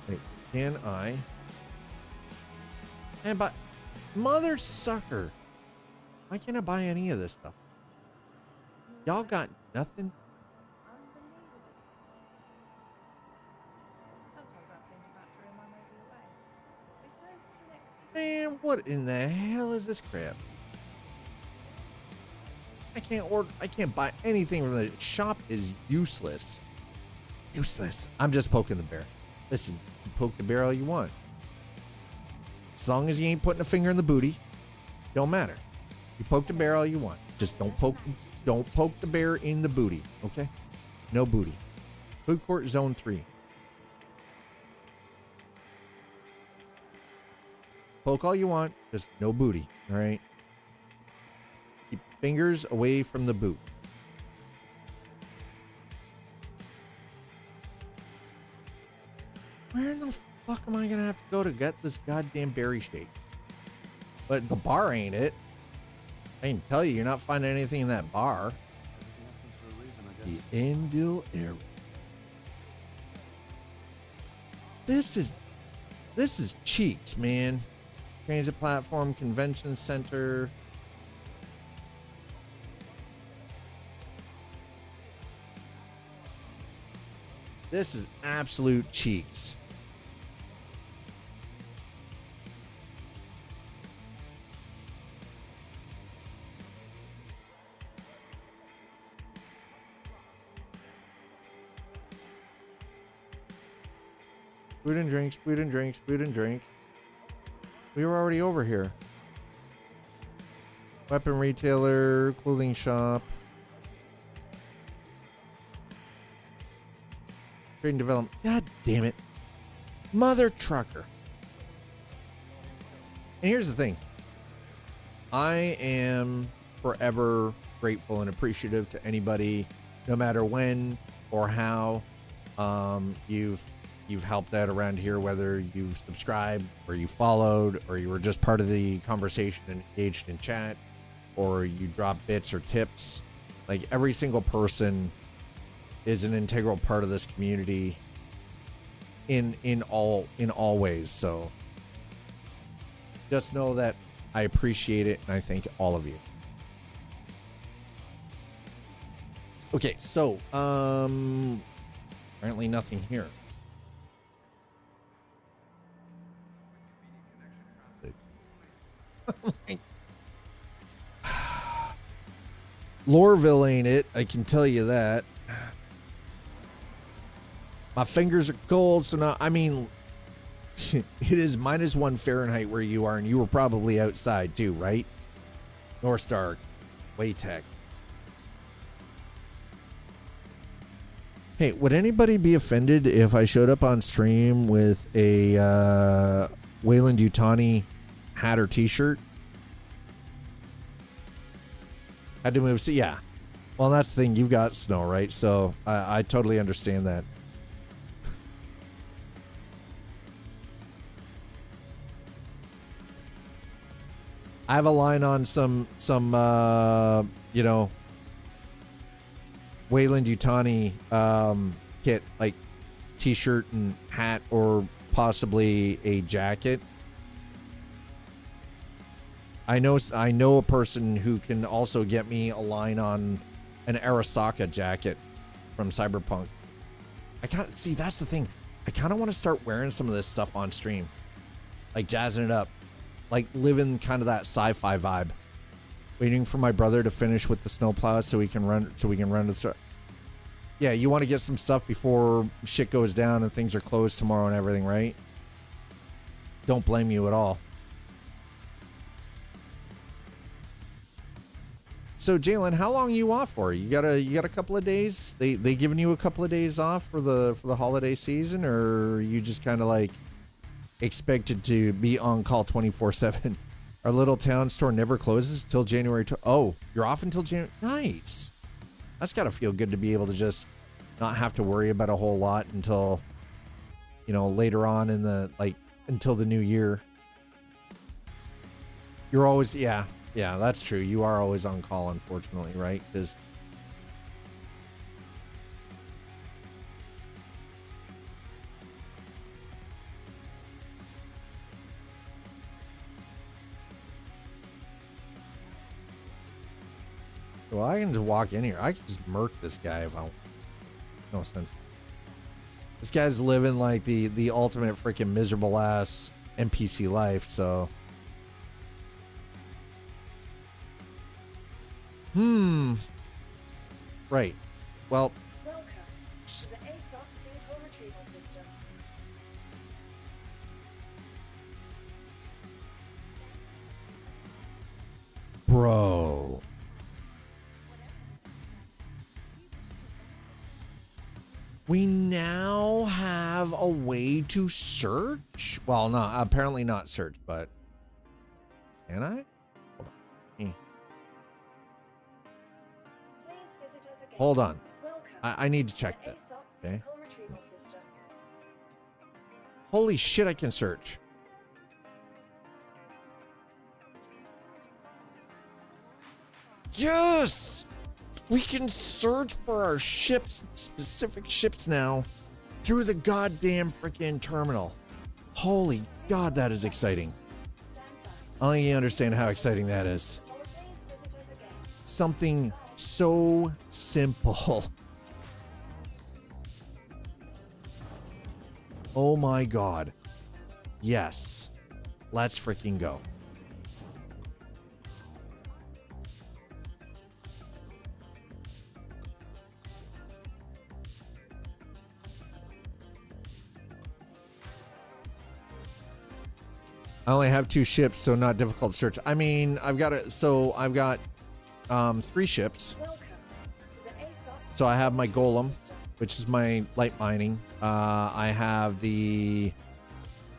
Wait, can I? And but mother sucker. Why can't I buy any of this stuff? Y'all got nothing? Man, what in the hell is this crap? I can't buy anything from the shop. Is useless. Useless. I'm just poking the bear. Listen, you poke the bear all you want. As long as you ain't putting a finger in the booty, don't matter. You poke the bear all you want. Just don't poke the bear in the booty, okay? No booty. Food court zone 3. Poke all you want, just no booty, all right? Keep fingers away from the boot. Where in the fuck am I gonna have to go to get this goddamn berry shake? But the bar ain't it. I can tell you, you're not finding anything in that bar. The Anvil Air. This is cheeks, man. Transit platform, convention center. This is absolute cheeks. Food and drinks, food and drinks, food and drinks. We were already over here. Weapon retailer, clothing shop. Trade and development. God damn it. Mother trucker. And here's the thing. I am forever grateful and appreciative to anybody, no matter when or how, you've helped out around here, whether you subscribed or you followed or you were just part of the conversation and engaged in chat or you drop bits or tips. Like every single person is an integral part of this community in all ways. So just know that I appreciate it and I thank all of you. Okay, so apparently nothing here. Loreville ain't it, I can tell you that. My fingers are cold, so now, I mean, it is -1 Fahrenheit where you are, and you were probably outside too, right? North Star, Waytech. Hey, would anybody be offended if I showed up on stream with a Wayland Yutani hat or t-shirt? Had to move, so yeah. Well, that's the thing, you've got snow, right? So I totally understand that. I have a line on some you know, Wayland Yutani kit, like t-shirt and hat, or possibly a jacket. I know a person who can also get me a line on an Arasaka jacket from Cyberpunk. I can't see, that's the thing. I kind of want to start wearing some of this stuff on stream, like jazzing it up, like living kind of that sci-fi vibe. Waiting for my brother to finish with the snowplow so we can run the. Yeah, you want to get some stuff before shit goes down and things are closed tomorrow and everything, right? Don't blame you at all. So Jalen, how long are you off for? You got a couple of days? They giving you a couple of days off for the holiday season, or are you just kind of like expected to be on call 24/7? Our little town store never closes till January. Oh, you're off until January. Nice. That's got to feel good to be able to just not have to worry about a whole lot until, you know, later on in the, like, until the new year. You're always, yeah, that's true. You are always on call, unfortunately, right? Because well, I can just walk in here. I can just murk this guy if I want. No sense. This guy's living like the ultimate freaking miserable ass NPC life, so. Right. Well. Welcome to the ASOC vehicle retrieval system. Bro. We now have a way to search? Well, no, apparently not search, but can I? Hold on. Please visit us again. Hold on. Welcome I need to check to the this. ASOC Okay. vehicle retrieval system. Holy shit, I can search. Yes! We can search for our ships, specific ships now, through the goddamn freaking terminal. Holy God, that is exciting. I don't even understand how exciting that is. Or please visit us again. Something so simple. Oh my God. Yes. Let's freaking go. I only have 2 ships, so not difficult to search. I mean, I've got 3 ships. Welcome to the ASOC. So I have my Golem, which is my light mining. I have the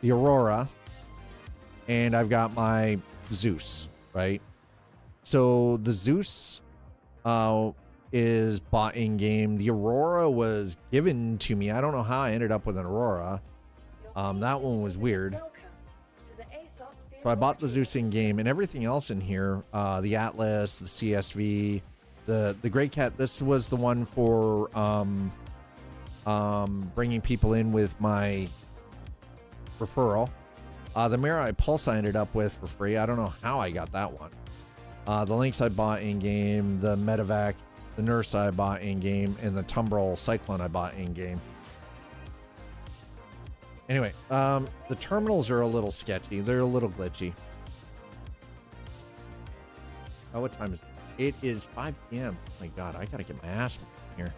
Aurora, and I've got my Zeus, right? So the Zeus is bought in game. The Aurora was given to me. I don't know how I ended up with an Aurora. That one was weird. Welcome to the ASOC So I bought the Zeus in game, and everything else in here, the Atlas, the CSV, the Great Cat. This was the one for bringing people in with my referral. The Mirai Pulse I ended up with for free. I don't know how I got that one. The Lynx I bought in game, the Medevac, the Nurse I bought in game, and the Tumbrel Cyclone I bought in game. Anyway, the terminals are a little sketchy. They're a little glitchy. Oh, what time is it? It is 5 p.m. Oh my God, I gotta get my ass here.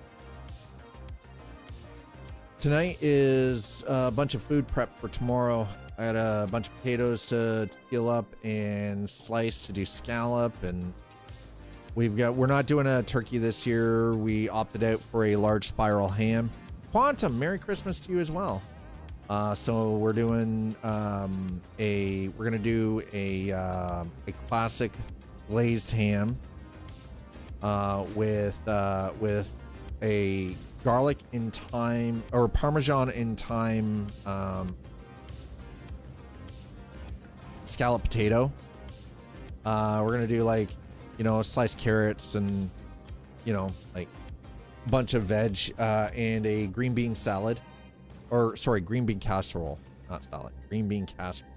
Tonight is a bunch of food prep for tomorrow. I had a bunch of potatoes to peel up and slice to do scallop, and we're not doing a turkey this year. We opted out for a large spiral ham. Quantum, Merry Christmas to you as well. So we're doing we're gonna do a classic glazed ham with a garlic in thyme or Parmesan in thyme scallop potato. We're gonna do like, you know, sliced carrots and, you know, like a bunch of veg and a green bean salad, or sorry, green bean casserole, not salad, green bean casserole.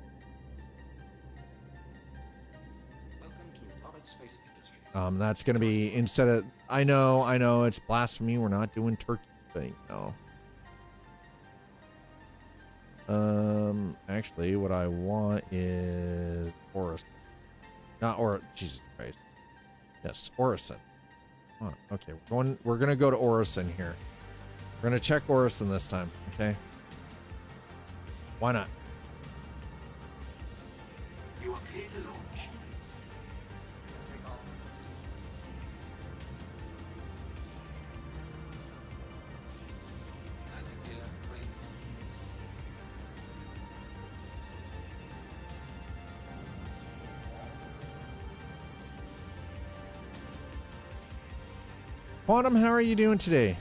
Welcome to Atomic Space Industries. That's gonna be instead of, I know it's blasphemy. We're not doing turkey, but no. Actually, what I want is Orison. Jesus Christ. Yes, Orison. Come on. Okay, we're gonna go to Orison here. We're gonna check Orison this time, okay? Why not? You are clear to launch. Take off. Landing gear raised. Quantum, how are you doing today?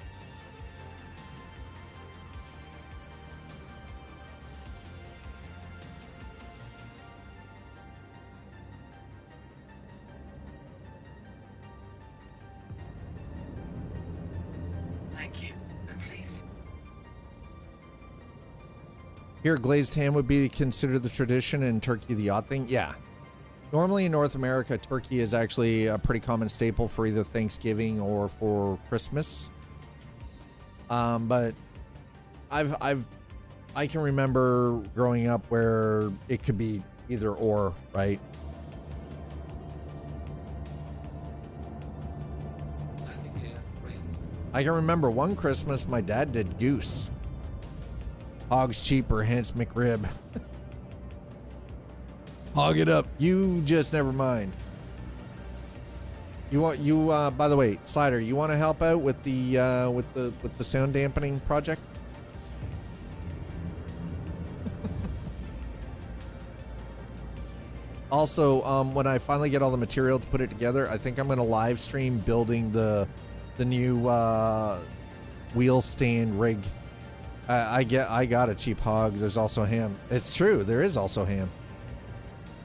Thank you, and please. Here, glazed ham would be considered the tradition and turkey the odd thing. Yeah. Normally in North America, turkey is actually a pretty common staple for either Thanksgiving or for Christmas. But I can remember growing up where it could be either or, right? Landing gear raised. I can remember one Christmas my dad did goose. Hog's cheaper, hence McRib. Hog it up. You just never mind. By the way, Slider, you want to help out with the sound dampening project? Also, when I finally get all the material to put it together, I think I'm going to live stream building the new wheel stand rig. I got a cheap hog. There's also ham. It's true. There is also ham.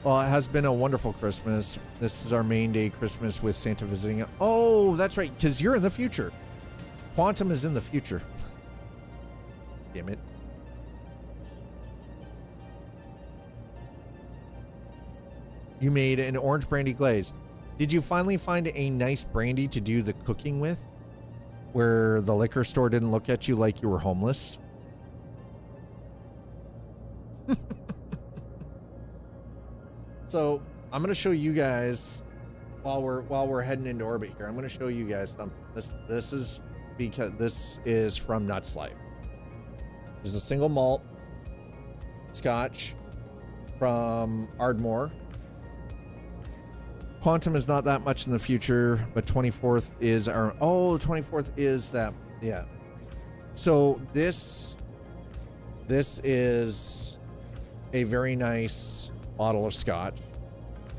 Well, it has been a wonderful Christmas. This is our main day Christmas with Santa visiting. Oh, that's right, because you're in the future. Quantum is in the future. Damn it. You made an orange brandy glaze. Did you finally find a nice brandy to do the cooking with? Where the liquor store didn't look at you like you were homeless? So I'm gonna show you guys while we're heading into orbit here. I'm gonna show you guys something. This is because this is from Nuts Life. There's a single malt scotch from Ardmore. Quantum is not that much in the future, but 24th is our 24th is that, yeah. So this is a very nice bottle of scotch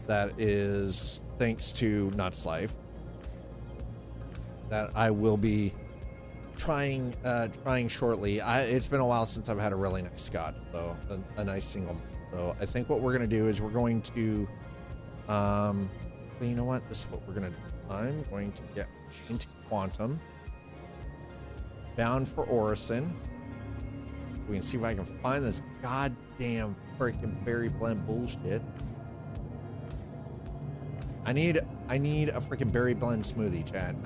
that is thanks to Nuts Life that I will be trying shortly. It's been a while since I've had a really nice scotch, so a nice single. So I think what we're gonna do is we're going to you know what, this is what we're gonna do. I'm going to get into Quantum, bound for Orison. We can see if I can find this goddamn freaking berry blend bullshit. I need a freaking berry blend smoothie, chat.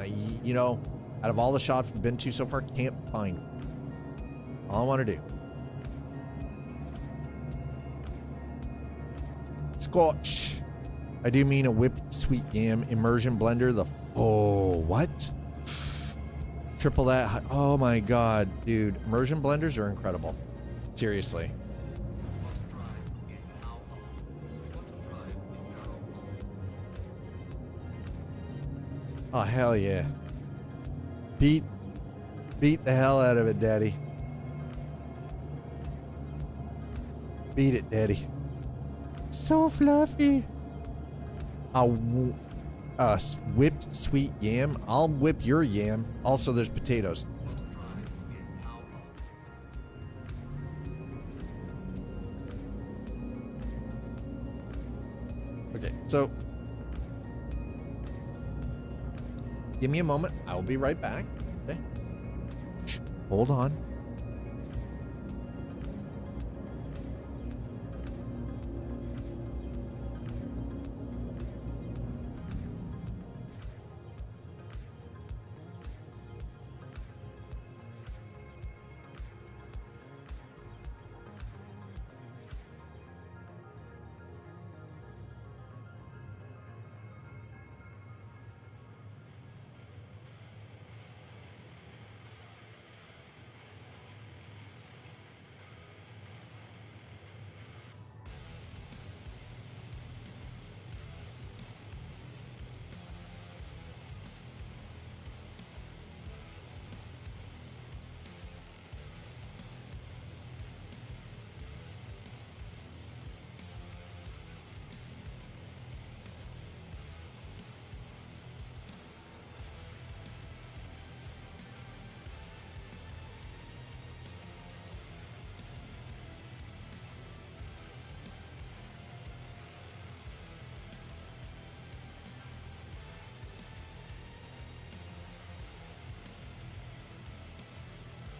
You know, out of all the shops we've been to so far, can't find one. All I want to do. Scotch. I do mean a whipped sweet yam immersion blender. Oh, what? Triple that. Oh my god, dude. Immersion blenders are incredible. Seriously. Oh, hell yeah. Beat the hell out of it, daddy. Beat it, daddy. So fluffy. Whipped sweet yam. I'll whip your yam. Also, there's potatoes. Okay, so give me a moment. I will be right back. Okay. Shh, hold on.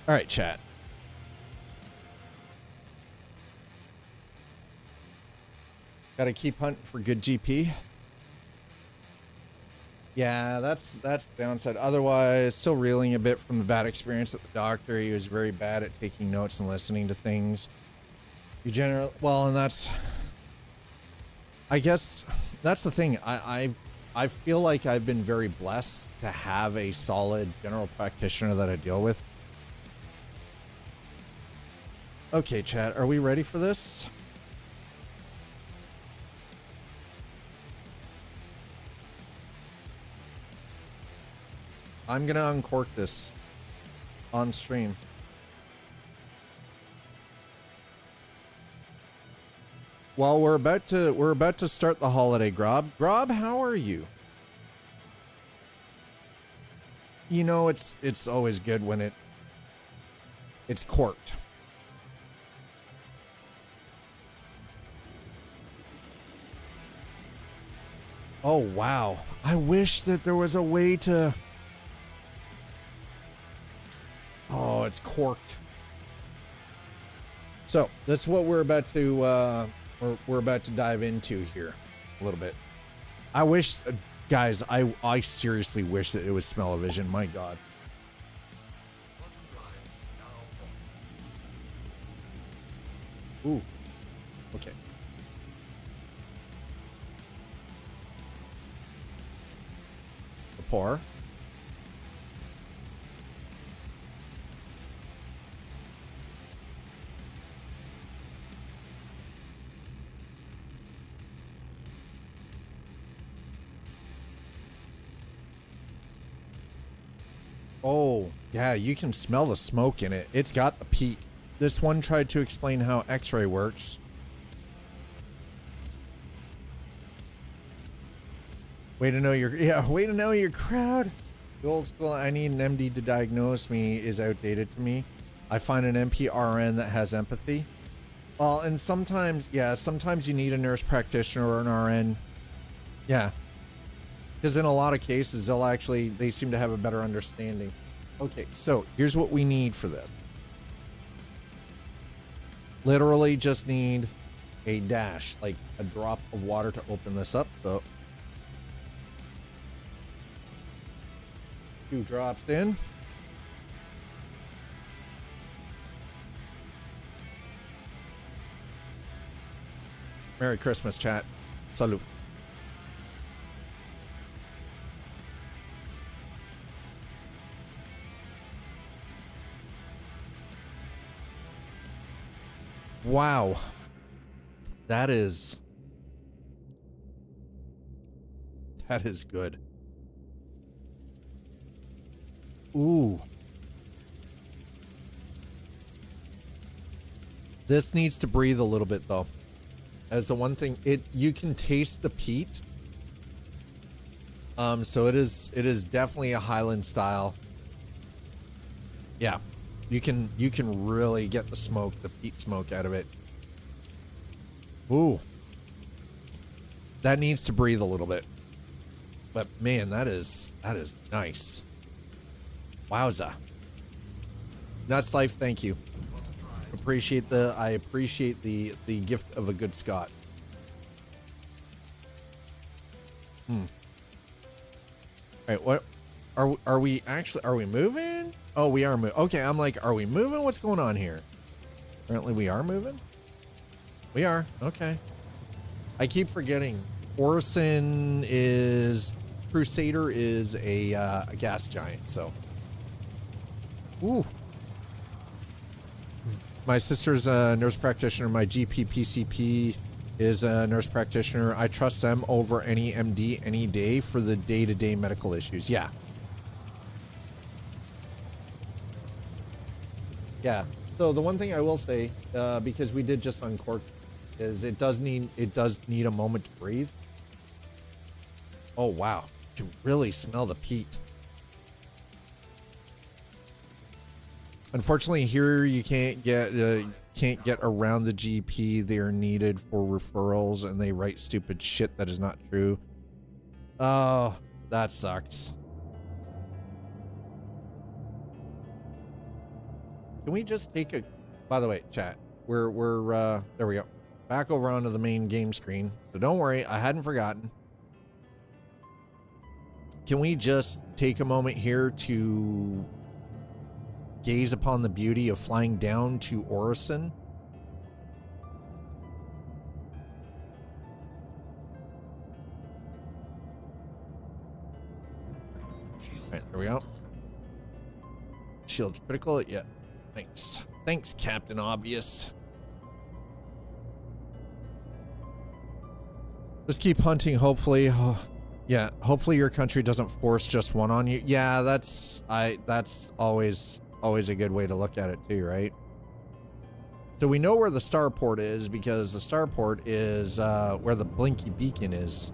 All right, chat. Got to keep hunting for good GP. Yeah, that's the downside. Otherwise, still reeling a bit from the bad experience at the doctor. He was very bad at taking notes and listening to things. You generally, well, and that's, I guess that's the thing. I feel like I've been very blessed to have a solid general practitioner that I deal with. Okay, chat, are we ready for this? I'm gonna uncork this on stream. Well, we're about to start the holiday, Grob. Grob, how are you? You know, it's always good when it's corked. Oh, wow. I wish that there was a way to... Oh, it's corked. So, this is what we're about to, we're about to dive into here a little bit. I wish, guys, I seriously wish that it was smell-o-vision. My God. Ooh. Okay. Pour. Oh, yeah, you can smell the smoke in it. It's got the peat. This one tried to explain how X-ray works. Way to know your crowd. The old school, I need an MD to diagnose me is outdated to me. I find an NPRN that has empathy. Well, and sometimes, yeah, sometimes you need a nurse practitioner or an RN. Yeah. Because in a lot of cases, they seem to have a better understanding. Okay, so here's what we need for this. Literally just need a dash, like a drop of water to open this up. So 2 drops in. Merry Christmas, chat. Salute. Wow. That is good. Ooh. This needs to breathe a little bit though. As the one thing, you can taste the peat. So it is definitely a Highland style. Yeah. You can really get the smoke, the peat smoke out of it. Ooh. That needs to breathe a little bit. But man, that is nice. Wowza. Nuts Life, thank you. I appreciate the gift of a good Scot. All right, what are we moving? Oh, we are moving. Okay, I'm like, are we moving? What's going on here? Apparently we are moving. We are. Okay. I keep forgetting. Orison is Crusader is a gas giant, so. Ooh. My sister's a nurse practitioner. My GP PCP is a nurse practitioner. I trust them over any MD any day for the day-to-day medical issues. Yeah. Yeah. So the one thing I will say, because we did just uncork, is it does need a moment to breathe. Oh wow. You can really smell the peat. Unfortunately, here you can't get around the GP. They are needed for referrals, and they write stupid shit that is not true. Oh, that sucks. Can we just take a? By the way, chat. We're there we go. Back over onto the main game screen. So don't worry, I hadn't forgotten. Can we just take a moment here to gaze upon the beauty of flying down to Orison? All right, there we go. Shield's critical. Yeah. Thanks. Thanks, Captain Obvious. Just keep hunting, hopefully. Oh, yeah, hopefully your country doesn't force just one on you. Yeah, that's always a good way to look at it too, right? So we know where the starport is because the starport is where the blinky beacon is.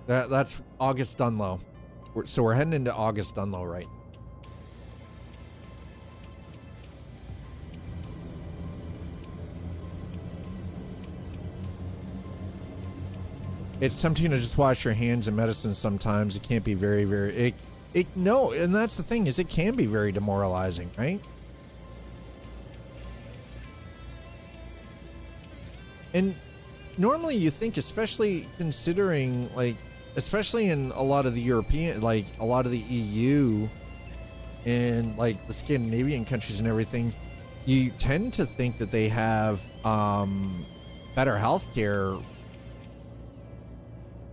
That's August Dunlow. So we're heading into August Dunlow, right? It's tempting to just wash your hands in medicine sometimes. It can't be very, no, and that's the thing, is it can be very demoralizing, right? And normally you think, especially considering, like, especially in a lot of the European, like a lot of the EU and like the Scandinavian countries and everything, you tend to think that they have better healthcare,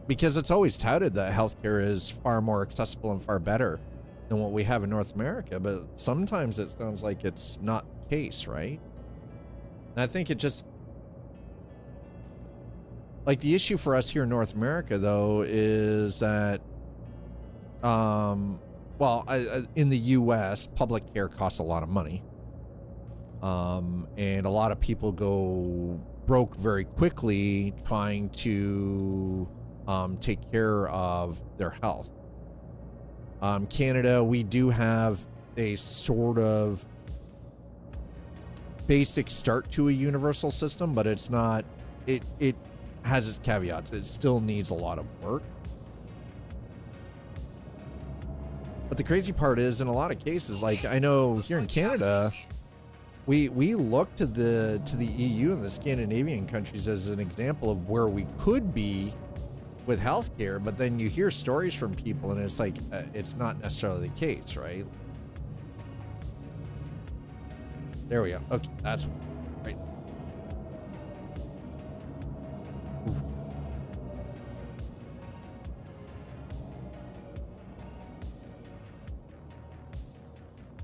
because it's always touted that healthcare is far more accessible and far better than what we have in North America. But sometimes it sounds like it's not the case, right? And I think it just, like, the issue for us here in North America, though, is that, in the U.S., public care costs a lot of money. And a lot of people go broke very quickly trying to take care of their health. Canada, we do have a sort of basic start to a universal system, but it's not, it has its caveats. It still needs a lot of work. But the crazy part is, in a lot of cases, like I know here in Canada, we look to the EU and the Scandinavian countries as an example of where we could be with healthcare, but then you hear stories from people and it's like, it's not necessarily the case, right? There we go. Okay, that's right. Oof.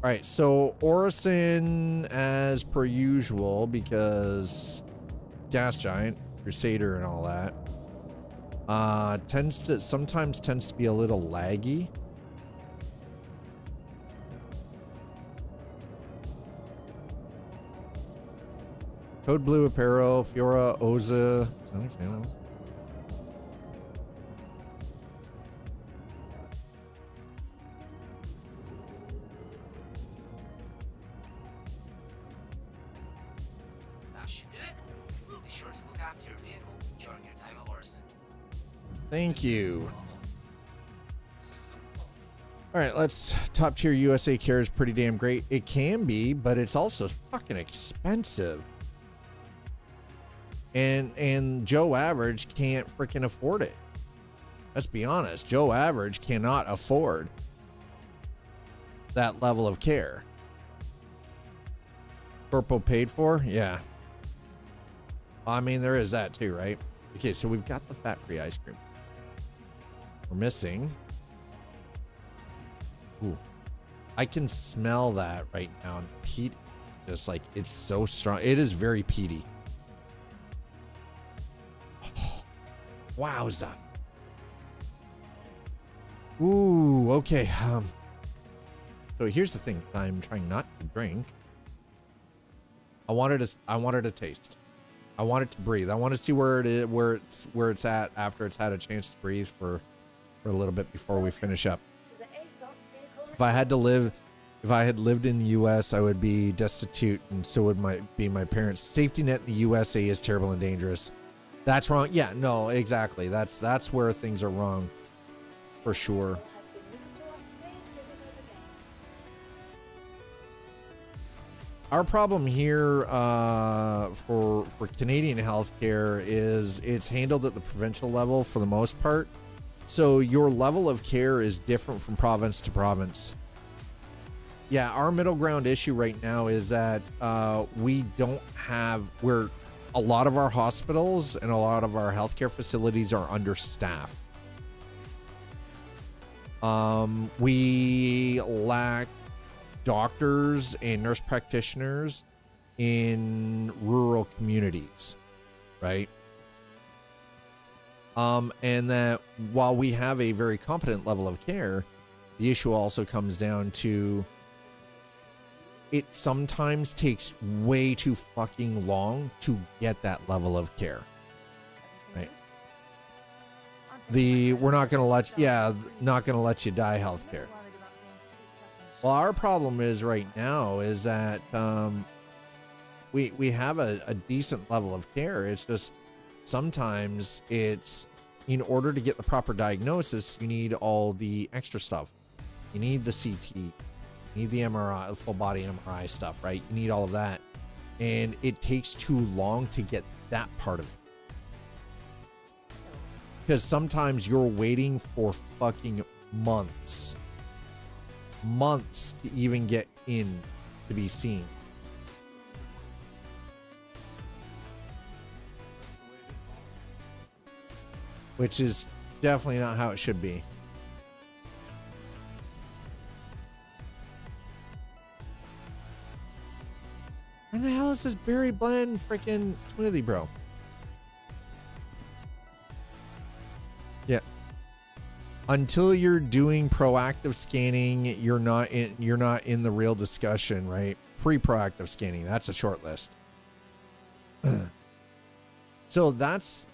All right, so Orison, as per usual, because gas giant, Crusader, and all that, sometimes tends to be a little laggy. Code Blue, Apparel, Fiora, Oza. Okay, well. That should do it. We'll be sure to look after your vehicle during your time at Orison. Thank you. All right, let's top tier USA Care is pretty damn great. It can be, but it's also fucking expensive. And Joe Average can't freaking afford it. Let's be honest. Joe Average cannot afford that level of care. Corpo paid for? Yeah. I mean, there is that too, right? Okay, so we've got the fat-free ice cream. We're missing. Ooh. I can smell that right now. And peat, just like, it's so strong. It is very peaty. Wowza. Ooh, okay. So here's the thing. I'm trying not to drink. I wanted to taste. I want it to breathe. I want to see where it is, where it's at after it's had a chance to breathe for a little bit before we finish up. If I had lived in the US, I would be destitute, and so would my parents. Safety net in the USA is terrible and dangerous. That's wrong. Yeah, no, exactly. That's where things are wrong, for sure. Our problem here for Canadian healthcare is it's handled at the provincial level for the most part. So your level of care is different from province to province. Yeah, our middle ground issue right now is that a lot of our hospitals and a lot of our healthcare facilities are understaffed. We lack doctors and nurse practitioners in rural communities, right? And that while we have a very competent level of care, the issue also comes down to it sometimes takes way too fucking long to get that level of care, right? We're not gonna let you die healthcare. Well, our problem is right now is that we have a decent level of care. It's just sometimes it's in order to get the proper diagnosis, you need all the extra stuff. You need the CT, you need the MRI, the full body MRI stuff, right? You need all of that. And it takes too long to get that part of it. Because sometimes you're waiting for fucking months to even get in to be seen. Which is definitely not how it should be. Where the hell is this berry blend freaking smoothie, bro? Yeah. Until you're doing proactive scanning, you're not in the real discussion, right? Pre-proactive scanning, that's a short list. So that's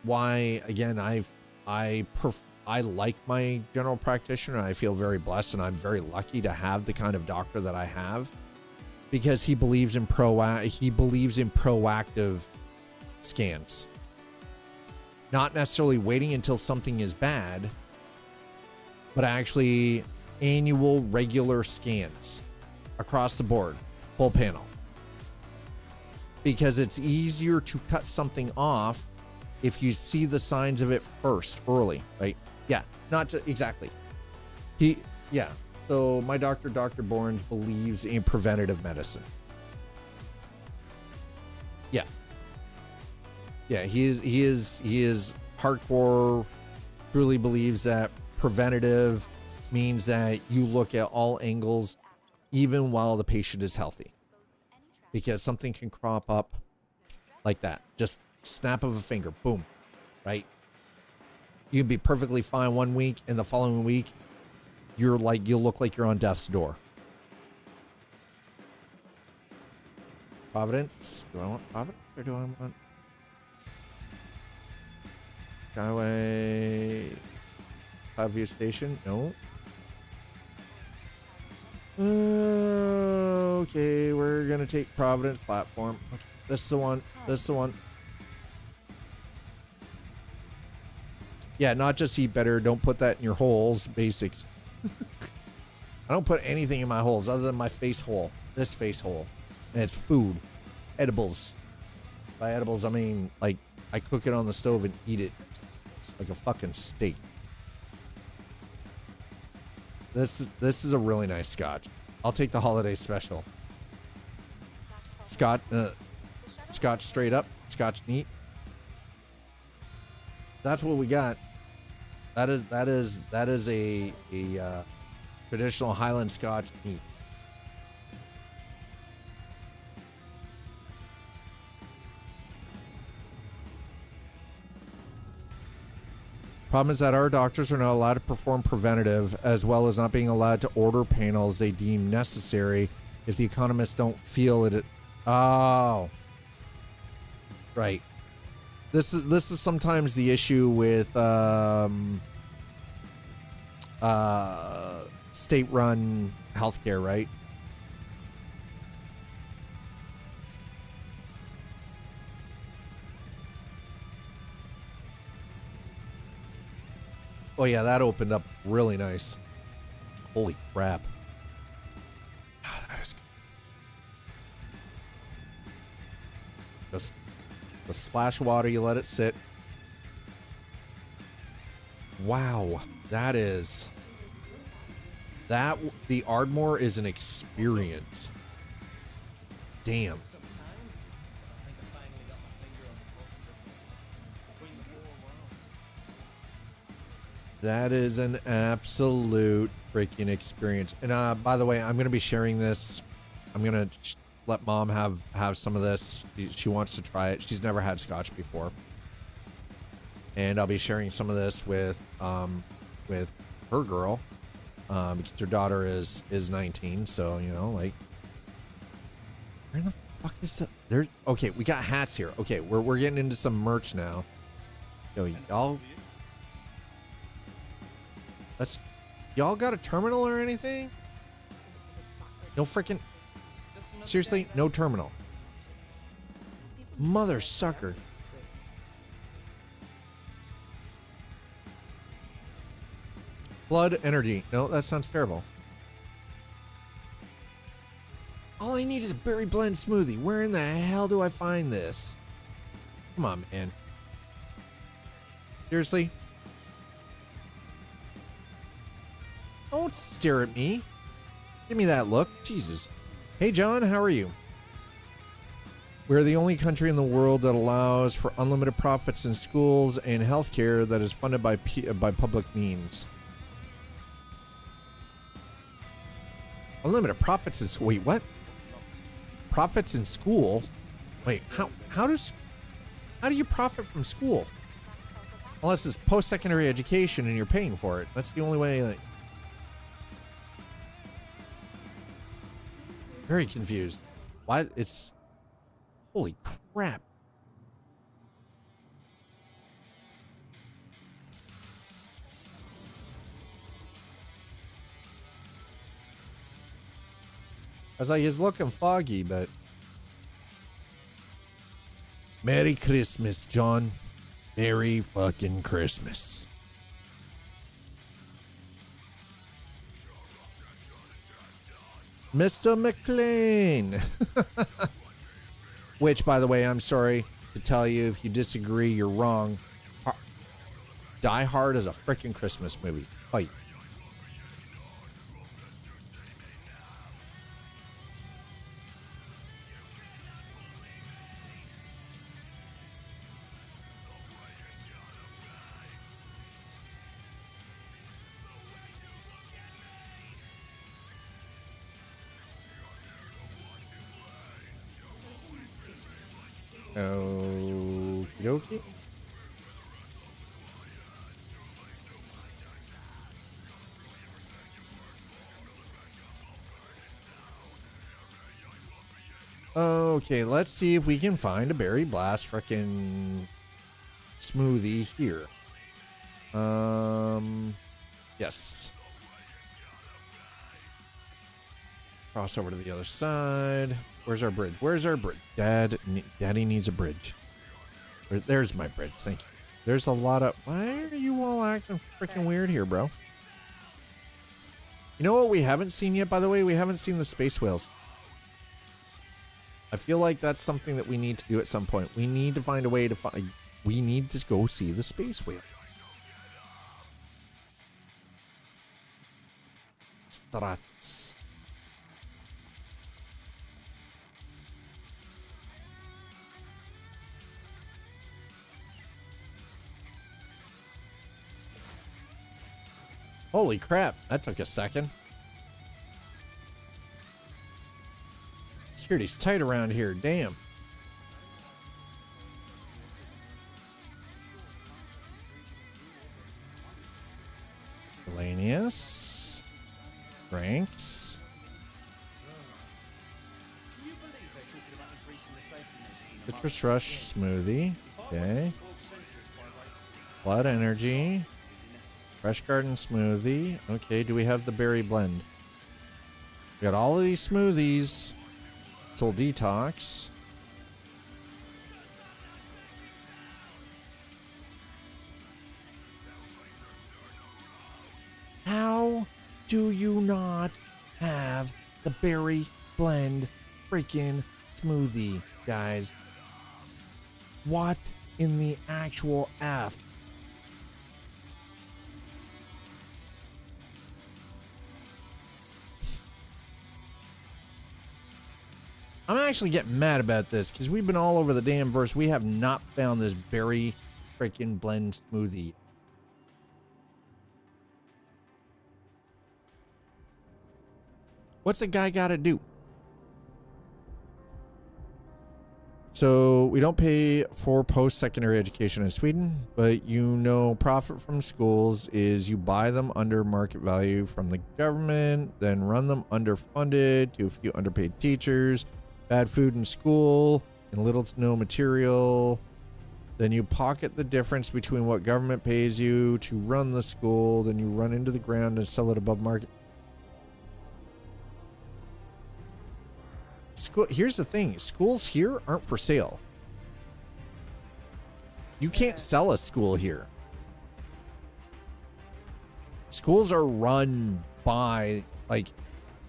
why, again, I like my general practitioner. I feel very blessed, and I'm very lucky to have the kind of doctor that I have, because he believes in proactive scans, not necessarily waiting until something is bad, but actually annual regular scans across the board, full panel, because it's easier to cut something off if you see the signs of it first, early, right? Yeah, not just exactly. So my doctor, Dr. Borns, believes in preventative medicine. Yeah. Yeah, he is hardcore, truly believes that preventative means that you look at all angles even while the patient is healthy, because something can crop up like that. Just snap of a finger, boom, right? You can be perfectly fine 1 week, and the following week, you'll look like you're on death's door. Providence? Do I want Providence or do I want Skyway? Cloudview Station? No. Okay, we're gonna take Providence platform. Okay, this is the one. This is the one. Yeah, not just eat better. Don't put that in your holes. Basics. I don't put anything in my holes other than my face hole. This face hole. And it's food. Edibles. By edibles, I mean, like, I cook it on the stove and eat it like a fucking steak. This is a really nice scotch. I'll take the holiday special. Scotch straight up. Scotch neat. That's what we got. That is a traditional Highland Scotch neat. Problem is that our doctors are not allowed to perform preventative, as well as not being allowed to order panels they deem necessary if the economists don't feel it. Oh, right. This is sometimes the issue with state-run healthcare, right? Oh yeah, that opened up really nice. Holy crap. That is good. Just the splash of water, you let it sit. Wow, the Ardmore is an experience. Damn. That is an absolute freaking experience. And by the way, I'm going to be sharing this. I'm going to let Mom have some of this. She wants to try it. She's never had scotch before. And I'll be sharing some of this with her girl. Because her daughter is 19, so you know, like, where the fuck is the there? Okay, we got hats here. Okay, we're getting into some merch now. Yo, y'all got a terminal or anything? No freaking, seriously, no terminal. Mother sucker. Flood energy. No, that sounds terrible. All I need is a berry blend smoothie. Where in the hell do I find this? Come on, man. Seriously? Don't stare at me. Give me that look. Jesus. Hey, John, how are you? We're the only country in the world that allows for unlimited profits in schools and healthcare that is funded by public means. Unlimited profits in school. Wait, what? Profits in school? Wait, how do you profit from school? Unless it's post-secondary education and you're paying for it. That's the only way. Like, very confused. Why? It's holy crap. I was like, it's looking foggy, but Merry Christmas, John. Merry fucking Christmas. Mr. McLean. Which, by the way, I'm sorry to tell you, if you disagree, you're wrong. Die Hard is a freaking Christmas movie. Fight. Okie dokie. Okay, let's see if we can find a berry blast frickin' smoothie here. Yes. Cross over to the other side. Where's our bridge? Where's our bridge? Daddy needs a bridge. There's my bridge. Thank you. There's a lot of... Why are you all acting freaking weird here, bro? You know what we haven't seen yet, by the way? We haven't seen the space whales. I feel like that's something that we need to do at some point. We need to find a way to find... We need to go see the space whale. Strats. Holy crap, that took a second. Security's tight around here, damn. Elanius. Franks. Citrus Rush smoothie. Okay. Blood energy. Fresh Garden smoothie. Okay, do we have the berry blend? We got all of these smoothies. Soul detox. How do you not have the berry blend freaking smoothie, guys? What in the actual F? I'm actually getting mad about this because we've been all over the damn verse. We have not found this berry freaking blend smoothie. What's a guy got to do? So we don't pay for post-secondary education in Sweden, but you know, profit from schools is you buy them under market value from the government, then run them underfunded to a few underpaid teachers, bad food in school, and little to no material. Then you pocket the difference between what government pays you to run the school, then you run into the ground and sell it above market. Here's the thing, schools here aren't for sale. You can't sell a school here. Schools are run by,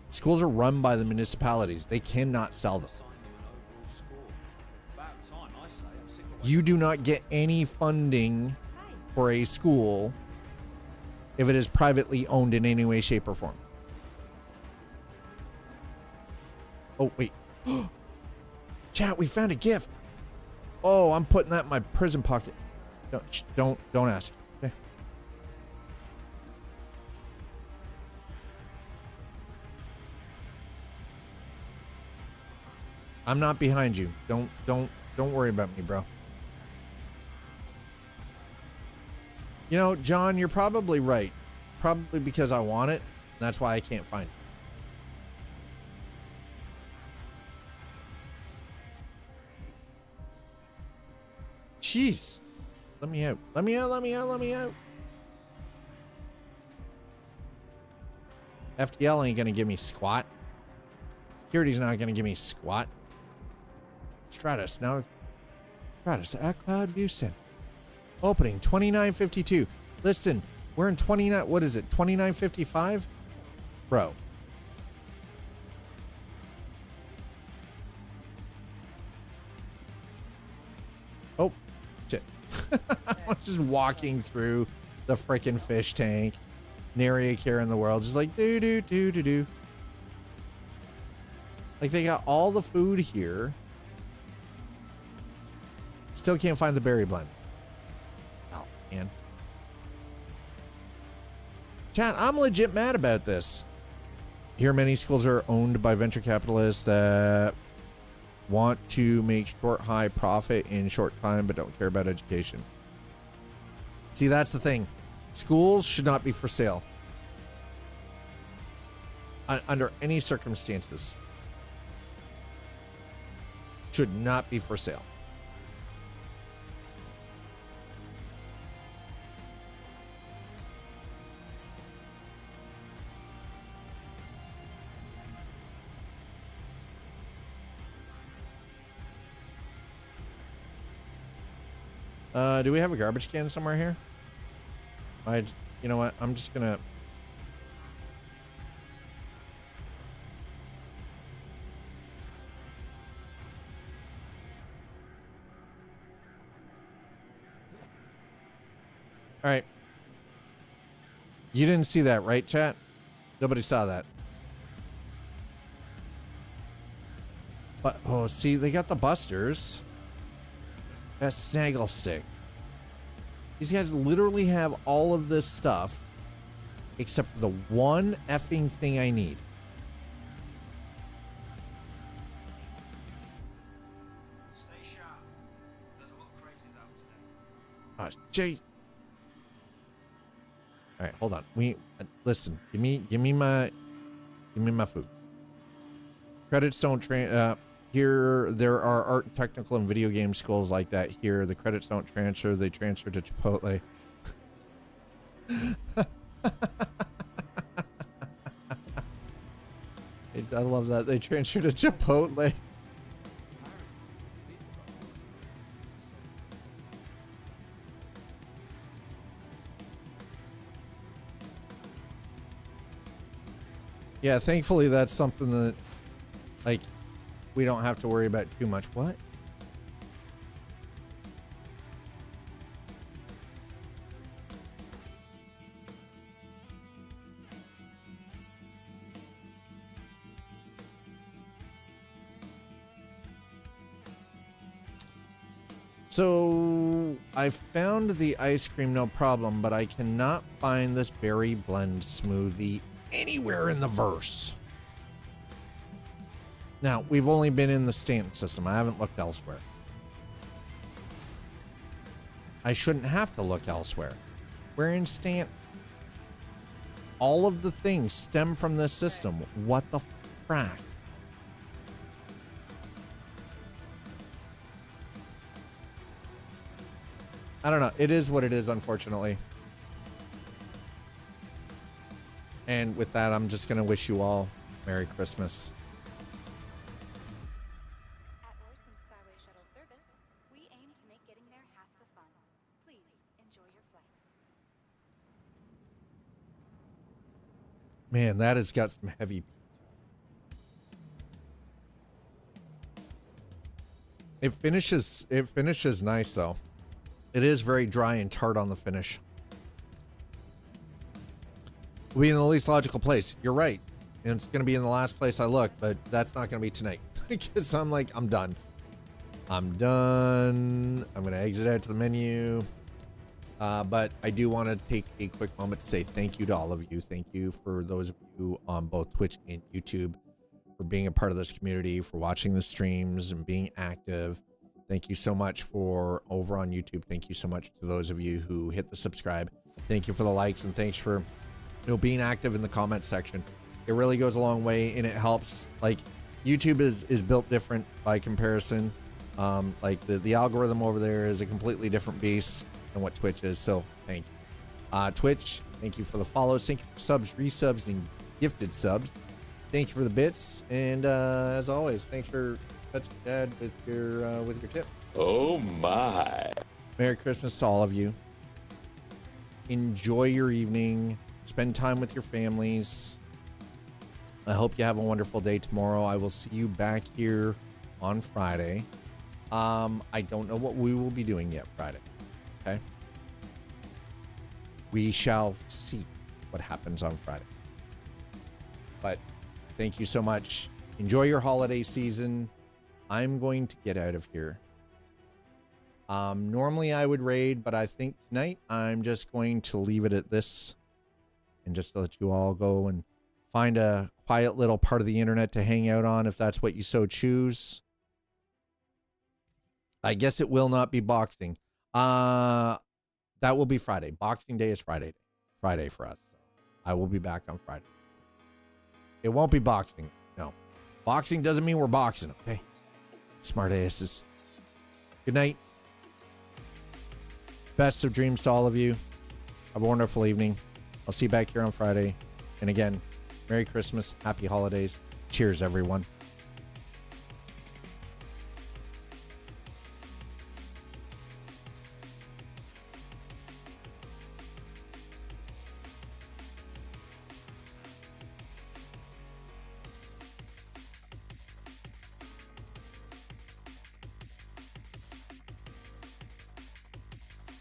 schools are run by the municipalities. They cannot sell them. You do not get any funding for a school if it is privately owned in any way, shape, or form. Oh, wait. Chat, we found a gift. Oh, I'm putting that in my prison pocket. Don't ask. Okay. I'm not behind you. Don't worry about me, bro. You know, John, you're probably right. Probably because I want it. That's why I can't find it. Jeez. Let me out. Let me out. Let me out. Let me out. FTL ain't gonna give me squat. Security's not gonna give me squat. Stratus now. Stratus at Cloud View Center. Opening 2952. Listen, we're in 29. What is it? 2955? Bro. Oh, shit. I'm just walking through the freaking fish tank. Nary a care in the world. Just like do do do do do. Like they got all the food here. Still can't find the berry blend. Oh, man. Chat, I'm legit mad about this. Here, many schools are owned by venture capitalists that want to make short high profit in short time but don't care about education. See, that's the thing. Schools should not be for sale. Under any circumstances. Should not be for sale. Do we have a garbage can somewhere here? You know what? I'm just gonna. All right. You didn't see that, right, chat? Nobody saw that. But, oh, see, they got the busters. That snaggle stick. These guys literally have all of this stuff except for the one effing thing I need. Stay sharp. There's a lot of crazies out today. Oh, Jay. All right, hold on. Listen. Give me my food. Credits don't here there are art and technical and video game schools like that here. The credits don't transfer, they transfer to Chipotle. I love that. They transfer to Chipotle. Yeah, thankfully that's something that, like, we don't have to worry about too much. What? So I found the ice cream, no problem, but I cannot find this berry blend smoothie anywhere in the verse. Now, we've only been in the Stanton system. I haven't looked elsewhere. I shouldn't have to look elsewhere. We're in Stanton. All of the things stem from this system. What the frack? I don't know. It is what it is, unfortunately. And with that, I'm just going to wish you all Merry Christmas. At Orson Skyway Shuttle Service, we aim to make getting there half the fun. Please enjoy your flight. Man, that has got some heavy. It finishes nice though. It is very dry and tart on the finish. We'll be in the least logical place. You're right. And it's going to be in the last place I look, but that's not going to be tonight. Because I'm like, I'm done. I'm done. I'm going to exit out to the menu. But I do want to take a quick moment to say thank you to all of you. Thank you for those of you on both Twitch and YouTube for being a part of this community, for watching the streams and being active. Thank you so much for over on YouTube. Thank you so much to those of you who hit the subscribe. Thank you for the likes, and thanks for being active in the comment section. It really goes a long way, and it helps. Like, YouTube is built different by comparison. Like the algorithm over there is a completely different beast than what Twitch is. So thank you. Twitch, thank you for the follows. Thank you for subs, resubs, and gifted subs. Thank you for the bits, and as always, thanks for touching Dad with your tip. Oh my! Merry Christmas to all of you. Enjoy your evening. Spend time with your families. I hope you have a wonderful day tomorrow. I will see you back here on Friday. I don't know what we will be doing yet Friday. Okay. We shall see what happens on Friday. But thank you so much. Enjoy your holiday season. I'm going to get out of here. Normally I would raid, but I think tonight I'm just going to leave it at this and just let you all go and find a quiet little part of the internet to hang out on if that's what you so choose. I guess it will not be boxing. That will be Friday. Boxing Day is Friday for us. So I will be back on Friday. It won't be boxing. No. Boxing doesn't mean we're boxing, okay? Smart asses. Good night. Best of dreams to all of you. Have a wonderful evening. I'll see you back here on Friday. And again, Merry Christmas. Happy holidays. Cheers, everyone.